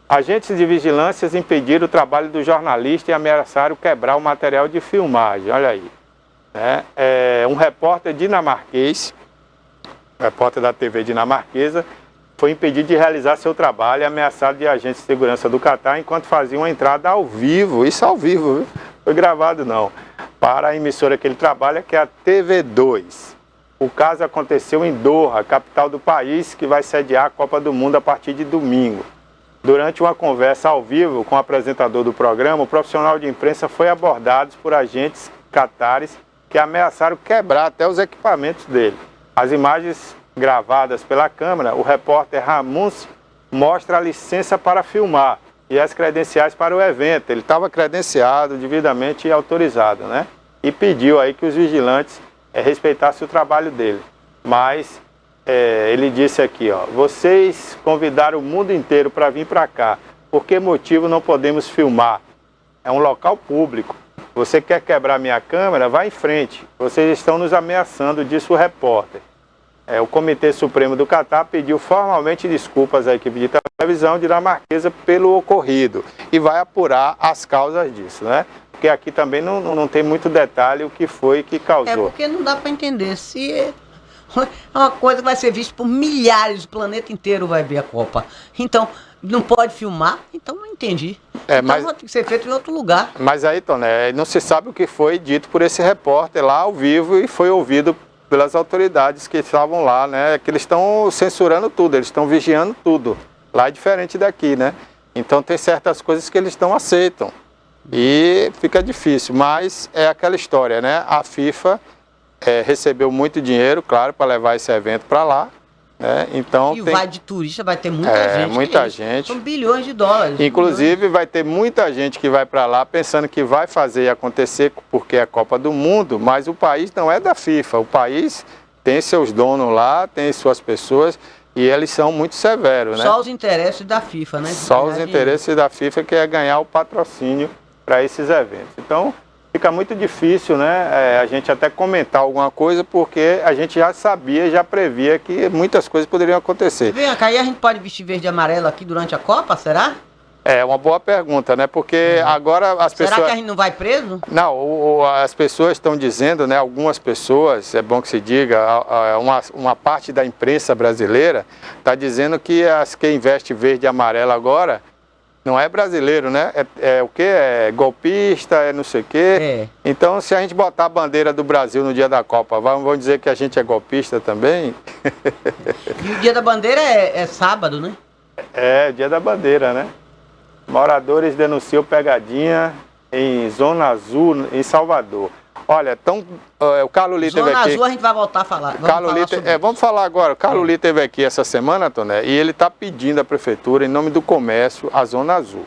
Agentes de vigilância impediram o trabalho do jornalista e ameaçaram quebrar o material de filmagem, olha aí. Né? Um repórter dinamarquês, repórter da TV dinamarquesa, foi impedido de realizar seu trabalho e ameaçado de agentes de segurança do Catar enquanto fazia uma entrada ao vivo, isso ao vivo, viu? Foi gravado não, para a emissora que ele trabalha, que é a TV2. O caso aconteceu em Doha, capital do país, que vai sediar a Copa do Mundo a partir de domingo. Durante uma conversa ao vivo com o apresentador do programa, o profissional de imprensa foi abordado por agentes catares que ameaçaram quebrar até os equipamentos dele. As imagens gravadas pela câmera, o repórter Ramuns mostra a licença para filmar e as credenciais para o evento. Ele estava credenciado, devidamente autorizado, né? E pediu aí que os vigilantes respeitassem o trabalho dele. Mas ele disse aqui, ó, vocês convidaram o mundo inteiro para vir para cá. Por que motivo não podemos filmar? É um local público. Você quer quebrar minha câmera? Vá em frente. Vocês estão nos ameaçando, disse o repórter. O Comitê Supremo do Catar pediu formalmente desculpas à equipe de televisão dinamarquesa pelo ocorrido e vai apurar as causas disso, né? Porque aqui também não tem muito detalhe o que foi que causou. Porque não dá para entender se é uma coisa que vai ser vista por milhares, o planeta inteiro vai ver a Copa. Então, não pode filmar? Então não entendi. Então vai ter que ser feito em outro lugar. Mas aí, Toné, não se sabe o que foi dito por esse repórter lá ao vivo e foi ouvido pelas autoridades que estavam lá, né? Que eles estão censurando tudo, eles estão vigiando tudo. Lá é diferente daqui, né? Então tem certas coisas que eles não aceitam. E fica difícil, mas é aquela história, né? A FIFA recebeu muito dinheiro, claro, para levar esse evento para lá, né? Então vai de turista, vai ter muita gente. Muita gente. São bilhões de dólares. Inclusive vai ter muita gente que vai para lá pensando que vai fazer acontecer porque é a Copa do Mundo, mas o país não é da FIFA, o país tem seus donos lá, tem suas pessoas e eles são muito severos, né? Só os interesses da FIFA, né? Só os interesses da FIFA que é ganhar o patrocínio para esses eventos. Então, fica muito difícil, né, a gente até comentar alguma coisa, porque a gente já sabia, já previa que muitas coisas poderiam acontecer. Vem cá, e a gente pode vestir verde e amarelo aqui durante a Copa, será? É uma boa pergunta, né, porque agora as pessoas... Será que a gente não vai preso? Não, as pessoas estão dizendo, né, algumas pessoas, é bom que se diga, uma parte da imprensa brasileira está dizendo que quem veste verde e amarelo agora não é brasileiro, né? É o quê? É golpista, é não sei o quê. Então, se a gente botar a bandeira do Brasil no dia da Copa, vão dizer que a gente é golpista também? E o dia da bandeira é sábado, né? É, dia da bandeira, né? Moradores denunciam pegadinha em Zona Azul, em Salvador. Olha, o Carlos Lito Zona esteve aqui. Azul a gente vai voltar a falar. Vamos falar agora. O Carlos Lito esteve aqui essa semana, Toné, e ele está pedindo à prefeitura, em nome do comércio, a Zona Azul.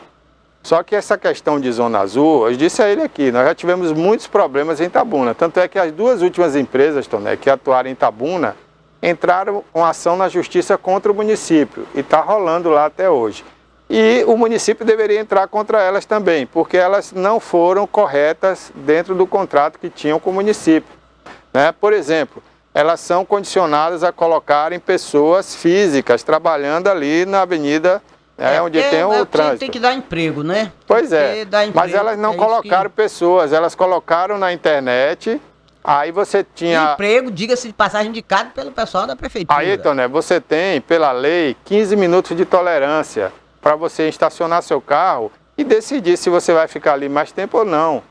Só que essa questão de Zona Azul, eu disse a ele aqui, nós já tivemos muitos problemas em Itabuna. Tanto é que as duas últimas empresas, Toné, que atuaram em Itabuna, entraram com ação na justiça contra o município. E está rolando lá até hoje. E o município deveria entrar contra elas também, porque elas não foram corretas dentro do contrato que tinham com o município, né? Por exemplo, elas são condicionadas a colocarem pessoas físicas trabalhando ali na avenida, onde tem o trânsito. Tem que dar emprego, né? Pois é, mas elas não colocaram pessoas, elas colocaram na internet, aí você tinha... Emprego, diga-se de passagem, indicado pelo pessoal da prefeitura. Aí, Toné, você tem, pela lei, 15 minutos de tolerância para você estacionar seu carro e decidir se você vai ficar ali mais tempo ou não.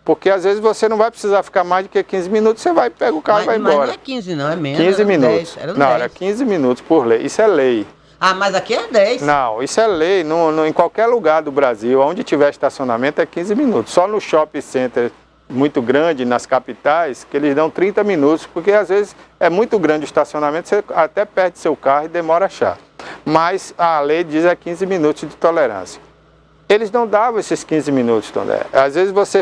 Porque às vezes você não vai precisar ficar mais do que 15 minutos, você vai, pega o carro e vai embora. Mas não é 15 não, é menos. 15 minutos. 10, não, era 15 minutos por lei, isso é lei. Ah, mas aqui é 10. Não, isso é lei, em qualquer lugar do Brasil, onde tiver estacionamento é 15 minutos. Só no shopping center muito grande, nas capitais, que eles dão 30 minutos, porque às vezes é muito grande o estacionamento, você até perde seu carro e demora a achar. Mas a lei diz 15 minutos de tolerância. Eles não davam esses 15 minutos, Tondé. Às vezes você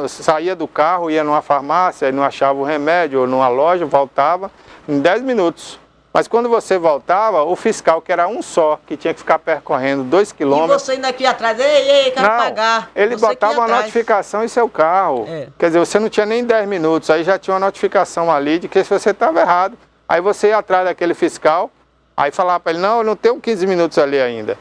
saía do carro, ia numa farmácia, e não achava o remédio, ou numa loja, voltava em 10 minutos. Mas quando você voltava, o fiscal, que era um só, que tinha que ficar percorrendo 2 quilômetros... E você ainda aqui atrás, ei, quero pagar. Ele botava uma notificação em seu carro. Quer dizer, você não tinha nem 10 minutos, aí já tinha uma notificação ali de que você estava errado. Aí você ia atrás daquele fiscal, aí falava para ele, não, eu não tenho 15 minutos ali ainda.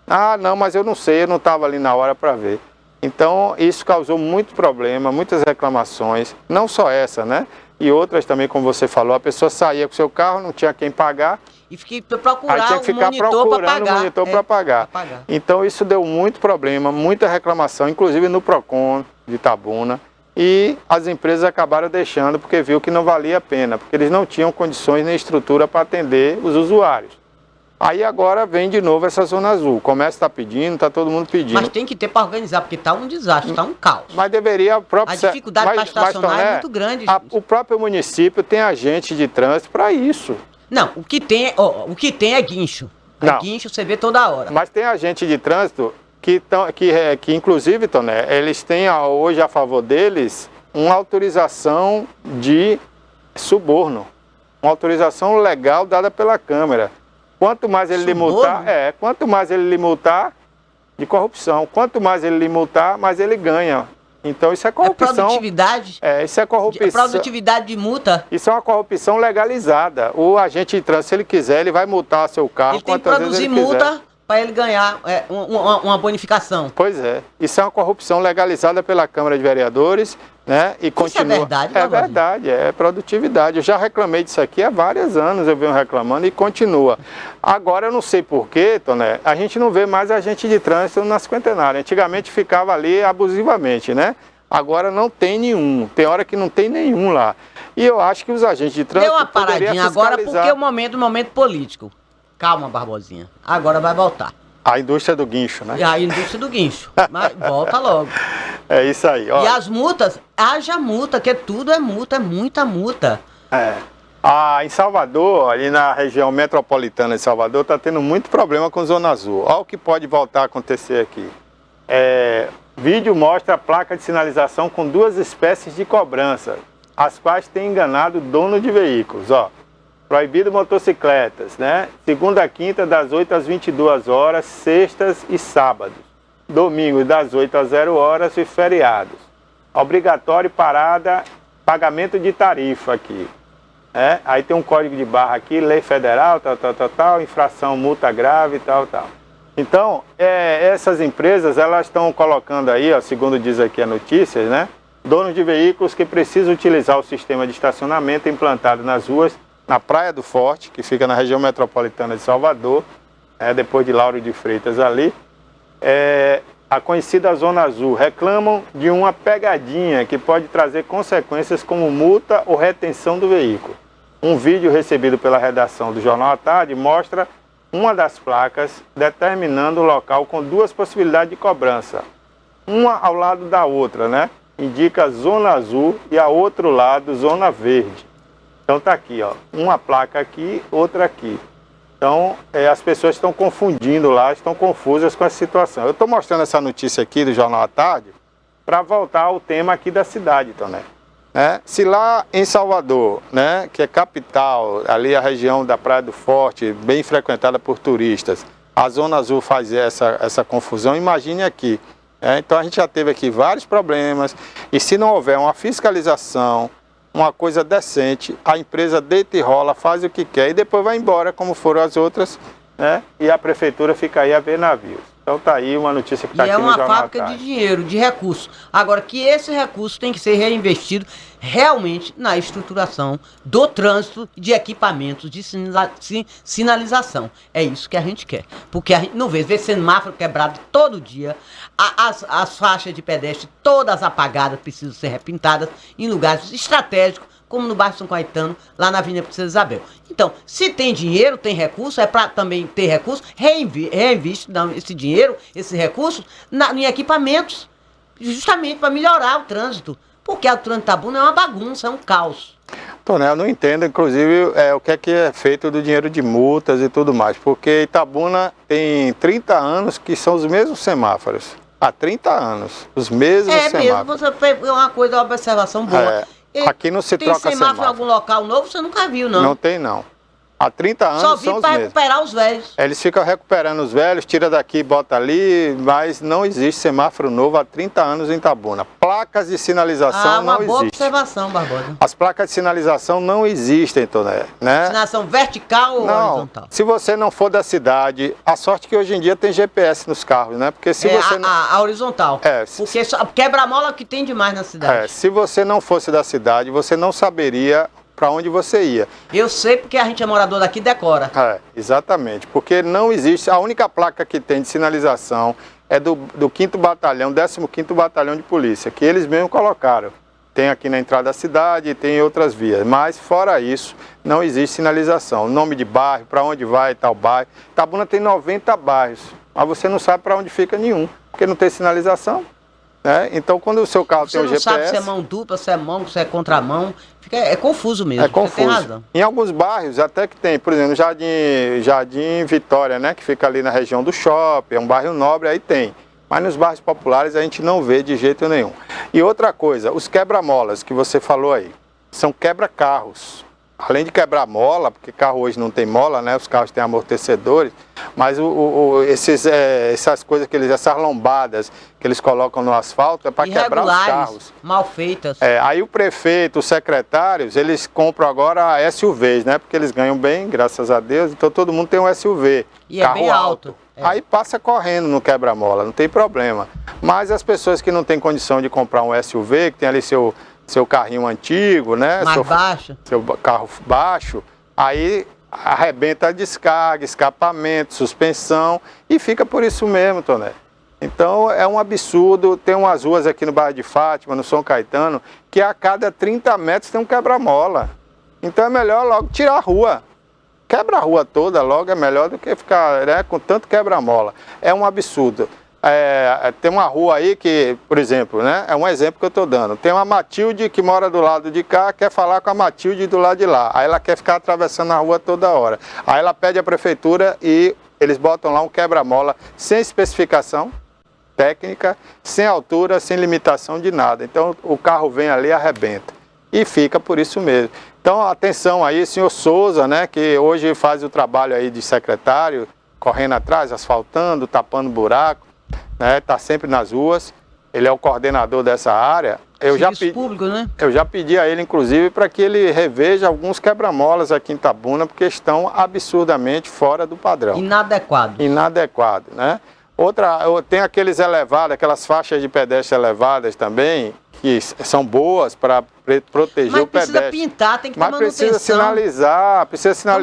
Ah, não, mas eu não sei, eu não estava ali na hora para ver. Então, isso causou muito problema, muitas reclamações, não só essa, né? E outras também, como você falou, a pessoa saía com o seu carro, não tinha quem pagar. E fiquei procurar aí tinha que ficar procurando o monitor para pagar. Então, isso deu muito problema, muita reclamação, inclusive no PROCON de Itabuna. E as empresas acabaram deixando porque viu que não valia a pena, porque eles não tinham condições nem estrutura para atender os usuários. Aí agora vem de novo essa Zona Azul. O comércio está pedindo, está todo mundo pedindo. Mas tem que ter para organizar, porque está um desastre, está um caos. Mas deveria... A dificuldade para estacionar é muito grande. O próprio município tem agente de trânsito para isso. Não, o que tem é guincho. Guincho você vê toda hora. Mas tem agente de trânsito que inclusive, Toné, eles têm hoje a favor deles uma autorização de suborno. Uma autorização legal dada pela Câmara. Quanto mais ele lhe multar, quanto mais ele lhe multar de corrupção, quanto mais ele lhe multar, mais ele ganha. Então isso é corrupção. É produtividade? Isso é corrupção. É produtividade de multa? Isso é uma corrupção legalizada. O agente de trânsito, se ele quiser, ele vai multar seu carro quantas vezes ele quiser. Ele tem que produzir multa para ele ganhar uma bonificação. Pois é. Isso é uma corrupção legalizada pela Câmara de Vereadores, né? E continua. Isso é verdade? É verdade, é produtividade. Eu já reclamei disso aqui há vários anos, eu venho reclamando e continua. Agora, eu não sei porquê, Toné, a gente não vê mais agente de trânsito na Cinquentenária. Antigamente ficava ali abusivamente, né? Agora não tem nenhum. Tem hora que não tem nenhum lá. E eu acho que os agentes de trânsito... Deu uma paradinha agora porque o momento político. Calma, Barbosinha. Agora vai voltar. A indústria do guincho, né? A indústria do guincho. Mas volta logo. É isso aí. Ó. E as multas, haja multa, que tudo é multa, é muita multa. Em Salvador, ali na região metropolitana de Salvador, está tendo muito problema com Zona Azul. Olha o que pode voltar a acontecer aqui. Vídeo mostra a placa de sinalização com 2 espécies de cobrança, as quais têm enganado o dono de veículos. Ó. Proibido motocicletas, né? Segunda a quinta, das 8 às 22 horas, sextas e sábados. Domingo, das 8 às 0 horas e feriados. Obrigatório parada, pagamento de tarifa aqui. Aí tem um código de barra aqui, lei federal, tal, infração, multa grave, tal. Então, essas empresas, elas estão colocando aí, ó, segundo diz aqui a notícia, né? Donos de veículos que precisam utilizar o sistema de estacionamento implantado nas ruas, na Praia do Forte, que fica na região metropolitana de Salvador, depois de Lauro de Freitas ali, a conhecida Zona Azul, reclamam de uma pegadinha que pode trazer consequências como multa ou retenção do veículo. Um vídeo recebido pela redação do Jornal à Tarde mostra uma das placas determinando o local com 2 possibilidades de cobrança, uma ao lado da outra, né? indica zona azul e a outro lado zona verde. Então tá aqui, ó, uma placa aqui, outra aqui. Então as pessoas estão confundindo lá, estão confusas com essa situação. Eu estou mostrando essa notícia aqui do Jornal à Tarde para voltar ao tema aqui da cidade, Toné. Se lá em Salvador, né, que é capital, ali a região da Praia do Forte, bem frequentada por turistas, a Zona Azul faz essa confusão, imagine aqui. Então a gente já teve aqui vários problemas, e se não houver uma fiscalização, uma coisa decente, a empresa deita e rola, faz o que quer e depois vai embora, como foram as outras, né, e a prefeitura fica aí a ver navios. Então tá aí uma notícia que está aqui no Jornal à Tarde. E é uma fábrica de dinheiro, de recursos. Agora, que esse recurso tem que ser reinvestido realmente na estruturação do trânsito de equipamentos de sinalização. É isso que a gente quer. Porque a gente não vê semáforo quebrado todo dia, as faixas de pedestre todas apagadas, precisam ser repintadas em lugares estratégicos, como no bairro São Caetano, lá na Avenida Princesa Isabel. Então, se tem dinheiro, tem recurso, é para também ter recurso, reinveste esse dinheiro, esses recursos, em equipamentos, justamente para melhorar o trânsito. Porque o trânsito de Itabuna é uma bagunça, é um caos. Toné, eu não entendo, inclusive, o que é feito do dinheiro de multas e tudo mais. Porque Itabuna tem 30 anos que são os mesmos semáforos. Há 30 anos, os mesmos semáforos. É mesmo, você fez uma coisa, uma observação boa. Aqui não se troca semáforo. Tem semáforo em algum local novo, você nunca viu, não? Não tem, não. Há 30 anos só são os mesmos. Só vi para recuperar os velhos. Eles ficam recuperando os velhos, tira daqui, bota ali, mas não existe semáforo novo há 30 anos em Itabuna. Placas de sinalização não existem. Uma boa observação, Barbosa. As placas de sinalização não existem, Toné, né? Sinalização vertical ou horizontal? Se você não for da cidade, a sorte que hoje em dia tem GPS nos carros, né? Porque se você a horizontal. Porque quebra-mola que tem demais na cidade. Se você não fosse da cidade, você não saberia para onde você ia. Eu sei porque a gente é morador daqui e decora. Exatamente, porque não existe, a única placa que tem de sinalização é do 5º Batalhão, 15º Batalhão de Polícia, que eles mesmos colocaram. Tem aqui na entrada da cidade e tem em outras vias, mas fora isso, não existe sinalização. Nome de bairro, para onde vai tal bairro. Itabuna tem 90 bairros, mas você não sabe para onde fica nenhum, porque não tem sinalização. Então, quando o seu carro tem um GPS... Você não sabe se é mão dupla, se é mão, se é contramão. É confuso mesmo. É confuso. Você tem razão. Em alguns bairros até que tem, por exemplo, Jardim Vitória, né, que fica ali na região do shopping, é um bairro nobre, aí tem. Mas nos bairros populares a gente não vê de jeito nenhum. E outra coisa, os quebra-molas que você falou aí, são quebra-carros. Além de quebrar mola, porque carro hoje não tem mola, né? Os carros têm amortecedores, mas essas coisas, essas lombadas que eles colocam no asfalto é para quebrar os carros. Mal feitas. Aí o prefeito, os secretários, eles compram agora SUVs, né? Porque eles ganham bem, graças a Deus, então todo mundo tem um SUV. E carro é bem alto. Aí passa correndo no quebra-mola, não tem problema. Mas as pessoas que não têm condição de comprar um SUV, que tem ali seu carrinho antigo, né? Mais baixo. Seu carro baixo, aí arrebenta a descarga, escapamento, suspensão e fica por isso mesmo, Toné. Então é um absurdo, tem umas ruas aqui no bairro de Fátima, no São Caetano, que a cada 30 metros tem um quebra-mola. Então é melhor logo tirar a rua. Quebra a rua toda logo, é melhor do que ficar, né, com tanto quebra-mola. É um absurdo. Tem uma rua aí que, por exemplo, né, é um exemplo que eu estou dando. Tem uma Matilde que mora do lado de cá, quer falar com a Matilde do lado de lá. Aí ela quer ficar atravessando a rua toda hora. Aí ela pede à prefeitura e eles botam lá um quebra-mola sem especificação técnica, sem altura, sem limitação de nada. Então o carro vem ali e arrebenta. E fica por isso mesmo. Então atenção aí, senhor Souza, né, que hoje faz o trabalho aí de secretário, correndo atrás, asfaltando, tapando buraco. Está sempre nas ruas, ele é o coordenador dessa área. Eu já pedi a ele, inclusive, para que ele reveja alguns quebra-molas aqui em Itabuna, porque estão absurdamente fora do padrão. Inadequado, né? Tem aqueles elevados, aquelas faixas de pedestre elevadas também, que são boas para proteger o pedestre. Mas precisa pintar, tem que ter manutenção. Mas precisa sinalizar.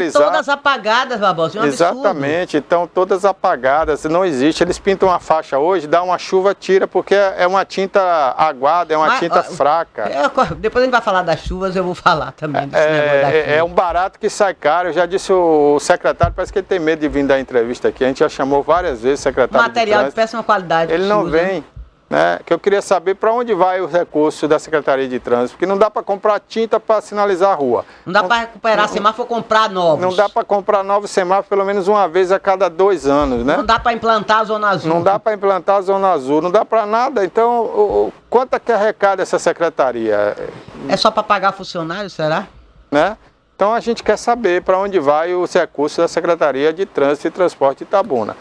Estão todas apagadas, Barbosa, é um Exatamente, estão todas apagadas, não existe. Eles pintam uma faixa hoje, dá uma chuva, tira, porque é uma tinta aguada, é uma tinta fraca. Depois a gente vai falar das chuvas, eu vou falar também desse negócio da chuva. É um barato que sai caro, eu já disse o secretário, parece que ele tem medo de vir dar entrevista aqui, a gente já chamou várias vezes o secretário material de péssima qualidade. Ele não vem. né, que eu queria saber para onde vai o recurso da Secretaria de Trânsito, porque não dá para comprar tinta para sinalizar a rua. Não dá para recuperar semáforo, comprar novos. Não dá para comprar novos semáforos pelo menos uma vez a cada 2 anos, né? Não dá para implantar a Zona Azul. Não dá para implantar a Zona Azul, não dá para nada. Então, quanto é que arrecada essa secretaria? É só para pagar funcionário, será? Né? Então a gente quer saber para onde vai os recursos da Secretaria de Trânsito e Transporte de Itabuna.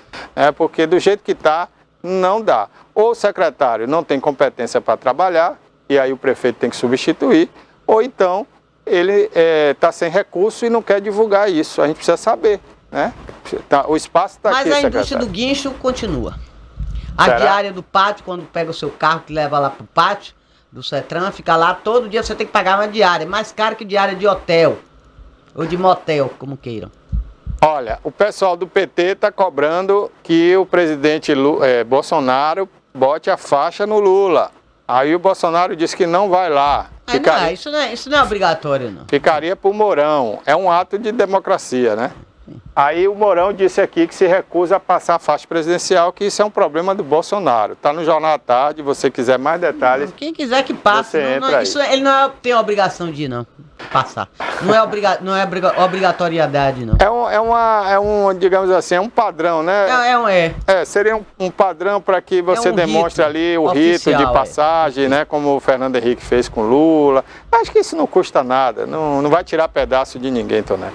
Porque do jeito que está, não dá. Ou o secretário não tem competência para trabalhar, e aí o prefeito tem que substituir, ou então ele está sem recurso e não quer divulgar isso. A gente precisa saber, né? O espaço está aqui, Mas a secretário. indústria do guincho continua. A Será? diária do pátio, quando pega o seu carro que leva lá pro pátio do Cetran, fica lá, todo dia você tem que pagar uma diária. É mais caro que diária de hotel. Ou de motel, como queiram. Olha, o pessoal do PT está cobrando que o presidente Bolsonaro bote a faixa no Lula. Aí o Bolsonaro disse que não vai lá. Isso não é obrigatório, não. Ficaria para o Mourão. É um ato de democracia, né? Aí o Mourão disse aqui que se recusa a passar a faixa presidencial, que isso é um problema do Bolsonaro. Está no Jornal à Tarde, se você quiser mais detalhes. Quem quiser que passe. Você entra aí. Ele não tem a obrigação de ir, não. Passar. Não é obrigatoriedade, não. Digamos assim, é um padrão, né? Seria um padrão para que você demonstre rito ali o oficial, rito de passagem, né? Como o Fernando Henrique fez com Lula. Acho que isso não custa nada, não vai tirar pedaço de ninguém, Toné.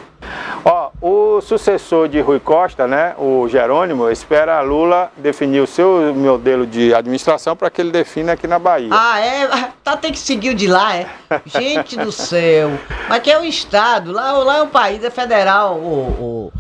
Ó, o sucessor de Rui Costa, né, o Jerônimo, espera Lula definir o seu modelo de administração para que ele defina aqui na Bahia. Tem que seguir o de lá, é? Gente do céu. Mas que é o Estado, lá é um país, é federal, o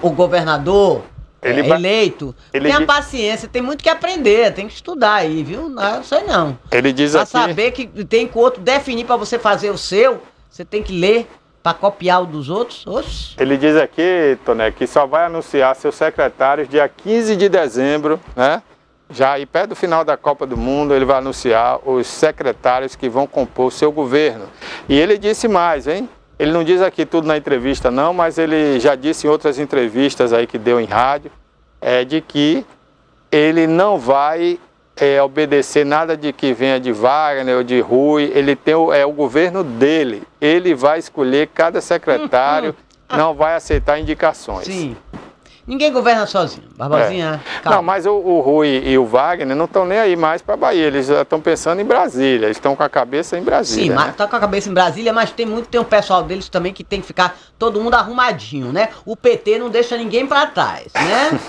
governador eleito. Tenha paciência, tem muito que aprender, tem que estudar aí, viu? Não sei não. Ele diz pra aqui... saber que tem que o outro definir para você fazer o seu, você tem que ler para copiar o dos outros. Oxi. Ele diz aqui, Toné, que só vai anunciar seus secretários dia 15 de dezembro, né? Já aí perto do final da Copa do Mundo, ele vai anunciar os secretários que vão compor o seu governo. E ele disse mais, hein? Ele não diz aqui tudo na entrevista não, mas ele já disse em outras entrevistas aí que deu em rádio, de que ele não vai obedecer nada de que venha de Wagner ou de Rui. Ele tem o governo dele. Ele vai escolher cada secretário, não vai aceitar indicações. Sim. Ninguém governa sozinho. Barbosinha, calma. Não, mas o Rui e o Wagner não estão nem aí mais para Bahia. Eles já estão pensando em Brasília. Eles estão com a cabeça em Brasília. Sim, né? mas tá com a cabeça em Brasília, mas tem um pessoal deles também que tem que ficar todo mundo arrumadinho, né? O PT não deixa ninguém para trás, né?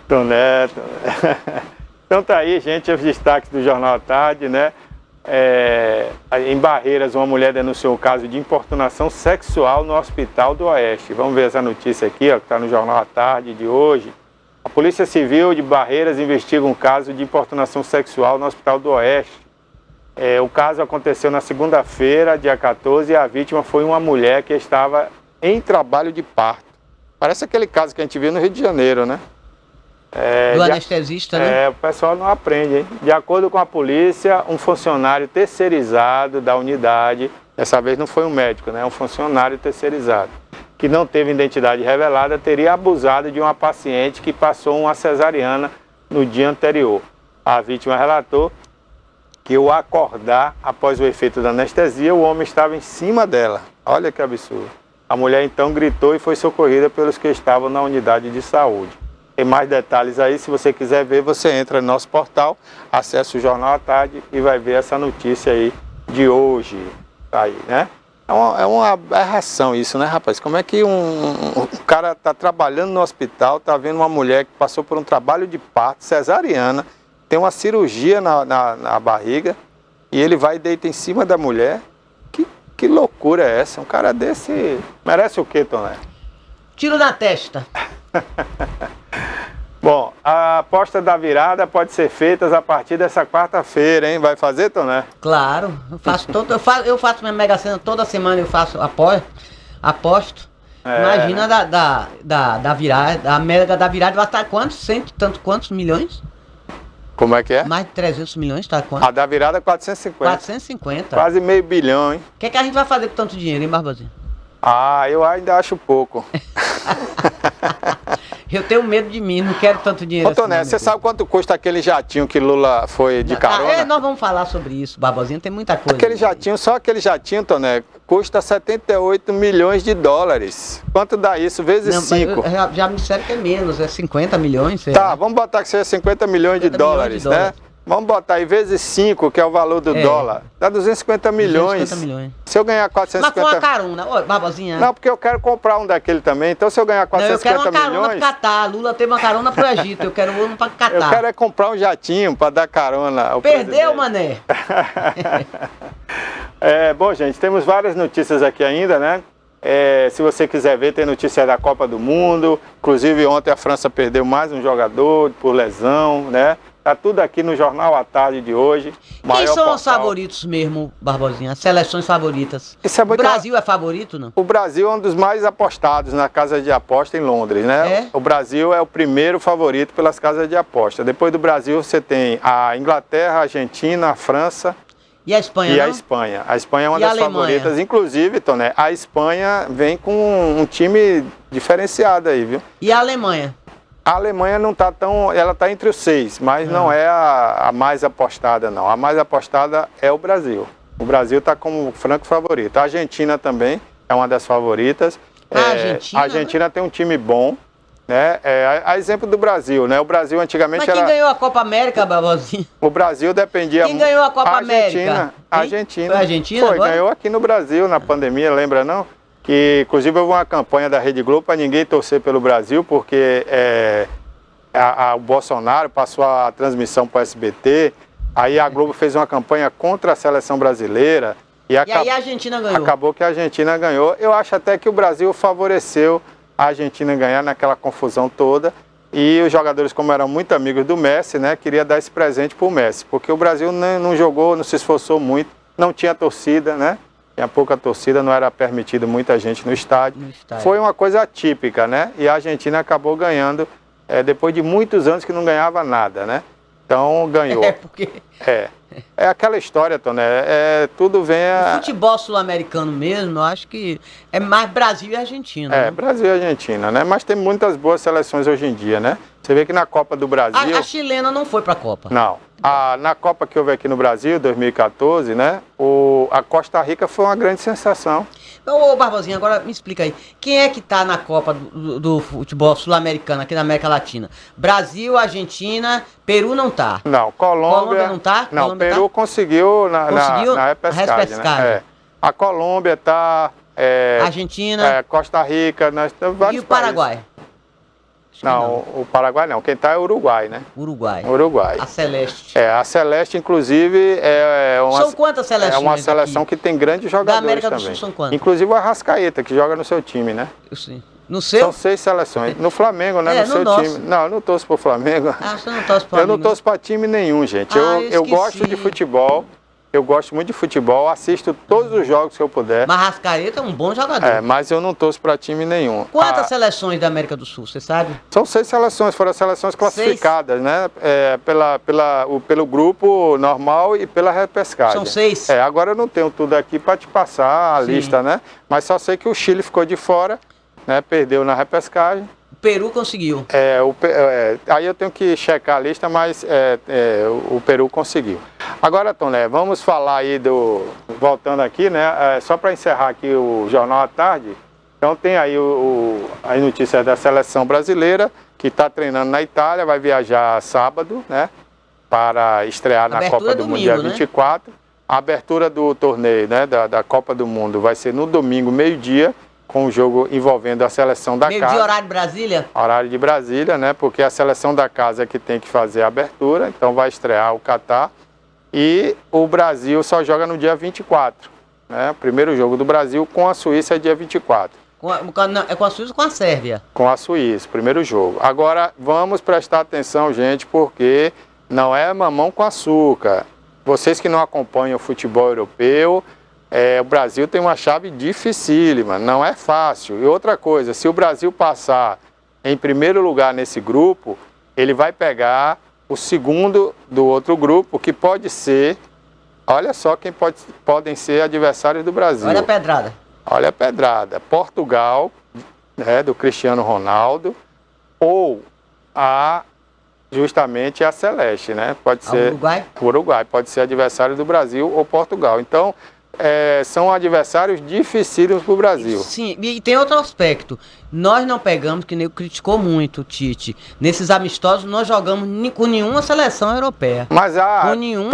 Toné. Então tá aí, gente, os destaques do Jornal à Tarde, né? Em Barreiras, uma mulher denunciou um caso de importunação sexual no Hospital do Oeste. Vamos ver essa notícia aqui, ó, que está no Jornal à Tarde de hoje. A Polícia Civil de Barreiras investiga um caso de importunação sexual no Hospital do Oeste. O caso aconteceu na segunda-feira, dia 14, e a vítima foi uma mulher que estava em trabalho de parto. Parece aquele caso que a gente viu no Rio de Janeiro, né? Do anestesista, né? O pessoal não aprende, hein? De acordo com a polícia, um funcionário terceirizado da unidade, dessa vez não foi um médico, né? Um funcionário terceirizado, que não teve identidade revelada, teria abusado de uma paciente que passou uma cesariana no dia anterior. A vítima relatou que ao acordar após o efeito da anestesia, o homem estava em cima dela. Olha que absurdo. A mulher então gritou e foi socorrida pelos que estavam na unidade de saúde. Tem mais detalhes aí, se você quiser ver, você entra no nosso portal, acessa o Jornal à Tarde e vai ver essa notícia aí de hoje. Tá aí, né? É uma aberração isso, né, rapaz? Como é que um cara tá trabalhando no hospital, tá vendo uma mulher que passou por um trabalho de parto, cesariana, tem uma cirurgia na barriga, e ele vai e deita em cima da mulher? Que loucura é essa? Um cara desse merece o quê, Toné? Tiro na testa. Bom, a aposta da virada pode ser feita a partir dessa quarta-feira, hein? Vai fazer, Toné? Claro, eu faço minha Mega Sena toda semana, eu faço aposto. Imagina da virada, a Mega da virada vai estar quantos? Quantos milhões? Como é que é? Mais de 300 milhões, tá quanto? A da virada 450. 450. Quase meio bilhão, hein? O que a gente vai fazer com tanto dinheiro, hein, Barbosinha? Eu ainda acho pouco. Eu tenho medo de mim, não quero tanto dinheiro Ô, Toné, assim, você sabe quanto custa aquele jatinho que Lula foi de carona? nós vamos falar sobre isso, Barbosinha, tem muita coisa. Aquele jatinho, só aquele jatinho, Toné, custa 78 milhões de dólares. Quanto dá isso? Vezes 5. Já me disseram que é menos, é 50 milhões. Sei Tá, lá. vamos botar que seja 50 milhões de 50 milhões dólares, de né? dólares. Vamos botar aí vezes 5, que é o valor do dólar. Dá 250 milhões. 250 milhões. Se eu ganhar Mas foi uma 450... carona, ô, Barbosinha. Não, porque eu quero comprar um daquele também. Então, se eu ganhar Não, eu quero 450 uma carona milhões... pro Catar. Lula teve uma carona pro Egito, eu quero um pra Catar. Eu quero é comprar um jatinho para dar carona ao Perdeu, presidente. mané. Bom, gente, temos várias notícias aqui ainda, né? Se você quiser ver, tem notícia da Copa do Mundo. Inclusive, ontem a França perdeu mais um jogador por lesão, né? Tá tudo aqui no Jornal à Tarde de hoje. Quem são Maior os portal. favoritos mesmo, Barbosinha? As seleções favoritas. Isso é O muito- Brasil é favorito, não? O Brasil é um dos mais apostados na casa de aposta em Londres, né? É? O Brasil é o primeiro favorito pelas casas de aposta. Depois do Brasil, você tem a Inglaterra, a Argentina, a França E a Espanha, e não? a Espanha. A Espanha é uma E a das Alemanha? favoritas. Inclusive, Toné, a Espanha vem com um time diferenciado aí, viu? E a Alemanha? A Alemanha não está tão... Ela está entre os 6, mas não é a mais apostada, não. A mais apostada é o Brasil. O Brasil está como franco favorito. A Argentina também é uma das favoritas. Argentina? A Argentina tem um time bom, né? A exemplo do Brasil, né? O Brasil antigamente Mas quem era... ganhou a Copa América, Barbosinha? O Brasil dependia... Quem ganhou a Copa a Argentina. América? A Hein? Argentina. Foi a Argentina Foi, agora? ganhou aqui no Brasil, na pandemia, lembra não? Que, inclusive, houve uma campanha da Rede Globo para ninguém torcer pelo Brasil, porque o Bolsonaro passou a transmissão para o SBT, aí a Globo fez uma campanha contra a seleção brasileira. E aí a Argentina ganhou. Acabou que a Argentina ganhou. Eu acho até que o Brasil favoreceu a Argentina ganhar naquela confusão toda. E os jogadores, como eram muito amigos do Messi, né, queria dar esse presente para o Messi. Porque o Brasil não jogou, não se esforçou muito, não tinha torcida, né? Tinha pouca torcida, não era permitido muita gente no estádio. Foi uma coisa atípica, né? E a Argentina acabou ganhando depois de muitos anos que não ganhava nada, né? Então ganhou. Porque É aquela história, Toné. Tudo vem o futebol sul-americano mesmo, eu acho que é mais Brasil e Argentina. né? Brasil e Argentina, né? Mas tem muitas boas seleções hoje em dia, né? Você vê que na Copa do Brasil... A chilena não foi pra Copa. Não. Na Copa que houve aqui no Brasil, 2014, né? A Costa Rica foi uma grande sensação. Ô, Barbosinha, agora me explica aí. Quem é que tá na Copa do futebol sul-americano, aqui na América Latina? Brasil, Argentina, Peru não tá. Não, Colômbia não tá? Não, Colômbia Peru tá? conseguiu Conseguiu na repescagem, repescagem. né? A Colômbia tá... Argentina. Costa Rica, nós temos vários E o Paraguai? Acho que Não, o Paraguai não. Quem tá é o Uruguai, né? Uruguai. Uruguai. A Celeste. A Celeste, inclusive, São quantas seleções é uma seleção aqui? que tem grandes jogadores América do também. Sul são quantas? Inclusive o Arrascaeta, que joga no seu time, né? Sim. No seu? São 6 seleções. No Flamengo, né? É, no no seu nosso. time. Não, eu não torço pro Flamengo. Ah, você não torce pra Eu não mim, torço pra time nenhum, gente. Ah, eu esqueci. gosto de futebol. Eu gosto muito de futebol. Assisto todos os jogos que eu puder. Mas Arrascaeta é um bom jogador. Mas eu não torço pra time nenhum. Quantas seleções da América do Sul, você sabe? São 6 seleções, foram as seleções classificadas, né? Pelo grupo normal e pela repescagem. São 6? Agora eu não tenho tudo aqui para te passar a Sim. lista, né? Mas só sei que o Chile ficou de fora, né? Perdeu na repescagem. O Peru conseguiu. Aí eu tenho que checar a lista, mas o Peru conseguiu. Agora, Toné, vamos falar aí voltando aqui, né? Só para encerrar aqui o Jornal à Tarde. Então tem aí as notícias da seleção brasileira, que está treinando na Itália, vai viajar sábado, né? Para estrear na Abertura Copa do Mundo dia domingo, né? 24. A abertura do torneio, né? Da Copa do Mundo vai ser no domingo, meio-dia, com o jogo envolvendo a seleção da Meio casa. de horário de Brasília? Horário de Brasília, né? Porque a seleção da casa é que tem que fazer a abertura, então vai estrear o Catar. E o Brasil só joga no dia 24, né? O primeiro jogo do Brasil com a Suíça é dia 24. É com a Suíça ou com a Sérvia? Com a Suíça, primeiro jogo. Agora, vamos prestar atenção, gente, porque não é mamão com açúcar. Vocês que não acompanham o futebol europeu, o Brasil tem uma chave dificílima, não é fácil. E outra coisa, se o Brasil passar em primeiro lugar nesse grupo, ele vai pegar o segundo do outro grupo, que pode ser, olha só quem podem ser adversários do Brasil. Olha a pedrada. Olha a pedrada. Portugal, né, do Cristiano Ronaldo, ou justamente a Celeste, né? Pode ser Uruguai? o Uruguai, pode ser adversário do Brasil ou Portugal. Então, são adversários dificílimos para o Brasil. Sim, e tem outro aspecto. Nós não pegamos, que nem criticou muito o Tite. Nesses amistosos, nós jogamos com nenhuma seleção europeia. Mas com nenhum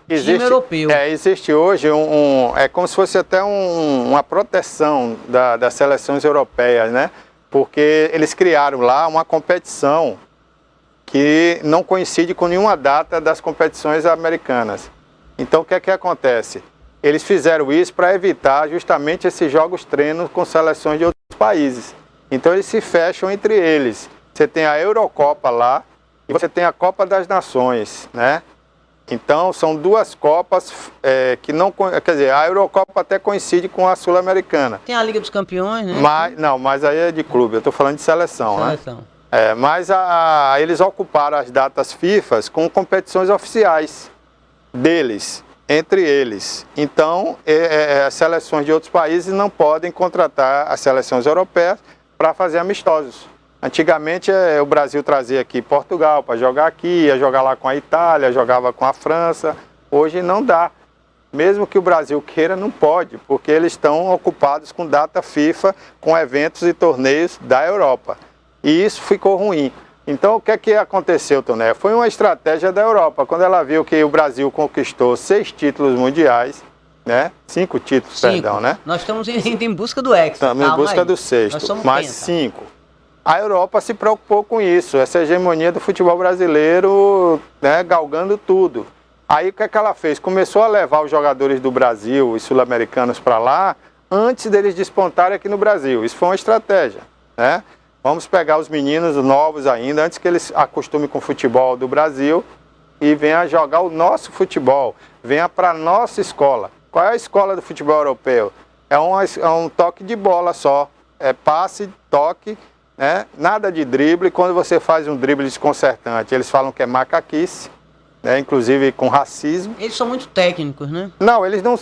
time europeu. Existe hoje é como se fosse até uma proteção das seleções europeias, né? Porque eles criaram lá uma competição que não coincide com nenhuma data das competições americanas. Então, o que é que acontece? Eles fizeram isso para evitar justamente esses jogos treinos com seleções de outros países. Então, eles se fecham entre eles. Você tem a Eurocopa lá e você tem a Copa das Nações, né? Então, são duas Copas que não... Quer dizer, a Eurocopa até coincide com a Sul-Americana. Tem a Liga dos Campeões, né? Mas aí é de clube, eu estou falando de seleção, né? Mas eles ocuparam as datas FIFA com competições oficiais deles, entre eles. Então, as seleções de outros países não podem contratar as seleções europeias para fazer amistosos. Antigamente, o Brasil trazia aqui Portugal para jogar aqui, ia jogar lá com a Itália, jogava com a França. Hoje não dá. Mesmo que o Brasil queira, não pode, porque eles estão ocupados com data FIFA, com eventos e torneios da Europa. E isso ficou ruim. Então, o que é que aconteceu, Toné? Foi uma estratégia da Europa. Quando ela viu que o Brasil conquistou 6 títulos mundiais, né? 5 títulos, perdão, né? Nós estamos indo em busca do Hexa. Estamos em busca do 6º, mais 5. A Europa se preocupou com isso, essa hegemonia do futebol brasileiro, né, galgando tudo. Aí, o que é que ela fez? Começou a levar os jogadores do Brasil e sul-americanos para lá, antes deles despontarem aqui no Brasil. Isso foi uma estratégia, né? Vamos pegar os meninos novos ainda, antes que eles acostumem com o futebol do Brasil e venham jogar o nosso futebol, venha para a nossa escola. Qual é a escola do futebol europeu? É um toque de bola só, é passe, toque, né? Nada de drible. Quando você faz um drible desconcertante, eles falam que é macaquice, né? Inclusive com racismo. Eles são muito técnicos, né? Não, eles não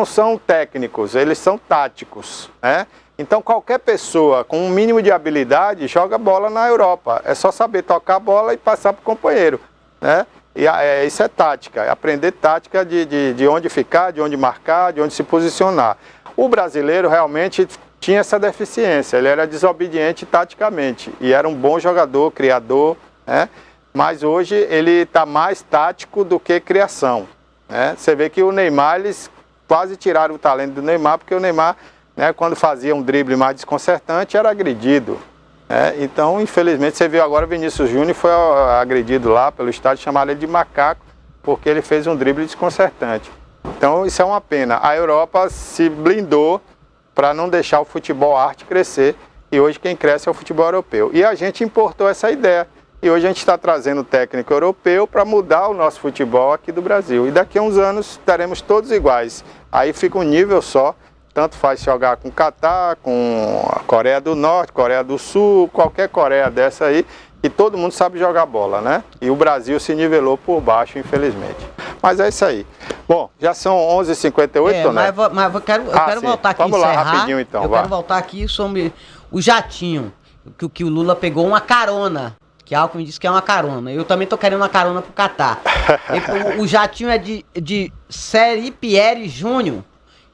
são técnicos, eles são táticos, né? Então, qualquer pessoa com um mínimo de habilidade joga bola na Europa. É só saber tocar a bola e passar para o companheiro, né? E isso é tática, é aprender tática de onde ficar, de onde marcar, de onde se posicionar. O brasileiro realmente tinha essa deficiência, ele era desobediente taticamente e era um bom jogador, criador, né? Mas hoje ele está mais tático do que criação, né? Você vê que o Neymar, eles quase tiraram o talento do Neymar, porque o Neymar, né, quando fazia um drible mais desconcertante, era agredido. Então, infelizmente, você viu agora o Vinícius Júnior foi agredido lá pelo estádio, chamaram ele de macaco, porque ele fez um drible desconcertante. Então, isso é uma pena. A Europa se blindou para não deixar o futebol arte crescer, e hoje quem cresce é o futebol europeu. E a gente importou essa ideia, e hoje a gente está trazendo o técnico europeu para mudar o nosso futebol aqui do Brasil. E daqui a uns anos estaremos todos iguais. Aí fica um nível só. Tanto faz jogar com o Catar, com a Coreia do Norte, Coreia do Sul, qualquer Coreia dessa aí, e todo mundo sabe jogar bola, né? E o Brasil se nivelou por baixo, infelizmente. Mas é isso aí. Bom, já são 11h58, né? Mas eu quero voltar aqui. Vamos lá, rapidinho então. Quero voltar aqui sobre o jatinho, que o Lula pegou uma carona. Que Alckmin disse que é uma carona. Eu também tô querendo uma carona pro Catar. O jatinho é de Série Pierre Júnior.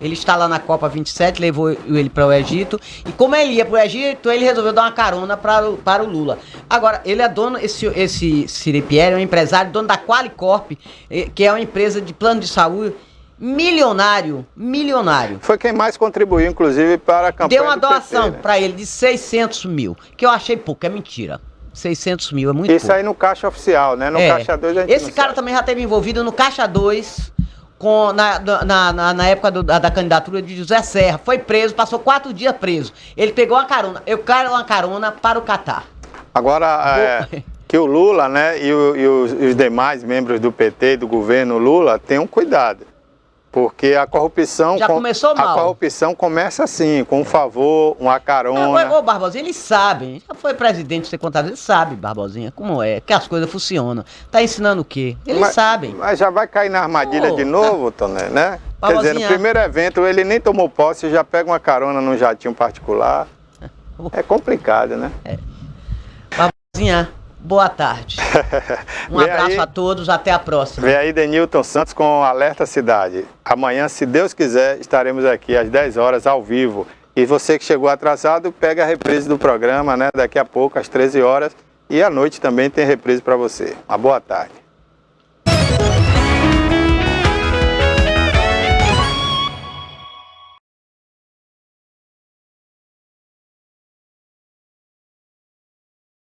Ele está lá na Copa 27, levou ele para o Egito. E como ele ia para o Egito, ele resolveu dar uma carona para o Lula. Agora, ele é dono, esse Siri Pierre é um empresário, dono da Qualicorp, que é uma empresa de plano de saúde milionário. Foi quem mais contribuiu, inclusive, para a campanha Deu uma doação, né, para ele de 600 mil, que eu achei pouco, é mentira. 600 mil é muito pouco. Isso aí no Caixa Oficial, né? No Caixa 2 a gente Esse cara também já esteve envolvido no Caixa 2... na época da candidatura de José Serra, foi preso, passou 4 dias preso. Ele pegou uma carona. Eu quero uma carona para o Catar. Agora, que o Lula, né, e os demais membros do PT e do governo Lula tenham cuidado. Porque a corrupção... Já começou mal. A corrupção começa assim, com um favor, uma carona. Ô, Barbosinha, eles sabem. Já foi presidente, não sei quantas vezes, sabe, Barbosinha, como é, que as coisas funcionam. Tá ensinando o quê? Eles sabem. Mas já vai cair na armadilha de novo, Toné, né? Barbosinha. Quer dizer, no primeiro evento, ele nem tomou posse e já pega uma carona num jatinho particular. É complicado, né? Boa tarde. Um Vem abraço aí. a todos, até a próxima. Vem aí Denilton Santos com Alerta Cidade. Amanhã, se Deus quiser, estaremos aqui às 10 horas ao vivo. E você que chegou atrasado, pega a reprise do programa, né? Daqui a pouco, às 13 horas. E à noite também tem reprise para você. Uma boa tarde.